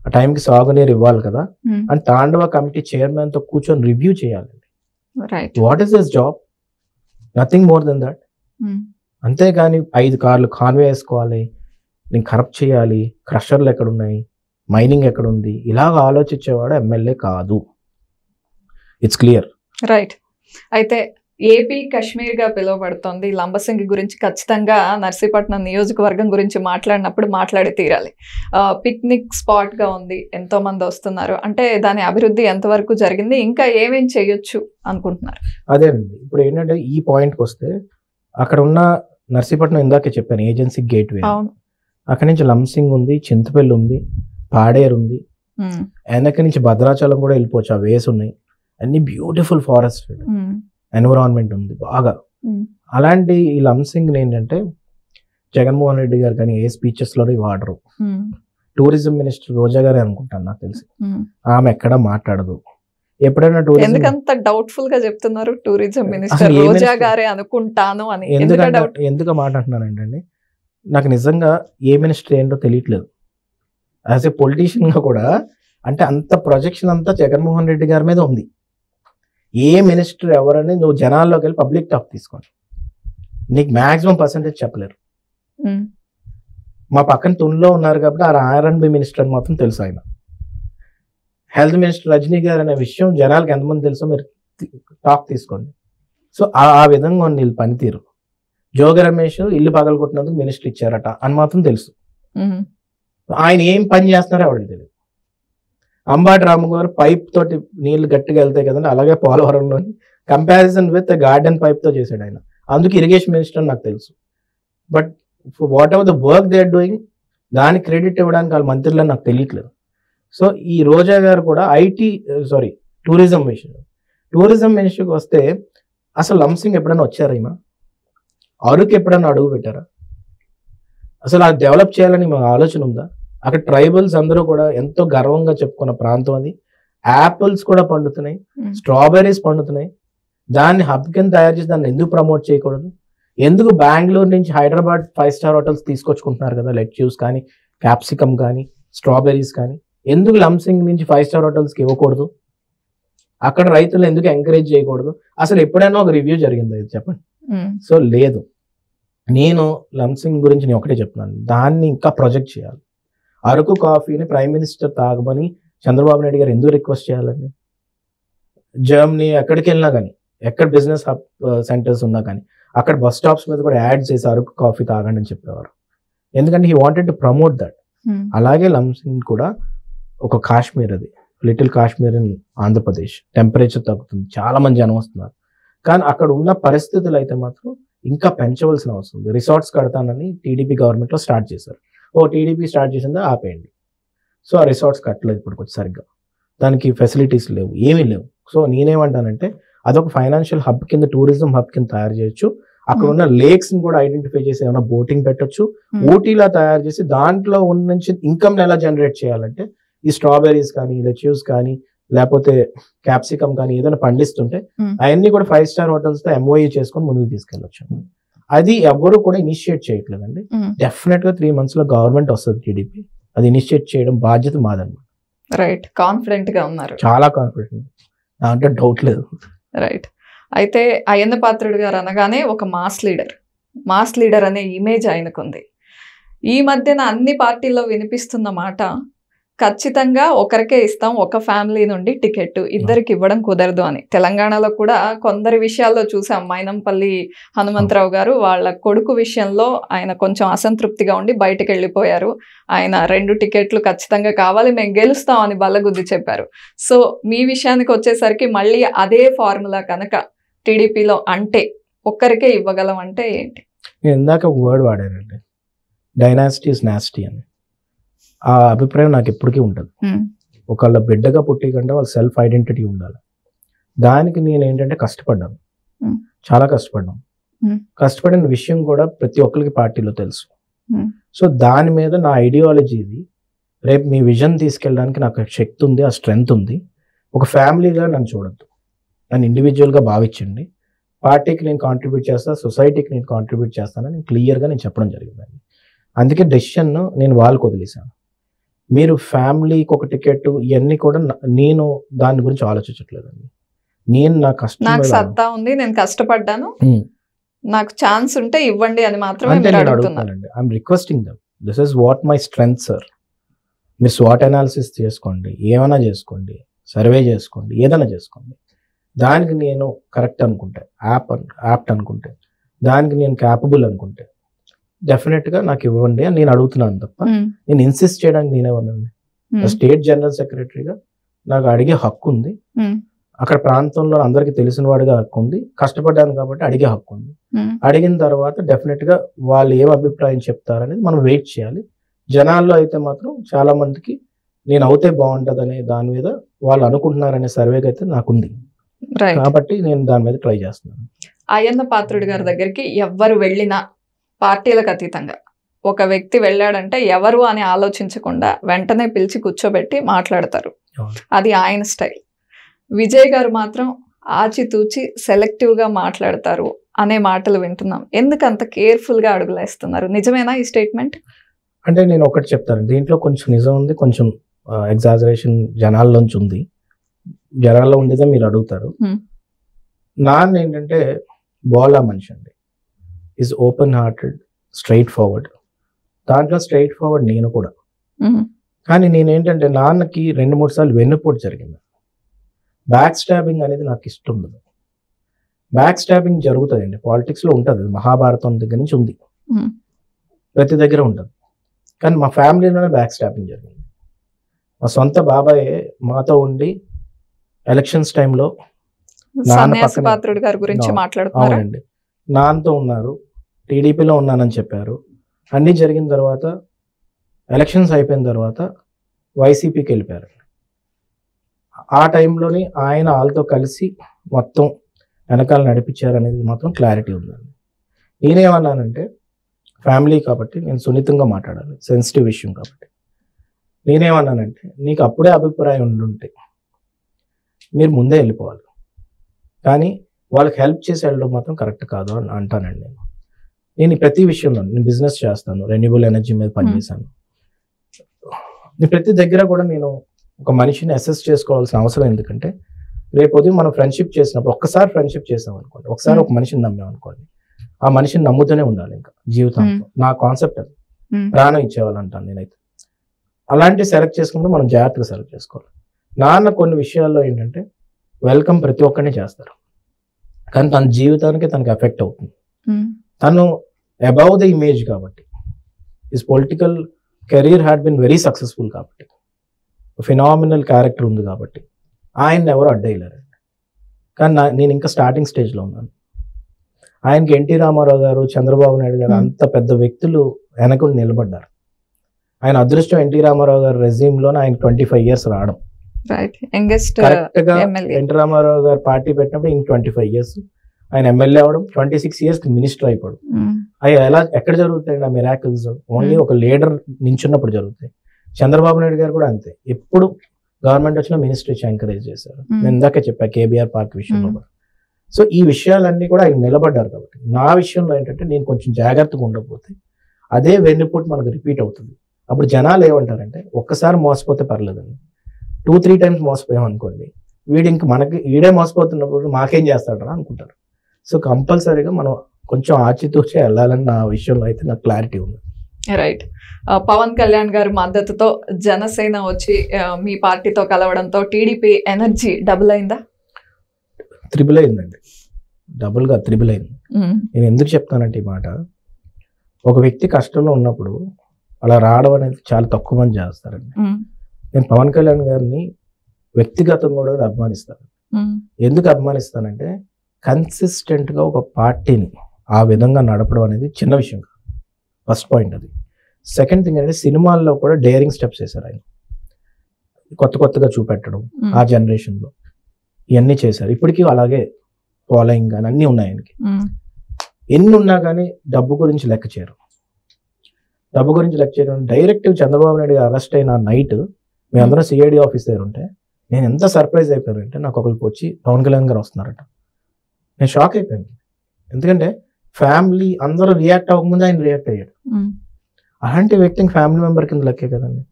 ఆ టైంకి సాగునీరు ఇవ్వాలి కదా అని తాండవ కమిటీ చైర్మన్తో కూర్చొని రివ్యూ చేయాలండి. What is this job? Nothing more than that. అంతేగాని 5 కార్లు కాన్వే వేసుకోవాలి, నేను కరప్ట్ చేయాలి, క్రషర్లు ఎక్కడున్నాయి, మైనింగ్ ఎక్కడుంది, ఇలాగ ఆలోచించేవాడు ఎమ్మెల్యే కాదు. It's clear. రైట్. అయితే ఏపీ కాశ్మీర్ గా పిలువబడుతోంది. లంబసింగి గురించి ఖచ్చితంగా నర్సీపట్నం నియోజకవర్గం గురించి మాట్లాడినప్పుడు మాట్లాడి తీరాలి. పిక్నిక్ స్పాట్ గా ఉంది, ఎంతో మంది వస్తున్నారు. అంటే దాని అభివృద్ధి ఎంతవరకు జరిగింది, ఇంకా ఏమేం చేయొచ్చు అనుకుంటున్నారు? అదేనండి, ఇప్పుడు ఏంటంటే ఈ పాయింట్కి వస్తే అక్కడ ఉన్న నర్సీపట్నం ఇందాకే చెప్పాను ఏజెన్సీ గేట్వే, అక్కడి నుంచి లంసింగ్ ఉంది, చింతపల్లి ఉంది, పాడేరు ఉంది, వెనక నుంచి భద్రాచలం కూడా వెళ్ళిపోవచ్చు, ఆ వేస్ ఉన్నాయి. అన్ని బ్యూటిఫుల్ ఫారెస్ట్ ఎన్విరాన్మెంట్ ఉంది బాగా. అలాంటి ఈ లంసింగ్ ఏంటంటే జగన్మోహన్ రెడ్డి గారు కానీ ఏ స్పీచెస్లోనే వాడరు. టూరిజం మినిస్టర్ రోజా గారే అనుకుంటాను నాకు తెలిసి, ఆమె ఎక్కడ మాట్లాడదు. ఎప్పుడైనా టూరిజం ఎందుకంత డౌట్ఫుల్ గా చెప్తున్నారు టూరిజం మినిస్టర్ అసలు ఏ రోజా మినిస్టర్? గారే అనుకుంటాను అని ఎందుకు మాట అంటున్నానంటే నాకు నిజంగా ఏ మినిస్టర్ ఏంటో తెలియట్లేదు. యాజ్ ఏ పొలిటీషియన్ గా కూడా అంటే అంత ప్రొజెక్షన్ అంతా జగన్మోహన్ రెడ్డి గారి మీద ఉంది. ఏ మినిస్టర్ ఎవరని నువ్వు జనాల్లోకి వెళ్ళి పబ్లిక్ టాక్ తీసుకోండి, నీకు మాక్సిమం పర్సెంటేజ్ చెప్పలేరు. మా పక్కన తునిలో ఉన్నారు కాబట్టి ఆ R&B మినిస్టర్ అని మాత్రం తెలుసు. ఆయన హెల్త్ మినిస్టర్ రజనీ గారు అనే విషయం జనాలకు ఎంతమంది తెలుసో మీరు టాక్ తీసుకోండి. సో ఆ విధంగా ఉంది వీళ్ళు పనితీరు. జోగి రమేష్ ఇల్లు పగలగొట్టినందుకు మినిస్టర్ ఇచ్చారట అని మాత్రం తెలుసు. ఆయన ఏం పని చేస్తున్నారో ఎవరికి తెలియదు. అంబాటి రాము గారు పైప్ తోటి నీళ్లు గట్టిగా వెళ్తాయి కదండి, అలాగే పోలవరంలోని కంపారిజన్ విత్ గార్డెన్ పైప్ తో చేశాడు ఆయన. అందుకు ఇరిగేషన్ మినిస్టర్ నాకు తెలుసు. But whatever the work they are doing దానికి క్రెడిట్ ఇవ్వడానికి వాళ్ళ మంత్రులు నాకు తెలియట్లేదు. సో ఈ రోజా గారు కూడా టూరిజం మినిస్టర్కి వస్తే అసలు లంసింగ్ ఎప్పుడైనా వచ్చారా? ఈమె అరకు ఎప్పుడైనా అడుగు పెట్టారా? అసలు అది డెవలప్ చేయాలని మాకు ఆలోచన ఉందా? అక్కడ ట్రైబల్స్ అందరూ కూడా ఎంతో గర్వంగా చెప్పుకున్న ప్రాంతం అది. యాపిల్స్ కూడా పండుతున్నాయి, స్ట్రాబెర్రీస్ పండుతున్నాయి. దాన్ని హబ్ కింద తయారు చేసి దాన్ని ఎందుకు ప్రమోట్ చేయకూడదు? ఎందుకు బెంగళూరు నుంచి హైదరాబాద్ 5-star హోటల్స్ తీసుకొచ్చుకుంటున్నారు కదా, లెట్యూస్ కానీ, క్యాప్సికమ్ కానీ, స్ట్రాబెర్రీస్ కానీ, ఎందుకు లంసింగ్ నుంచి 5-star హోటల్స్కి ఇవ్వకూడదు? అక్కడ రైతులు ఎందుకు ఎంకరేజ్ చేయకూడదు? అసలు ఎప్పుడైనా ఒక రివ్యూ జరిగింది అది చెప్పండి. సో లేదు. నేను లంసింగ్ గురించి నేను ఒకటే చెప్తున్నాను, దాన్ని ఇంకా ప్రొజెక్ట్ చేయాలి. అరకు కాఫీని ప్రైమ్ మినిస్టర్ తాగమని చంద్రబాబు నాయుడు గారు ఎందుకు రిక్వెస్ట్ చేయాలండి? జర్మనీ ఎక్కడికి వెళ్ళినా కానీ, ఎక్కడ బిజినెస్ హబ్ సెంటర్స్ ఉన్నా కానీ అక్కడ బస్ స్టాప్స్ మీద కూడా యాడ్ చేసి అరకు కాఫీ తాగండి అని చెప్పేవారు. ఎందుకంటే he wanted to promote that. అలాగే లంసింగ్ కూడా ఒక కాశ్మీర్, అది little Kashmir in Andhra Pradesh. Temperature తగ్గుతుంది, చాలా మంది జనం వస్తున్నారు. కానీ అక్కడ ఉన్న పరిస్థితులు అయితే మాత్రం ఇంకా పెంచవలసిన అవసరం ఉంది. రిసార్ట్స్ కడతానని టీడీపీ గవర్నమెంట్లో స్టార్ట్ చేశారు. టీడీపీ స్టార్ట్ చేసిందా ఆపేయండి. సో ఆ రిసార్ట్స్ కట్టలేదు ఇప్పుడు సరిగ్గా, దానికి ఫెసిలిటీస్ లేవు, ఏమీ లేవు. సో నేనేమంటానంటే అదొక ఫైనాన్షియల్ హబ్ కింద, టూరిజం హబ్ కింద తయారు చేయొచ్చు. అక్కడ ఉన్న లేక్స్ ని కూడా ఐడెంటిఫై చేసి ఏమైనా బోటింగ్ పెట్టొచ్చు, ఊటీలా తయారు చేసి దాంట్లో ఉన్న నుంచి ఇన్కమ్ ఎలా జనరేట్ చేయాలంటే ఈ స్ట్రాబెర్రీస్ కానీ, లెట్యూస్ కానీ, లేకపోతే క్యాప్సికమ్ కానీ ఏదైనా పండిస్తుంటే అవన్నీ కూడా 5-star హోటల్స్ తో MOU చేసుకొని ముందుకు తీసుకెళ్ళొచ్చు. అది ఎవరు కూడా ఇనిషియేట్ చేయట్లేదండి. డెఫినెట్ గా 3 months లో గవర్నమెంట్ వస్తుంది టీడీపీ. అది ఇనిషియేట్ చేయడం బాధ్యత మాదన్నమాట. రైట్, కాన్ఫిడెంట్ గా ఉన్నారు. చాలా కాన్ఫిడెంట్, అంటే డౌట్ లేదు. రైట్. అయితే అయ్యన్న పాత్రుడు గారు అనగానే ఒక మాస్ లీడర్ అనే ఇమేజ్ ఆయనకుంది. ఈ మధ్యన అన్ని పార్టీల్లో వినిపిస్తున్న మాట, ఖచ్చితంగా ఒకరికే ఇస్తాం, ఒక ఫ్యామిలీ నుండి టికెట్, ఇద్దరికి ఇవ్వడం కుదరదు అని. తెలంగాణలో కూడా కొందరి విషయాల్లో చూసాం. మైనంపల్లి హనుమంతరావు గారు వాళ్ళ కొడుకు విషయంలో ఆయన కొంచెం అసంతృప్తిగా ఉండి బయటకు వెళ్ళిపోయారు. ఆయన 2 టికెట్లు ఖచ్చితంగా కావాలి, మేము గెలుస్తాం అని బల్లగుద్ది చెప్పారు. సో మీ విషయానికి వచ్చేసరికి మళ్ళీ అదే ఫార్ములా కనుక టీడీపీలో అంటే ఒక్కరికే ఇవ్వగలం అంటే ఏంటి? నేను ఇందాక ఒక వర్డ్ వాడానండి, డైనాసిటీ ఇస్ నాస్టీ అని. ఆ అభిప్రాయం నాకు ఎప్పటికీ ఉంటుంది. ఒకళ్ళ బిడ్డగా పుట్టి కంటే వాళ్ళ సెల్ఫ్ ఐడెంటిటీ ఉండాలి. దానికి నేను ఏంటంటే కష్టపడ్డాను, చాలా కష్టపడ్డాను. కష్టపడిన విషయం కూడా ప్రతి ఒక్కరికి పార్టీలో తెలుసు. సో దాని మీద నా ఐడియాలజీ ఇది. రేపు మీ విజన్ తీసుకెళ్ళడానికి నాకు శక్తి ఉంది, ఆ స్ట్రెంగ్త్ ఉంది. ఒక ఫ్యామిలీగా నన్ను చూడద్దు, నన్ను ఇండివిజువల్గా భావించండి. పార్టీకి నేను కాంట్రిబ్యూట్ చేస్తాను, సొసైటీకి నేను కాంట్రిబ్యూట్ చేస్తానని క్లియర్గా నేను చెప్పడం జరిగిందండి. అందుకే డెసిషన్ నేను వాళ్ళకి వదిలేశాను. మీరు ఫ్యామిలీకి ఒక టికెట్ ఇవన్నీ కూడా నేను దాని గురించి ఆలోచించట్లేదండి. నేను నాకు సత్తా ఉంది, నేను కష్టపడ్డాను, నాకు ఛాన్స్ ఉంటే ఇవ్వండి అని మాత్రమే అడుగుతున్నానండి. I'm requesting them, this is what my strength sir. మీరు స్వాట్ అనాలిసిస్ చేసుకోండి, ఏమైనా చేసుకోండి, సర్వే చేసుకోండి, ఏదైనా చేసుకోండి. దానికి నేను కరెక్ట్ అనుకుంటే, యాప్ట్ అనుకుంటే, దానికి నేను క్యాపబుల్ అనుకుంటే డెఫినెట్గా నాకు ఇవ్వండి అని నేను అడుగుతున్నాను తప్ప నేను ఇన్సిస్ట్ చేయడానికి నేనేమన్నాను. స్టేట్ జనరల్ సెక్రటరీగా నాకు అడిగే హక్కు ఉంది, అక్కడ ప్రాంతంలో అందరికీ తెలిసిన వాడిగా హక్కు ఉంది, కష్టపడ్డాను కాబట్టి అడిగే హక్కు ఉంది. అడిగిన తర్వాత డెఫినెట్గా వాళ్ళు ఏం అభిప్రాయం చెప్తారనేది మనం వెయిట్ చేయాలి. జనాల్లో అయితే మాత్రం చాలా మందికి నేను అవుతే బాగుంటుంది అనే దాని మీద వాళ్ళు అనుకుంటున్నారనే సర్వేకి అయితే నాకుంది, కాబట్టి నేను దాని మీద ట్రై చేస్తున్నాను. అయ్యన్న పాత్రుడు గారి దగ్గరికి ఎవరు వెళ్ళినా పార్టీలకు అతీతంగా ఒక వ్యక్తి వెళ్ళాడంటే ఎవరు అని ఆలోచించకుండా వెంటనే పిలిచి కూర్చోబెట్టి మాట్లాడతారు. అది ఆయన స్టైల్. విజయ్ గారు మాత్రం ఆచితూచి సెలెక్టివ్ గా మాట్లాడతారు అనే మాటలు వింటున్నాం. ఎందుకు అంత కేర్ఫుల్ గా అడుగులేస్తున్నారు? నిజమేనా ఈ స్టేట్మెంట్? అంటే నేను ఒకటి చెప్తాను, దీంట్లో కొంచెం నిజం ఉంది, కొంచెం ఎగ్జాజరేషన్ జనాల్లోంచి ఉంది. జనాల్లో ఉండేదే మీరు అడుగుతారు. నాన్న ఏంటంటే బోలా మనిషి అండి, is open hearted, straight forward. దాంట్లో స్ట్రైట్ ఫార్వర్డ్ నేను కూడా. కానీ నేనేంటంటే నాన్నకి 2-3 సార్లు వెన్నుపోటు జరిగింది. బ్యాక్ స్టాబింగ్ అనేది నాకు ఇష్టం ఉండదు. బ్యాక్ స్టాబింగ్ జరుగుతుందండి, పాలిటిక్స్లో ఉంటుంది, మహాభారతం దగ్గర నుంచి ఉంది, ప్రతి దగ్గర ఉంటుంది. కానీ మా ఫ్యామిలీలోనే బ్యాక్ స్టాబింగ్ జరిగింది. మా సొంత బాబాయ్ మాతో ఉండి ఎలక్షన్స్ టైంలో సన్యాసి పాత్రుడు గారి గురించి మాట్లాడుతున్నారు. అవునండి, నాన్నతో ఉన్నారు, టీడీపీలో ఉన్నానని చెప్పారు. అన్నీ జరిగిన తర్వాత ఎలక్షన్స్ అయిపోయిన తర్వాత వైసీపీకి వెళ్ళిపోయారు. ఆ టైంలోని ఆయన వాళ్ళతో కలిసి మొత్తం వెనకాల నడిపించారు అనేది మాత్రం క్లారిటీ ఉందండి. నేనేమన్నానంటే ఫ్యామిలీ కాబట్టి నేను సున్నితంగా మాట్లాడాలి, సెన్సిటివ్ విషయం కాబట్టి. నేనేమన్నానంటే నీకు అప్పుడే అభిప్రాయం ఉండుంటే మీరు ముందే వెళ్ళిపోవాలి, కానీ వాళ్ళకి హెల్ప్ చేసి వెళ్ళడం మాత్రం కరెక్ట్ కాదు అని అంటానండి. నేను ప్రతి విషయంలో నేను బిజినెస్ చేస్తాను, రెన్యూబుల్ ఎనర్జీ మీద పనిచేశాను. నేను ప్రతి దగ్గర కూడా నేను ఒక మనిషిని అసెస్ చేసుకోవాల్సిన అవసరం ఎందుకంటే రేపు ఉదయం మనం ఫ్రెండ్షిప్ చేసినప్పుడు ఒక్కసారి ఫ్రెండ్షిప్ చేసాం అనుకోండి, ఒకసారి ఒక మనిషిని నమ్మాం అనుకోండి, ఆ మనిషిని నమ్ముతూనే ఉండాలి ఇంకా జీవితంలో. నా కాన్సెప్ట్ అది, ప్రాణం ఇచ్చేవాళ్ళంటాను నేనైతే. అలాంటి సెలెక్ట్ చేసుకున్నప్పుడు మనం జాగ్రత్తగా సెలెక్ట్ చేసుకోవాలి. నాన్న కొన్ని విషయాల్లో ఏంటంటే వెల్కమ్ ప్రతి ఒక్కరిని చేస్తారు, కానీ తన జీవితానికి తనకి ఎఫెక్ట్ అవుతుంది. తను అబౌవ్ ద ఇమేజ్ కాబట్టి, his political career had been very successful కాబట్టి, ఫినామినల్ క్యారెక్టర్ ఉంది కాబట్టి ఆయన్ని ఎవరు అడ్డేయలేరండి. కానీ నేను ఇంకా స్టార్టింగ్ స్టేజ్లో ఉన్నాను. ఆయనకి ఎన్టీ రామారావు గారు, చంద్రబాబు నాయుడు గారు అంత పెద్ద వ్యక్తులు వెనక నిలబడ్డారు. ఆయన అదృష్టం ఎన్టీ రామారావు గారు రెజ్యూమ్లోనే ఆయన 25 years రావడం. కరెక్ట్ గా ఎన్టీ రామారావు గారు పార్టీ పెట్టినప్పుడు ఇంక 25 years, ఆయన ఎమ్మెల్యే అవడం, 26 years మినిస్టర్ అయిపోవడం. అవి ఎక్కడ జరుగుతాయండి ఆ మిరాకిల్స్? ఓన్లీ ఒక లీడర్ నించున్నప్పుడు జరుగుతాయి. చంద్రబాబు నాయుడు గారు కూడా అంతే, ఎప్పుడు గవర్నమెంట్ వచ్చిన మినిస్టర్ ఇచ్చి ఎంకరేజ్ చేశారు. నేను ఇందాకే చెప్పా కేబీఆర్ పార్క్ విషయంలో కూడా. సో ఈ విషయాలన్నీ కూడా ఆయన నిలబడ్డారు కాబట్టి. నా విషయంలో ఏంటంటే నేను కొంచెం జాగ్రత్తగా ఉండకపోతే అదే వెన్నుపోటు మనకు రిపీట్ అవుతుంది. అప్పుడు జనాలు ఏమంటారంటే ఒక్కసారి మోసపోతే పర్లేదండి, 2-3 times మోసపోయాం అనుకోండి, వీడే మోసపోతున్నప్పుడు మాకేం చేస్తాడరా అనుకుంటారు. సో కంపల్సరీగా మనం కొంచెం ఆచితూచి వెళ్ళాలని నా విషయంలో అయితే నాకు క్లారిటీ ఉంది. రైట్. పవన్ కళ్యాణ్ గారి మద్దతుతో జనసేన వచ్చి మీ పార్టీతో కలవడంతో టీడీపీ ఎనర్జీ డబుల్ అయిందా? త్రిబుల్ అయిందండి, డబుల్గా త్రిబుల్ అయింది. నేను ఎందుకు చెప్తానంటే ఈ మాట, ఒక వ్యక్తి కష్టంలో ఉన్నప్పుడు అలా రావడం అనేది చాలా తక్కువ మంది చేస్తారండి. నేను పవన్ కళ్యాణ్ గారిని వ్యక్తిగతంగా కూడా అభిమానిస్తాను. ఎందుకు అభిమానిస్తానంటే కన్సిస్టెంట్గా ఒక పార్టీని ఆ విధంగా నడపడం అనేది చిన్న విషయం కాదు, ఫస్ట్ పాయింట్ అది. సెకండ్ థింగ్ అంటే సినిమాల్లో కూడా డేరింగ్ స్టెప్స్ వేశారు ఆయన, కొత్తగా చూపెట్టడం ఆ జనరేషన్లో ఇవన్నీ చేశారు. ఇప్పటికీ అలాగే ఫాలోయింగ్ కానీ అన్నీ ఉన్నాయి ఆయనకి. ఎన్ని ఉన్నా కానీ డబ్బు గురించి లెక్క చేయరు. డైరెక్ట్ చంద్రబాబు నాయుడు అరెస్ట్ అయిన నైట్ మేమందరం సిఐడి ఆఫీస్ దగ్గర ఉంటే నేను ఎంత సర్ప్రైజ్ అయిపోయానంటే, నాకు ఒకరికి వచ్చి పవన్ కళ్యాణ్ గారు వస్తున్నారట, నేను షాక్ అయిపోయాను. ఎందుకంటే ఫ్యామిలీ అందరూ రియాక్ట్ అవ్వకముందే ఆయన రియాక్ట్ అయ్యాడు. అలాంటి వ్యక్తికి ఫ్యామిలీ మెంబర్ కింద లెక్కే కదండి.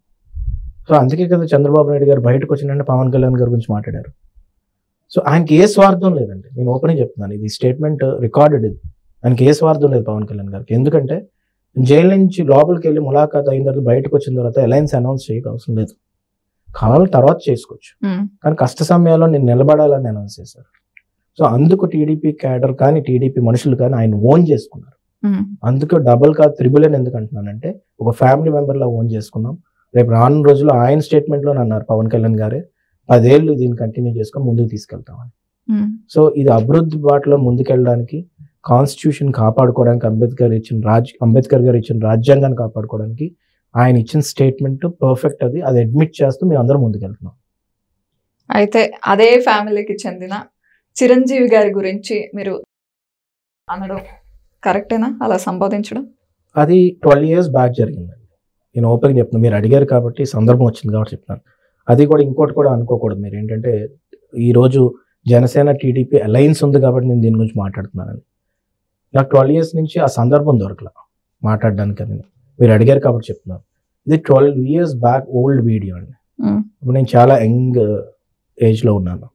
సో అందుకే కదా చంద్రబాబు నాయుడు గారు బయటకు వచ్చిందంటే పవన్ కళ్యాణ్ గారి గురించి మాట్లాడారు. సో ఆయనకి ఏ స్వార్థం లేదండి, నేను ఓపెన్గా చెప్తున్నాను, ఇది స్టేట్మెంట్ రికార్డెడ్. ఇది ఆయనకి ఏ స్వార్థం లేదు పవన్ కళ్యాణ్ గారికి. ఎందుకంటే జైలు నుంచి లోపలికి వెళ్ళి ములాఖాత్ అయిన తర్వాత బయటకు వచ్చిన తర్వాత అలయన్స్ అనౌన్స్ చేయక అవసరం లేదు, కావాలి తర్వాత చేసుకోవచ్చు. కానీ కష్ట సమయాల్లో నేను నిలబడాలని అనౌన్స్ చేశారు. సో అందుకు టీడీపీ క్యాడర్ కానీ టీడీపీ మనుషులు కానీ ఆయన ఓన్ చేసుకున్నారు. అందుకే డబుల్ కాదు త్రిబుల్ అని ఎందుకు అంటున్నానంటే ఒక ఫ్యామిలీ మెంబర్లా ఓన్ చేసుకున్నాం. రేపు రానున్న రోజుల్లో ఆయన స్టేట్మెంట్లో అన్నారు పవన్ కళ్యాణ్ గారే 10 ఏళ్ళు దీన్ని కంటిన్యూ చేసుకొని ముందుకు తీసుకెళ్తామని. సో ఇది అభివృద్ధి బాటలో ముందుకెళ్ళడానికి, కాన్స్టిట్యూషన్ కాపాడుకోవడానికి, అంబేద్కర్ గారు ఇచ్చిన రాజ్యాంగాన్ని కాపాడుకోవడానికి ఆయన ఇచ్చిన స్టేట్మెంట్ పర్ఫెక్ట్. అది అడ్మిట్ చేస్తూ మేము అందరం ముందుకెళ్తున్నాం. అయితే అదే ఫ్యామిలీకి చెందిన చిరంజీవి గారి గురించి మీరు అనడం కరెక్టేనా, అలా సంబోధించడం? అది 12 years బ్యాక్ జరిగిందండి. నేను ఓపెన్గా చెప్తున్నాను, మీరు అడిగారు కాబట్టి సందర్భం వచ్చింది కాబట్టి చెప్తున్నాను. అది కూడా ఇంకోటి కూడా అనుకోకూడదు మీరు, ఏంటంటే ఈరోజు జనసేన టీడీపీ అలయన్స్ ఉంది కాబట్టి నేను దీని గురించి మాట్లాడుతున్నానని. నాకు 12 years నుంచి ఆ సందర్భం దొరకలా మాట్లాడడానికి అని. మీరు అడిగారు కాబట్టి చెప్తున్నాను. ఇది 12 years బ్యాక్ ఓల్డ్ వీడియో అండి. ఇప్పుడు నేను చాలా యంగ్ ఏజ్లో ఉన్నాను.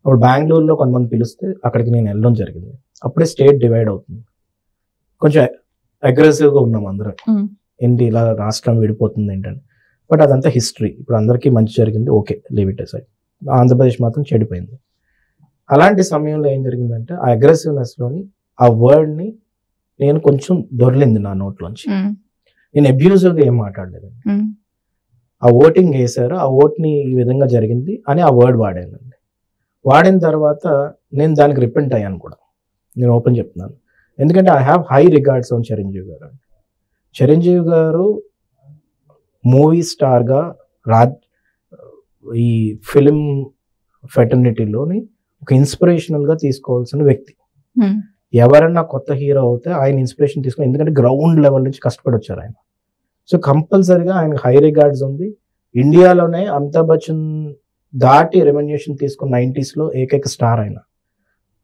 అప్పుడు బెంగళూరులో కొంతమంది పిలిస్తే అక్కడికి నేను వెళ్ళడం జరిగింది. అప్పుడే స్టేట్ డివైడ్ అవుతుంది. కొంచెం అగ్రెసివ్గా ఉన్నాం అందరం, ఏంటి ఇలా రాష్ట్రం విడిపోతుంది ఏంటని. బట్ అదంతా హిస్టరీ. ఇప్పుడు అందరికీ మంచి జరిగింది, okay, leave it aside. Andhra Pradesh మాత్రం చెడిపోయింది. అలాంటి సమయంలో ఏం జరిగిందంటే ఆ అగ్రెసివ్నెస్లోని ఆ వర్డ్ని నేను కొంచెం దొరిలింది నా నోట్లోంచి. నేను అబ్యూజివ్గా ఏం మాట్లాడలేదండి. ఆ ఓటింగ్ వేశారు, ఆ ఓట్ని ఈ విధంగా జరిగింది అని ఆ వర్డ్ వాడానండి. వాడిన తర్వాత నేను దానికి రిపెంట్ అయ్యాను కూడా. నేను ఓపెన్ చెప్తున్నాను. ఎందుకంటే I have high regards on Chiranjeevi గారు అండి. చిరంజీవి గారు మూవీ స్టార్గా ఈ ఫిలిం ఫెటర్నిటీలోని ఒక ఇన్స్పిరేషనల్గా తీసుకోవాల్సిన వ్యక్తి. ఎవరన్నా కొత్త హీరో అవుతే ఆయన ఇన్స్పిరేషన్ తీసుకుని, ఎందుకంటే గ్రౌండ్ లెవెల్ నుంచి కష్టపడి వచ్చారు ఆయన. సో కంపల్సరీగా ఆయన హై రిగార్డ్స్ ఉంది. ఇండియాలోనే అమితాబ్ బచ్చన్ దాటి రెవెన్యూషన్ తీసుకున్న 90sలో ఏకైక స్టార్ ఆయన.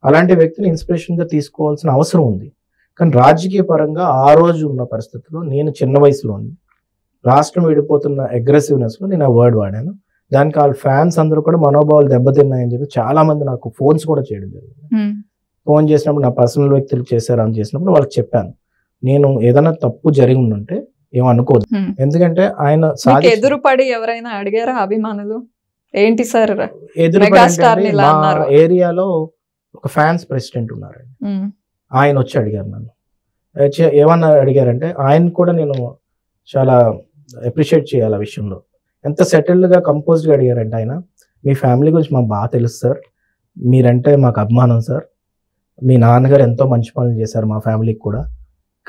అలాంటి వ్యక్తిని ఇన్స్పిరేషన్గా తీసుకోవాల్సిన అవసరం ఉంది. కానీ రాజకీయ పరంగా ఆ రోజు ఉన్న పరిస్థితుల్లో నేను చిన్న వయసులో ఉంది, రాష్ట్రం విడిపోతున్న అగ్రెసివ్నెస్లో నేను ఆ వర్డ్ వాడాను. దానికి వాళ్ళ ఫ్యాన్స్ అందరూ కూడా మనోభావాలు దెబ్బతిన్నాయని చెప్పి చాలా మంది నాకు ఫోన్స్ కూడా చేయడం జరిగింది. ఫోన్ చేసినప్పుడు నా పర్సనల్ వ్యక్తులు చేశారు అని చేసినప్పుడు వాళ్ళకి చెప్పాను, నేను ఏదైనా తప్పు జరిగి ఉంటే ఏమనుకోదు. ఎందుకంటే ఆయన ఎదురుపడి ఎవరైనా అడిగారా అభిమానులు, ఏంటి సార్ ఏరియాలో ఒక ఫ్యాన్స్ ప్రెసిడెంట్ ఉన్నారండి, ఆయన వచ్చి అడిగారు నన్ను. ఏమన్నా అడిగారంటే ఆయన కూడా నేను చాలా అప్రిషియేట్ చేయాలి ఆ విషయంలో. ఎంత సెటిల్డ్గా కంపోజ్డ్గా అడిగారంటే ఆయన, మీ ఫ్యామిలీ గురించి మాకు బాగా తెలుసు సార్, మీరంటే మాకు అభిమానం సార్, మీ నాన్నగారు ఎంతో మంచి పనులు చేశారు మా ఫ్యామిలీకి కూడా,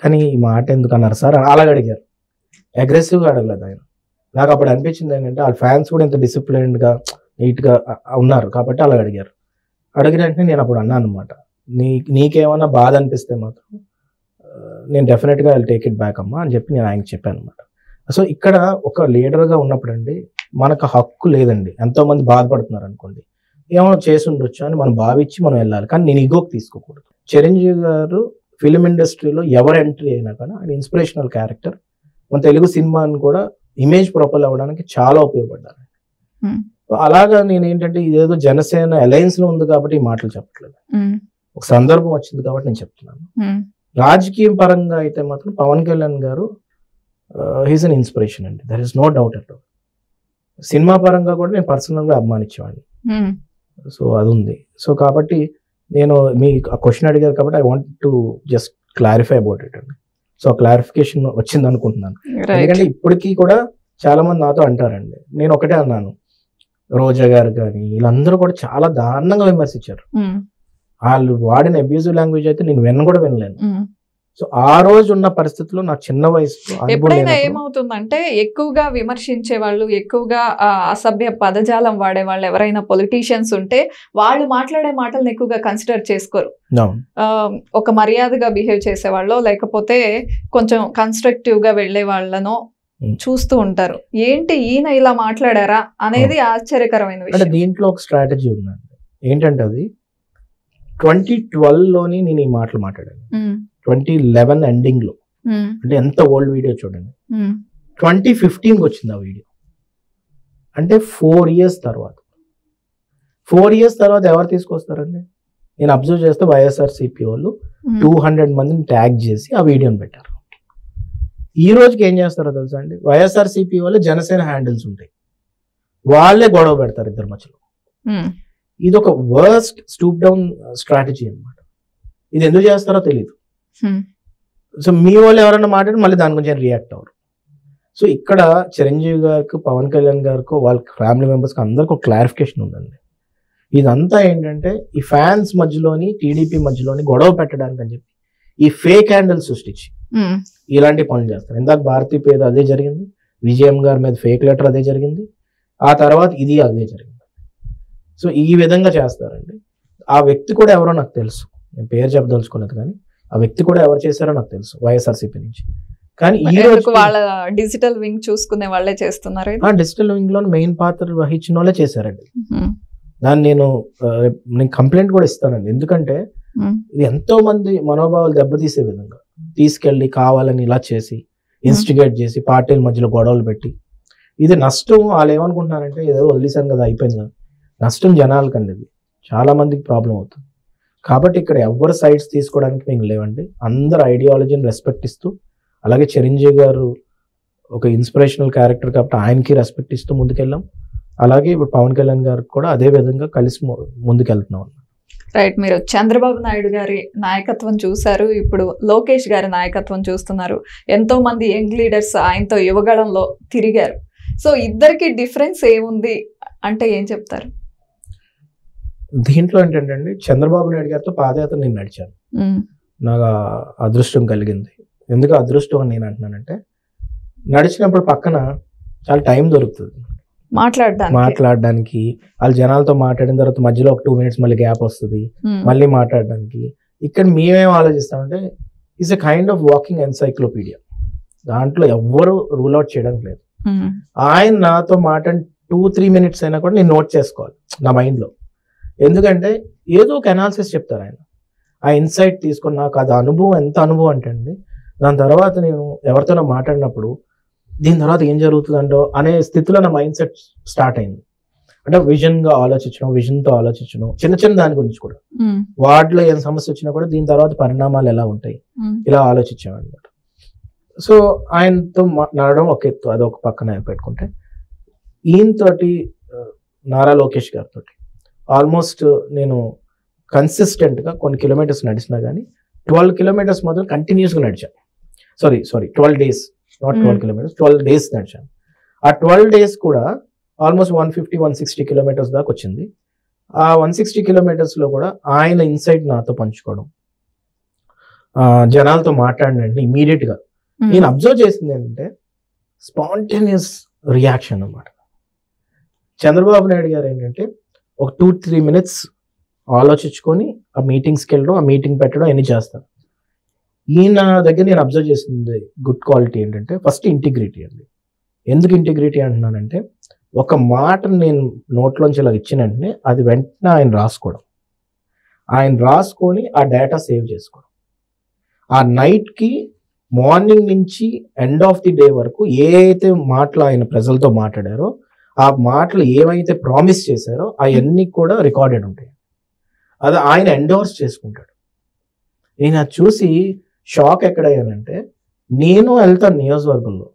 కానీ ఈ మాట ఎందుకు అన్నారు సార్ అలాగ అడిగారు. అగ్రెసివ్గా అడగలేదు ఆయన. నాకు అప్పుడు అనిపించింది ఏంటంటే వాళ్ళ ఫ్యాన్స్ కూడా ఎంత డిసిప్లైన్డ్గా నీట్గా ఉన్నారు కాబట్టి అలా అడిగారు. అడిగిన వెంటనే నేను అప్పుడు అన్నాను అనమాట, నీకేమన్నా బాధ అనిపిస్తే మాత్రం నేను డెఫినెట్గా ఐ టేక్ ఇట్ బ్యాక్ అమ్మా అని చెప్పి నేను ఆయనకి చెప్పాను అనమాట. సో ఇక్కడ ఒక లీడర్గా ఉన్నప్పుడు అండి మనకు హక్కు లేదండి. ఎంతోమంది బాధపడుతున్నారు అనుకోండి, ఏమో చేసి ఉండొచ్చు అని మనం భావించి మనం వెళ్ళాలి, కానీ నేను ఈగోకి తీసుకోకూడదు. చిరంజీవి గారు ఫిలిం ఇండస్ట్రీలో ఎవరు ఎంట్రీ అయినా కానీ ఆయన ఇన్స్పిరేషనల్ క్యారెక్టర్. మన తెలుగు సినిమాని కూడా ఇమేజ్ ప్రొపల్ అవ్వడానికి చాలా ఉపయోగపడ్డారు. అలాగా నేను ఏంటంటే ఇదేదో జనసేన అలయన్స్ లో ఉంది కాబట్టి ఈ మాటలు చెప్పట్లేదు, ఒక సందర్భం వచ్చింది కాబట్టి నేను చెప్తున్నాను. రాజకీయ పరంగా అయితే మాత్రం పవన్ కళ్యాణ్ గారు హీస్ అన్ ఇన్స్పిరేషన్ అండి, there is no doubt at all. Cinema పరంగా కూడా నేను పర్సనల్గా అభిమానించేవాడిని. సో అది ఉంది. సో కాబట్టి నేను మీ క్వశ్చన్ అడిగారు కాబట్టి I want to just clarify about it అండి. సో క్లారిఫికేషన్ వచ్చింది అనుకుంటున్నాను. ఎందుకంటే ఇప్పటికీ కూడా చాలా మంది నాతో అంటారండి, నేను ఒకటే అన్నాను, రోజా గారు కానీ వీళ్ళందరూ కూడా చాలా దారుణంగా విమర్శించారు. వాళ్ళు వాడిన అబ్యూజివ్ లాంగ్వేజ్ అయితే నేను కూడా వినలేను. సో ఆ రోజు ఉన్న పరిస్థితుల్లో నా చిన్న వయసులో ఎప్పుడైనా ఏమవుతుందంటే ఎక్కువగా విమర్శించే వాళ్ళు, ఎక్కువగా అసభ్య పదజాలం వాడే వాళ్ళు ఎవరైనా పొలిటీషియన్స్ ఉంటే వాళ్ళు మాట్లాడే మాటలను ఎక్కువగా కన్సిడర్ చేసుకోరు. ఒక మర్యాదగా బిహేవ్ చేసే వాళ్ళు లేకపోతే కొంచెం కన్స్ట్రక్టివ్ గా వెళ్లే వాళ్ళనో చూస్తూ ఉంటారు. ఏంటి ఈయన ఇలా మాట్లాడారా అనేది ఆశ్చర్యకరమైన విషయం. దీంట్లో ఒక స్ట్రాటజీ ఉందండి. ఏంటంటే అది 2012లోని నేను ఈ మాటలు మాట్లాడాను, 2011 ఎండింగ్ లో. అంటే ఎంత ఓల్డ్ వీడియో చూడండి. 2015కి వచ్చింది ఆ వీడియో. అంటే 4 years తర్వాత. 4 years తర్వాత ఎవరు తీసుకొస్తారండి? నేను అబ్జర్వ్ చేస్తే వైఎస్ఆర్సీపీ వాళ్ళు 200 మందిని ట్యాగ్ చేసి ఆ వీడియోని పెట్టారు. ఈ రోజుకి ఏం చేస్తారో తెలుసా అండి, వైఎస్ఆర్సీపీ వాళ్ళు జనసేన హ్యాండిల్స్ ఉంటాయి, వాళ్ళే గొడవ పెడతారు ఇద్దరు మధ్యలో. ఇది ఒక వర్స్ట్ స్టూప్ డౌన్ స్ట్రాటజీ అనమాట. ఇది ఎందుకు చేస్తారో తెలియదు. సో మీ వాళ్ళు ఎవరైనా మాట్లాడి మళ్ళీ దాని గురించి రియాక్ట్ అవ్వరు. సో ఇక్కడ చిరంజీవి గారికి, పవన్ కళ్యాణ్ గారికి, వాళ్ళ ఫ్యామిలీ మెంబర్స్కి అందరికి ఒక క్లారిఫికేషన్ ఉందండి. ఇదంతా ఏంటంటే ఈ ఫ్యాన్స్ మధ్యలోని, టీడీపీ మధ్యలోని గొడవ పెట్టడానికి అని చెప్పి ఈ ఫేక్ హ్యాండిల్ సృష్టించి ఇలాంటి పనులు చేస్తారు. ఇందాక భారతీ పేద అదే జరిగింది, విజయం గారి మీద ఫేక్ లెటర్ అదే జరిగింది, ఆ తర్వాత ఇది అదే జరిగింది. సో ఈ విధంగా చేస్తారండి. ఆ వ్యక్తి కూడా ఎవరో నాకు తెలుసు, నేను పేరు చెప్పదలుచుకోలేదు, కానీ ఆ వ్యక్తి కూడా ఎవరు చేశారో నాకు తెలుసు వైఎస్ఆర్సీపీ నుంచి. కానీ ఈ రోజు వాళ్ళ డిజిటల్ వింగ్ చూసుకునే వాళ్ళే చేస్తున్నారు. డిజిటల్ వింగ్ లో మెయిన్ పాత్ర వహించిన వాళ్ళే చేశారండి. దాన్ని నేను కంప్లైంట్ కూడా ఇస్తానండి. ఎందుకంటే ఇది ఎంతో మంది మనోభావాలు దెబ్బతీసే విధంగా తీసుకెళ్ళి కావాలని ఇలా చేసి ఇన్స్టిగేట్ చేసి పార్టీల మధ్యలో గొడవలు పెట్టి, ఇది నష్టం. వాళ్ళు ఏమనుకుంటున్నారంటే ఏదో వదిలేసాను కదా అయిపోయింది కదా, నష్టం జనాలకండి. ఇది చాలా మందికి ప్రాబ్లం అవుతుంది. కాబట్టి ఇక్కడ ఎవరు సైడ్స్ తీసుకోవడానికి మేము లేవండి. అందరు ఐడియాలజీని రెస్పెక్ట్ ఇస్తూ, అలాగే చిరంజీవి గారు ఒక ఇన్స్పిరేషనల్ క్యారెక్టర్ కాబట్టి ఆయనకి రెస్పెక్ట్ ఇస్తూ ముందుకెళ్ళాం. అలాగే ఇప్పుడు పవన్ కళ్యాణ్ గారికి కూడా అదే విధంగా కలిసి ముందుకెళ్తున్నాం. రైట్. మీరు చంద్రబాబు నాయుడు గారి నాయకత్వం చూశారు, ఇప్పుడు లోకేష్ గారి నాయకత్వం చూస్తున్నారు. ఎంతో మంది యంగ్ లీడర్స్ ఆయనతో యువగళంలో తిరిగారు. సో ఇద్దరికి డిఫరెన్స్ ఏముంది అంటే ఏం చెప్తారు? దీంట్లో ఏంటంటే చంద్రబాబు నాయుడు గారితో పాదయాత్ర నేను నడిచాను. నాకు అదృష్టం కలిగింది. ఎందుకు అదృష్టం అని నేను అంటున్నానంటే, నడిచినప్పుడు పక్కన చాలా టైం దొరుకుతుంది మాట్లాడడానికి. వాళ్ళ జనాలతో మాట్లాడిన తర్వాత మధ్యలో ఒక 2 minutes మళ్ళీ గ్యాప్ వస్తుంది, మళ్ళీ మాట్లాడడానికి. ఇక్కడ మేమేం ఆలోచిస్తామంటే is a kind of walking encyclopedia. దాంట్లో ఎవ్వరు రూల్ అవుట్ చేయడానికి లేదు. ఆయన నాతో మాట్లాడి 2-3 minutes అయినా కూడా నేను నోట్ చేసుకోవాలి నా మైండ్లో. ఎందుకంటే ఏదో ఒక అనాలిసిస్ చెప్తారు ఆయన. ఆ ఇన్సైట్ తీసుకొని నాకు అది అనుభవం, ఎంత అనుభవం అంటే అండి, దాని తర్వాత నేను ఎవరితోనో మాట్లాడినప్పుడు దీని తర్వాత ఏం జరుగుతుందంటో అనే స్థితిలో నా మైండ్ సెట్ స్టార్ట్ అయింది. అంటే విజన్తో ఆలోచించడం, చిన్న చిన్న దాని గురించి కూడా, వాటిలో ఏం సమస్య వచ్చినా కూడా దీని తర్వాత పరిణామాలు ఎలా ఉంటాయి, ఇలా ఆలోచించాం అనమాట. సో ఆయనతో నడవడం ఒక ఎత్తు, అదొక పక్కన పెట్టుకుంటే, ఈయనతోటి నారా లోకేష్ గారితో ఆల్మోస్ట్ నేను కన్సిస్టెంట్గా కొన్ని కిలోమీటర్స్ నడిచినా కానీ 12 kilometers మాత్రం కంటిన్యూస్గా నడిచాను. Sorry 12 days, not 12 kilometers, 12 days నడిచాను. ఆ 12 days కూడా ఆల్మోస్ట్ 150-160 kilometers దాకా వచ్చింది. ఆ 160 kilometersలో కూడా ఆయన ఇన్సైట్ నాతో పంచుకోవడం, జనాలతో మాట్లాడినండి ఇమీడియట్గా. నేను అబ్జర్వ్ చేసింది ఏంటంటే స్పాంటేనియస్ రియాక్షన్ అన్నమాట. చంద్రబాబు నాయుడు గారు ఏంటంటే ఒక 2-3 minutes ఆలోచించుకొని ఆ మీటింగ్స్కి వెళ్ళడం, ఆ మీటింగ్ పెట్టడం అన్నీ చేస్తాను. ఈయన దగ్గర నేను అబ్జర్వ్ చేసింది గుడ్ క్వాలిటీ ఏంటంటే ఫస్ట్ ఇంటిగ్రిటీ అండి. ఎందుకు ఇంటిగ్రిటీ అంటున్నానంటే, ఒక మాట నేను నోట్లోంచి ఇలా ఇచ్చిన వెంటనే అది వెంటనే ఆయన రాసుకొని ఆ డేటా సేవ్ చేసుకోవడం. ఆ నైట్కి మార్నింగ్ నుంచి ఎండ్ ఆఫ్ ది డే వరకు ఏ అయితే మాటలు ఆయన ప్రజలతో మాట్లాడారో, ఆ మాటలు ఏమైతే ప్రామిస్ చేశారో అవన్నీ కూడా రికార్డెడ్ ఉంటాయి. అది ఆయన ఎండోర్స్ చేసుకుంటాడు. నేను అది చూసి షాక్ ఎక్కడయ్యానంటే, నేను వెళ్తాను నియోజకవర్గంలో,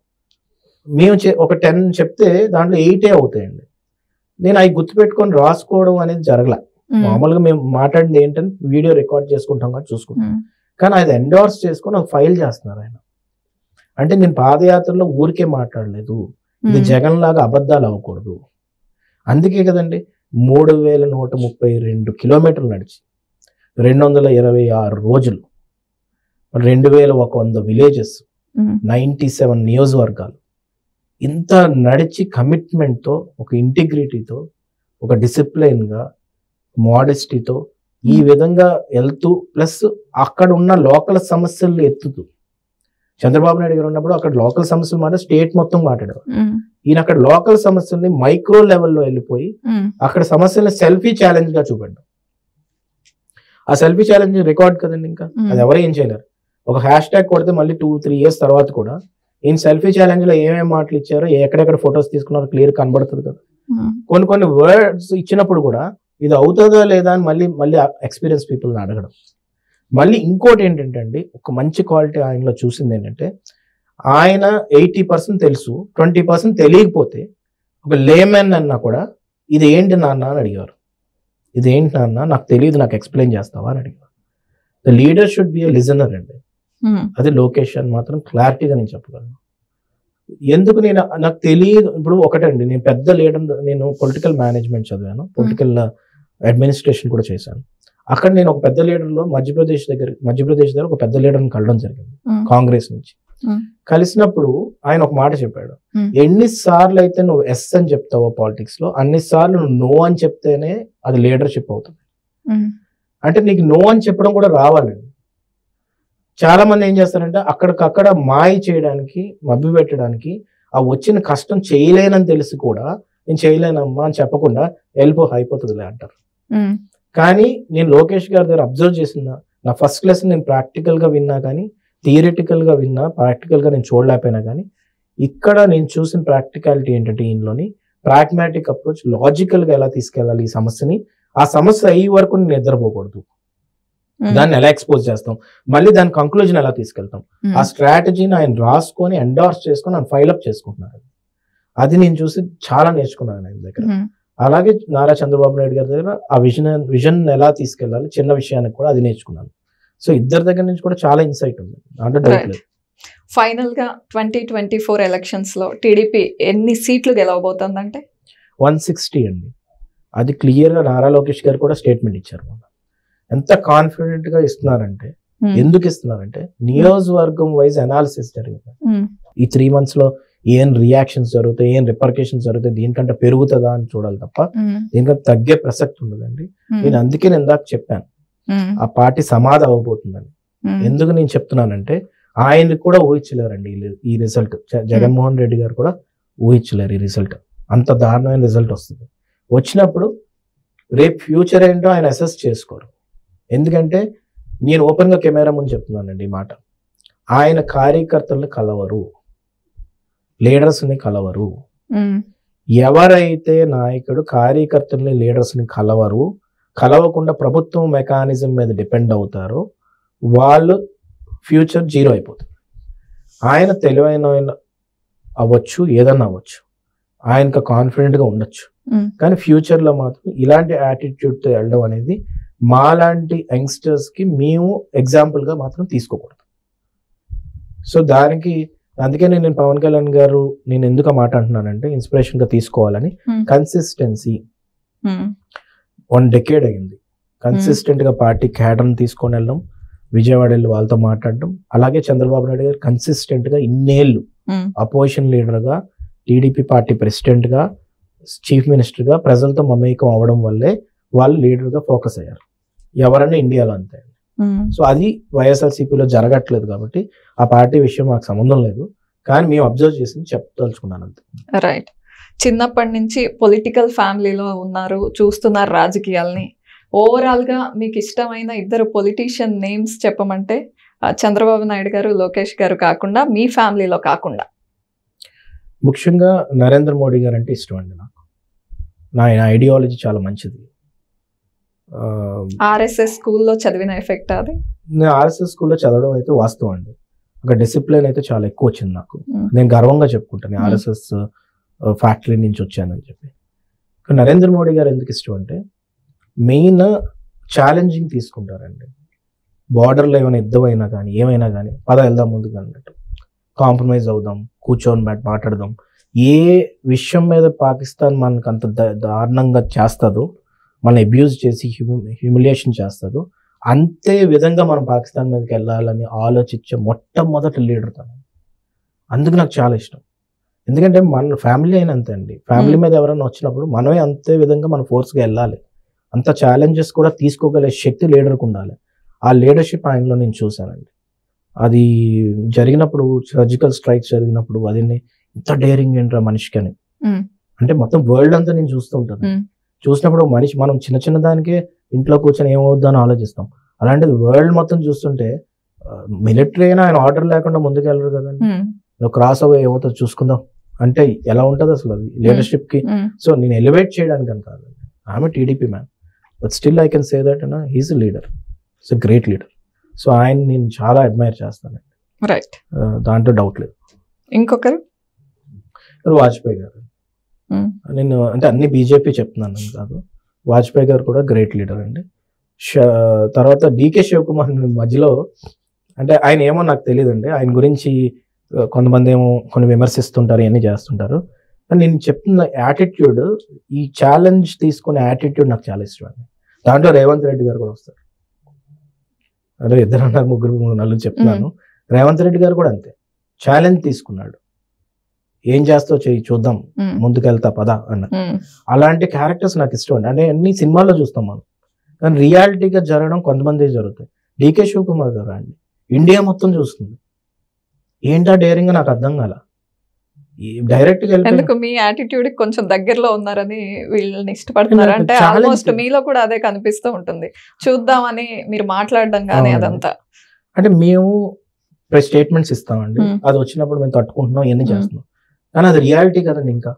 మేము ఒక 10 చెప్తే దాంట్లో 8 అవుతాయండి. నేను అవి గుర్తుపెట్టుకొని రాసుకోవడం అనేది జరగలే. మామూలుగా మేము మాట్లాడింది ఏంటంటే వీడియో రికార్డ్ చేసుకుంటాం కానీ చూసుకుంటాం, కానీ అది ఎండోర్స్ చేసుకొని ఒక ఫైల్ చేస్తున్నారు ఆయన. అంటే నేను పాదయాత్రలో ఊరికే మాట్లాడలేదు, ఇది జగన్ లాగా అబద్ధాలు అవ్వకూడదు. అందుకే కదండి 3132 kilometers నడిచి 226 రోజులు, 2100 villages, 97 నియోజకవర్గాలు, ఇంత నడిచి కమిట్మెంట్తో, ఒక ఇంటిగ్రిటీతో, ఒక డిసిప్లైన్గా, మోడెస్టీతో ఈ విధంగా వెళ్తూ, ప్లస్ అక్కడ ఉన్న లోకల్ సమస్యలు ఎత్తుతూ. చంద్రబాబు నాయుడు గారు ఉన్నప్పుడు అక్కడ లోకల్ సమస్యలు మాట స్టేట్ మొత్తం మాట్లాడేవారు. ఈయన అక్కడ లోకల్ సమస్యల్ని మైక్రో లెవెల్లో వెళ్ళిపోయి అక్కడ సమస్యల్ని సెల్ఫీ ఛాలెంజ్ గా చూపెట్టడం. ఆ సెల్ఫీ ఛాలెంజ్ రికార్డ్ కదండి, ఇంకా అది ఎవరు ఏం చేయలేరు. ఒక హ్యాష్ ట్యాగ్ కొడితే మళ్ళీ 2-3 years తర్వాత కూడా ఈయన సెల్ఫీ ఛాలెంజ్ లో ఏమేమి మాటలు ఇచ్చారో, ఎక్కడెక్కడ ఫొటోస్ తీసుకున్నారో క్లియర్ కనబడుతుంది కదా. కొన్ని వర్డ్స్ ఇచ్చినప్పుడు కూడా ఇది అవుతుందా లేదా అని మళ్ళీ ఎక్స్పీరియన్స్ పీపుల్ని అడగడం. మళ్ళీ ఇంకోటి ఏంటంటే అండి, ఒక మంచి క్వాలిటీ ఆయనలో చూసింది ఏంటంటే, ఆయన 80% తెలుసు, 20% తెలియకపోతే ఒక లేమెన్ అన్నా కూడా ఇది ఏంటి నాన్న అని అడిగారు. ఇది ఏంటి నాన్న, నాకు తెలియదు, నాకు ఎక్స్ప్లెయిన్ చేస్తావా అని అడిగారు. The leader should be a listener అండి. అది లోకేష్ అని మాత్రం క్లారిటీగా నేను చెప్పగలను. ఎందుకు నాకు తెలియదు. ఇప్పుడు ఒకటండి, నేను పెద్ద లీడర్, నేను పొలిటికల్ మేనేజ్మెంట్ చదివాను, పొలిటికల్ అడ్మినిస్ట్రేషన్ కూడా చేశాను. అక్కడ నేను ఒక పెద్ద లీడర్లో మధ్యప్రదేశ్ దగ్గర ఒక పెద్ద లీడర్ని కలవడం జరిగింది, కాంగ్రెస్ నుంచి. కలిసినప్పుడు ఆయన ఒక మాట చెప్పాడు, ఎన్నిసార్లు అయితే నువ్వు ఎస్ అని చెప్తావో పాలిటిక్స్ లో, అన్నిసార్లు నువ్వు నో అని చెప్తేనే అది లీడర్షిప్ అవుతుంది. అంటే నీకు నో అని చెప్పడం కూడా రావాలండి. చాలా మంది ఏం చేస్తారంటే అక్కడికక్కడ మాయ చేయడానికి, మభ్య పెట్టడానికి, ఆ వచ్చిన కష్టం చేయలేనని తెలిసి కూడా నేను చేయలేనమ్మా అని చెప్పకుండా అయిపోతుందిలే అంటారు. కానీ నేను లోకేష్ గారి దగ్గర అబ్జర్వ్ చేసిన నా ఫస్ట్ క్లాస్ నేను ప్రాక్టికల్ గా విన్నా కానీ థియరిటికల్ గా విన్నా, ప్రాక్టికల్ గా నేను చూడలేకపోయినా కానీ ఇక్కడ నేను చూసిన ప్రాక్టికాలిటీ ఏంటంటే ఈయనలోని ప్రాగ్మాటిక్ అప్రోచ్, లాజికల్ గా ఎలా తీసుకెళ్ళాలి ఈ సమస్యని, ఆ సమస్య అయ్యే వరకు నేను నిద్రపోకూడదు, దాన్ని ఎలా ఎక్స్పోజ్ చేస్తాం, మళ్ళీ దాని కంక్లూజన్ ఎలా తీసుకెళ్తాం, ఆ స్ట్రాటజీని ఆయన రాసుకొని ఎండార్స్ చేసుకొని ఆయన ఫైల్ అప్ చేసుకుంటున్నారు. అది నేను చూసి చాలా నేర్చుకున్నాను ఆయన దగ్గర. అలాగే నారా చంద్రబాబు నాయుడు గారి దగ్గర ఆ విజన్ ఎలా తీసుకెళ్ళాలి చిన్న విషయానికి కూడా అది నేర్చుకున్నాను. సో ఇద్దరి దగ్గర నుంచి కూడా చాలా ఇన్సైట్ ఉంది, అంటే డౌట్ లేదు. ఫైనల్ గా 2024 ఎలక్షన్స్ లో టీడీపీ ఎన్ని సీట్లు గెలవబోతుందంటే 160 అండి. అది క్లియర్ గా నారా లోకేష్ గారు కూడా స్టేట్మెంట్ ఇచ్చారు. ఎంత కాన్ఫిడెంట్ గా ఇస్తున్నారంటే, ఎందుకు ఇస్తున్నారంటే నియోజకవర్గం వైజ్ అనాలిసిస్ జరిగింది. ఈ 3 months లో ఏం రియాక్షన్స్ జరుగుతాయి, ఏం రిపర్కేషన్స్ జరుగుతాయి, దీనికంటే పెరుగుతుందా అని చూడాలి తప్ప దీనికంటే తగ్గే ప్రసక్తి ఉండదండి. నేను అందుకే నేను ఇందాక చెప్పాను ఆ పార్టీ సమాధి అవ్వబోతుందని. ఎందుకు నేను చెప్తున్నానంటే ఆయన్ని కూడా ఊహించలేరండి ఈ రిజల్ట్. జగన్మోహన్ రెడ్డి గారు కూడా ఊహించలేరు ఈ రిజల్ట్. అంత దారుణమైన రిజల్ట్ వస్తుంది. వచ్చినప్పుడు రేపు ఫ్యూచర్ ఏంటో ఆయన అసెస్ చేసుకోరు. ఎందుకంటే నేను ఓపెన్ గా కెమెరా ముందు చెప్తున్నానండి ఈ మాట. ఆయన కార్యకర్తలను కలవరు, లీడర్స్ ని కలవరు. ఎవరైతే నాయకుడు కార్యకర్తల్ని లీడర్స్ ని కలవకుండా ప్రభుత్వం మెకానిజం మీద డిపెండ్ అవుతారో వాళ్ళు ఫ్యూచర్ జీరో అయిపోతుంది. ఆయన తెలివైన అవ్వచ్చు, ఏదన్నా అవ్వచ్చు, ఆయనకు కాన్ఫిడెంట్ గా ఉండొచ్చు, కానీ ఫ్యూచర్ లో మాత్రం ఇలాంటి యాటిట్యూడ్ తో వెళ్ళడం అనేది మాలాంటి యంగ్స్టర్స్ కి మేము ఎగ్జాంపుల్ గా మాత్రం తీసుకోకూడదు. సో దానికి అందుకే నేను పవన్ కళ్యాణ్ గారు నేను ఎందుకు మాట అంటున్నానంటే ఇన్స్పిరేషన్ గా తీసుకోవాలని. కన్సిస్టెన్సీ 1 decade అయింది. కన్సిస్టెంట్ గా పార్టీ క్యాడర్ని తీసుకొని వెళ్ళడం, విజయవాడ వెళ్ళి వాళ్ళతో మాట్లాడడం. అలాగే చంద్రబాబు నాయుడు గారు కన్సిస్టెంట్ గా ఇన్నేళ్లు అపోజిషన్ లీడర్ గా, టీడీపీ పార్టీ ప్రెసిడెంట్ గా, చీఫ్ మినిస్టర్ గా ప్రజలతో మమేకం అవడం వల్లే వాళ్ళు లీడర్ గా ఫోకస్ అయ్యారు. ఎవరన్నా ఇండియాలో అంతే. సో అది వైఎస్ఆర్సీపీలో జరగట్లేదు కాబట్టి ఆ పార్టీ విషయం మాకు సంబంధం లేదు, కానీ మేము అబ్జర్వ్ చేసి చెప్పదలుచుకున్నాను అంతే. రైట్. చిన్నప్పటి నుంచి పొలిటికల్ ఫ్యామిలీలో ఉన్నారు, చూస్తున్నారు రాజకీయాల్ని. ఓవరాల్ గా మీకు ఇష్టమైన 2 పొలిటీషియన్ నేమ్స్ చెప్పమంటే చంద్రబాబు నాయుడు గారు, లోకేష్ గారు కాకుండా మీ ఫ్యామిలీలో కాకుండా? ముఖ్యంగా నరేంద్ర మోడీ గారు అంటే ఇష్టం అండి నాకు. నా ఐడియాలజీ చాలా మంచిది. ఆర్ఎస్ఎస్ స్కూల్లో చదివిన ఎఫెక్ట్ అది? నేను ఆర్ఎస్ఎస్ స్కూల్లో చదవడం అయితే వాస్తవం అండి. ఒక డిసిప్లిన్ అయితే చాలా ఎక్కువ వచ్చింది నాకు. నేను గర్వంగా చెప్పుకుంటాను ఆర్ఎస్ఎస్ ఫ్యాక్టరీ నుంచి వచ్చానని చెప్పి. నరేంద్ర మోడీ గారు ఎందుకు ఇష్టం అంటే మెయిన్ ఛాలెంజింగ్ తీసుకుంటారండి. బార్డర్లో ఏమైనా యుద్ధం అయినా కానీ ఏమైనా కానీ వెళ్దాం ముందుకు అన్నట్టు, కాంప్రమైజ్ అవుదాం, కూర్చొని మాట్లాడదాం. ఏ విషయం మీద పాకిస్తాన్ మనకు అంత దారుణంగా చేస్తుందో, మన అబ్యూజ్ చేసి హ్యూమిలియేషన్ చేస్తుందో, అంతే విధంగా మనం పాకిస్తాన్ మీదకి వెళ్ళాలని ఆలోచించే మొట్టమొదటి లీడర్ తను. అందుకు నాకు చాలా ఇష్టం. ఎందుకంటే మన ఫ్యామిలీ అయినా అంతే అండి. ఫ్యామిలీ మీద ఎవరైనా వచ్చినప్పుడు మనమే అంతే విధంగా మన ఫోర్స్గా వెళ్ళాలి. అంత ఛాలెంజెస్ కూడా తీసుకోగలిగే శక్తి లీడర్కి ఉండాలి. ఆ లీడర్షిప్ ఆయనలో నేను చూశానండి. అది జరిగినప్పుడు, సర్జికల్ స్ట్రైక్స్ జరిగినప్పుడు అది ఇంత డేరింగ్ ఏంట్రా మనిషికి అని, అంటే మొత్తం వరల్డ్ అంతా నేను చూస్తూ ఉంటాను. చూసినప్పుడు మనిషి మనం చిన్న చిన్న దానికే ఇంట్లో కూర్చొని ఏమవుద్దో అని ఆలోచిస్తాం. అలాంటిది వరల్డ్ మొత్తం చూస్తుంటే మిలిటరీ అయినా ఆయన ఆర్డర్ లేకుండా ముందుకు వెళ్ళరు కదండి. నువ్వు క్రాస్ అవ్వ ఏమవుతుందో చూసుకుందాం అంటే ఎలా ఉంటుంది అసలు అది లీడర్షిప్ కి. సో నేను ఎలివేట్ చేయడానికి అని కాదు, ఆమె TDP man, but still I can say that he's a leader, it's a great leader. So ఆయన నేను చాలా అడ్మైర్ చేస్తానండి. రైట్, దాంట్లో డౌట్ లేదు. ఇంకొకరు వాజ్పేయి గారు. నేను అంటే అన్ని బీజేపీ చెప్తున్నాను కాదు, వాజ్పేయి గారు కూడా గ్రేట్ లీడర్ అండి. తర్వాత డికే శివకుమార్ మధ్యలో అంటే ఆయన ఏమో నాకు తెలియదండి, ఆయన గురించి కొంతమంది ఏమో కొన్ని విమర్శిస్తుంటారు, ఇవన్నీ చేస్తుంటారు. కానీ నేను చెప్తున్న యాటిట్యూడ్, ఈ ఛాలెంజ్ తీసుకునే యాటిట్యూడ్ నాకు చాలా ఇష్టం అండి. దాంట్లో రేవంత్ రెడ్డి గారు కూడా వస్తారు. అంటే 2 అన్నారు, 3 4 చెప్తున్నాను. రేవంత్ రెడ్డి గారు కూడా అంతే, ఛాలెంజ్ తీసుకున్నాడు. ఏం చేస్తావు చెయ్యి చూద్దాం, ముందుకెళ్తా పదా అన్న. అలాంటి క్యారెక్టర్స్ నాకు ఇష్టం అండి. అంటే అన్ని సినిమాల్లో చూస్తాం మనం, కానీ రియాలిటీగా జరగడం కొంతమంది జరుగుతాయి. డికే శివకుమార్ గారు అండి ఇండియా మొత్తం చూస్తుంది. ఏంటా డేరింగ్ నాకు అర్థం కాల. డైరెక్ట్ గా వెళ్ళిపోయి ఎందుకు మీ యాటిట్యూడ్ కొంచెం దగ్గరలో ఉన్నారని వీళ్ళని ఇష్టపడుతున్నారు అంటే Challenge ఆల్మోస్ట్ మీలో కూడా అదే కనిపిస్తూ ఉంటుంది. చూద్దామని మీరు మాట్లాడడం కానీ అవునండి. అదంతా. అంటే మేము స్టేట్మెంట్స్ ఇస్తామండి, అది వచ్చినప్పుడు మేము తట్టుకుంటున్నాం, ఇవన్నీ చేస్తున్నాం, కానీ అది రియాలిటీ కదండి. ఇంకా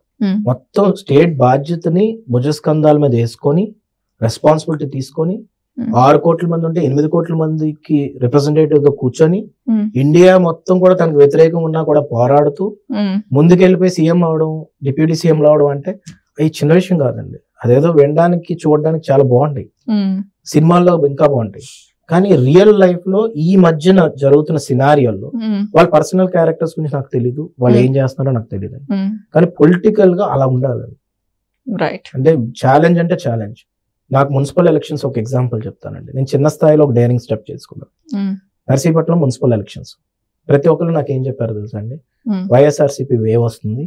మొత్తం స్టేట్ బాధ్యతని భుజస్కంధాల మీద వేసుకొని రెస్పాన్సిబిలిటీ తీసుకొని 6 కోట్ల మంది ఉంటే 8 కోట్ల మందికి రిప్రజెంటేటివ్ గా కూర్చొని ఇండియా మొత్తం కూడా తనకు వ్యతిరేకం ఉన్నా కూడా పోరాడుతూ ముందుకెళ్ళిపోయి సీఎం అవడం, డిప్యూటీ సీఎం అవడం అంటే అది చిన్న విషయం కాదండి. అదేదో వినడానికి చూడడానికి చాలా బాగుంటాయి, సినిమాల్లో ఇంకా బాగుంటాయి, కానీ రియల్ లైఫ్ లో ఈ మధ్యన జరుగుతున్న సినారియోల్లో వాళ్ళ పర్సనల్ క్యారెక్టర్స్ గురించి నాకు తెలీదు, వాళ్ళు ఏం చేస్తున్నారో నాకు తెలియదు, కానీ పొలిటికల్ గా అలా ఉండాలి. రైట్. అంటే ఛాలెంజ్ అంటే ఛాలెంజ్. నాకు మున్సిపల్ ఎలక్షన్స్ ఒక ఎగ్జాంపుల్ చెప్తానండి. నేను చిన్న స్థాయిలో ఒక డేరింగ్ స్టెప్ చేసుకున్నాను. Narsipatnam municipal elections. ప్రతి ఒక్కరు నాకు ఏం చెప్పారు తెలుసా అండి, వైఎస్ఆర్సీపీ వేవ్ వస్తుంది,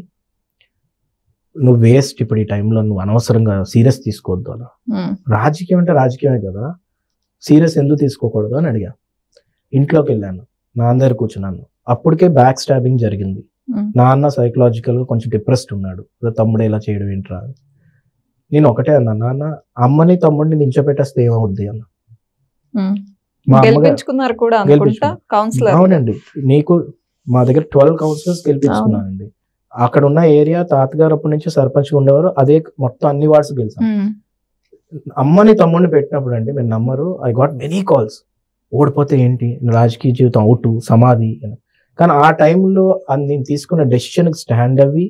నువ్వు వేస్ట్, ఇప్పుడు ఈ టైంలో నువ్వు అనవసరంగా సీరియస్ తీసుకోవద్దు. అలా రాజకీయం అంటే రాజకీయమే కదా, సీరియస్ ఎందుకు తీసుకోకూడదు అని అడిగా. ఇంట్లోకి వెళ్ళాను, నాన్న దగ్గర కూర్చున్నాను. అప్పటికే బ్యాక్ స్టాబింగ్ జరిగింది. నాన్న సైకలాజికల్ గా కొంచెం డిప్రెస్డ్ ఉన్నాడు, తమ్ముడు ఇలా చేయడం ఏంట్రా. నేను ఒకటే అన్నా, నాన్న అమ్మని తమ్ముడిని నించోపెట్టేస్తే ఏమవుద్ది అన్న. మా గెలిపించుకున్నారు కూడా అనుకుంటా కౌన్సిలర్. అవునండి, నీకు మా దగ్గర 12 కౌన్సిలర్స్ గెలిపించుకున్నానండి. అక్కడ ఉన్న ఏరియా తాతగారు అప్పటి నుంచి సర్పంచ్ ఉండేవారు, అదే మొత్తం అన్ని వార్డ్స్ గెలిచాను. అమ్మని తమ్ముడిని పెట్టినప్పుడు అండి మీరు నమ్మరు, ఐ గాట్ మెనీ కాల్స్, ఓడిపోతే ఏంటి రాజకీయ జీవితం అవుట్ సమాధి. కానీ ఆ టైంలో నేను తీసుకున్న డెసిషన్ స్టాండ్ అవి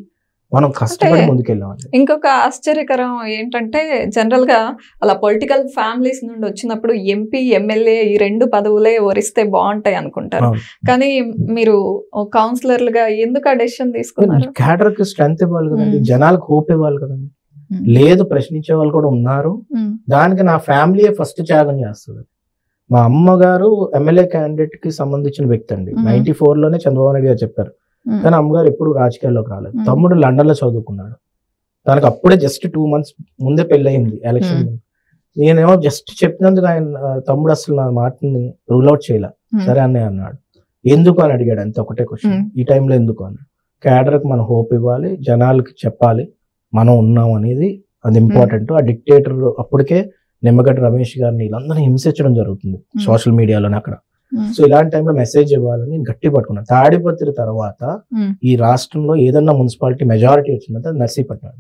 మనం కష్టపడి ముందుకెళ్ళామండి. ఇంకొక ఆశ్చర్యకరం ఏంటంటే జనరల్ గా అలా పొలిటికల్ ఫ్యామిలీస్ నుండి వచ్చినప్పుడు ఎంపీ ఎమ్మెల్యే ఈ 2 పదవులే వరిస్తే బాగుంటాయి అనుకుంటారు, కానీ మీరు కౌన్సిలర్లుగా ఎందుకు ఆ డెసిషన్ తీసుకున్నారు? క్యాడర్ కి స్ట్రెంత్ ఇవ్వాలి కదండి, జనాలకు హోప్ ఇవ్వాలి కదండి. లేదు ప్రశ్నించే వాళ్ళు కూడా ఉన్నారు, దానికి నా ఫ్యామిలీ ఫస్ట్ త్యాగం చేస్తుంది. మా అమ్మగారు ఎమ్మెల్యే క్యాండిడేట్ కి సంబంధించిన వ్యక్తి అండి. 94 లోనే చంద్రబాబు నాయుడు గారు చెప్పారు, కానీ అమ్మగారు ఎప్పుడు రాజకీయాల్లోకి రాలేదు. తమ్ముడు లండన్ లో చదువుకున్నాడు, తనకు అప్పుడే జస్ట్ 2 months ముందే పెళ్ళయింది ఎలక్షన్. నేనేమో జస్ట్ చెప్పినందుకు ఆయన తమ్ముడు అసలు నా మాటని రూల్ అవుట్ చేయలే. సరే అన్నయ్య అన్నాడు. ఎందుకు అని అడిగాడు, అంతే ఒకటే క్వశ్చన్, ఈ టైంలో ఎందుకు అన్నాడు. క్యాడర్కి మనం హోప్ ఇవ్వాలి, జనాలకి చెప్పాలి మనం ఉన్నాం అనేది, అది ఇంపార్టెంట్. ఆ డిక్టేటర్ అప్పటికే నిమ్మగడ్డ రమేష్ గారిని వీళ్ళందరినీ హింసించడం జరుగుతుంది సోషల్ మీడియాలోనే అక్కడ. సో ఇలాంటి టైంలో మెసేజ్ ఇవ్వాలని గట్టి పట్టుకున్నాను. తాడిపత్రి తర్వాత ఈ రాష్ట్రంలో ఏదన్నా మున్సిపాలిటీ మెజారిటీ వచ్చిందంటే నర్సీపట్నం.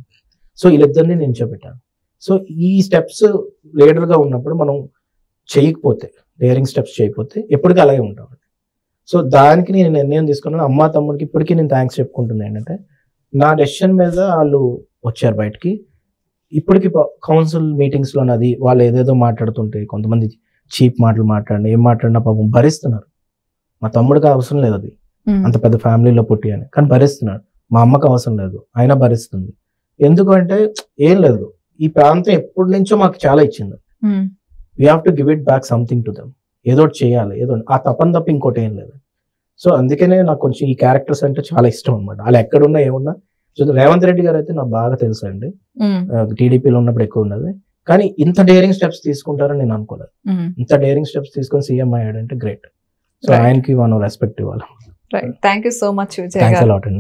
సో వీళ్ళిద్దరిని నేను చెప్పాను. సో ఈ స్టెప్స్ లీడర్ గా ఉన్నప్పుడు మనం చేయకపోతే, డేరింగ్ స్టెప్స్ చేయకపోతే ఎప్పటికీ అలాగే ఉంటాం. సో దానికి నేను నిర్ణయం తీసుకున్నాను. అమ్మ తమ్ముడికి ఇప్పటికీ నేను థ్యాంక్స్ చెప్పుకుంటున్నాను. ఏంటంటే నా డెసిషన్ మీద వాళ్ళు వచ్చారు బయటికి. ఇప్పటికి కౌన్సిల్ మీటింగ్స్ లో అది వాళ్ళు ఏదేదో మాట్లాడుతుంటే, కొంతమంది చీప్ మాటలు మాట్లాడిన ఏం మాట్లాడినా పాపం భరిస్తున్నారు. మా తమ్ముడికి అవసరం లేదు అది, అంత పెద్ద ఫ్యామిలీలో పుట్టి అని, కానీ భరిస్తున్నాడు. మా అమ్మకి అవసరం లేదు, అయినా భరిస్తుంది. ఎందుకంటే ఏం లేదు, ఈ ప్రాంతం ఎప్పటి నుంచో మాకు చాలా ఇచ్చింది. We have to give it back something to them. ఏదో చేయాలి, ఏదో ఆ తప్పని తప్ప ఇంకోటి ఏం లేదు. సో అందుకనే నాకు కొంచెం ఈ క్యారెక్టర్స్ అంటే చాలా ఇష్టం అనమాట. వాళ్ళు ఎక్కడున్నా ఏమున్నా. రేవంత్ రెడ్డి గారు అయితే నాకు బాగా తెలుసు అండి, టీడీపీలో ఉన్నప్పుడు ఎక్కువ ఉన్నది, కానీ ఇంత డేరింగ్ స్టెప్స్ తీసుకుంటారని నేను అనుకోలేదు. ఇంత డేరింగ్ స్టెప్స్ తీసుకొని సీఎం అయ్యాడంటే గ్రేట్. సో ఆయనకి మనం రెస్పెక్ట్ ఇవ్వాలి. Thank you so much. Thanks a lot అండి.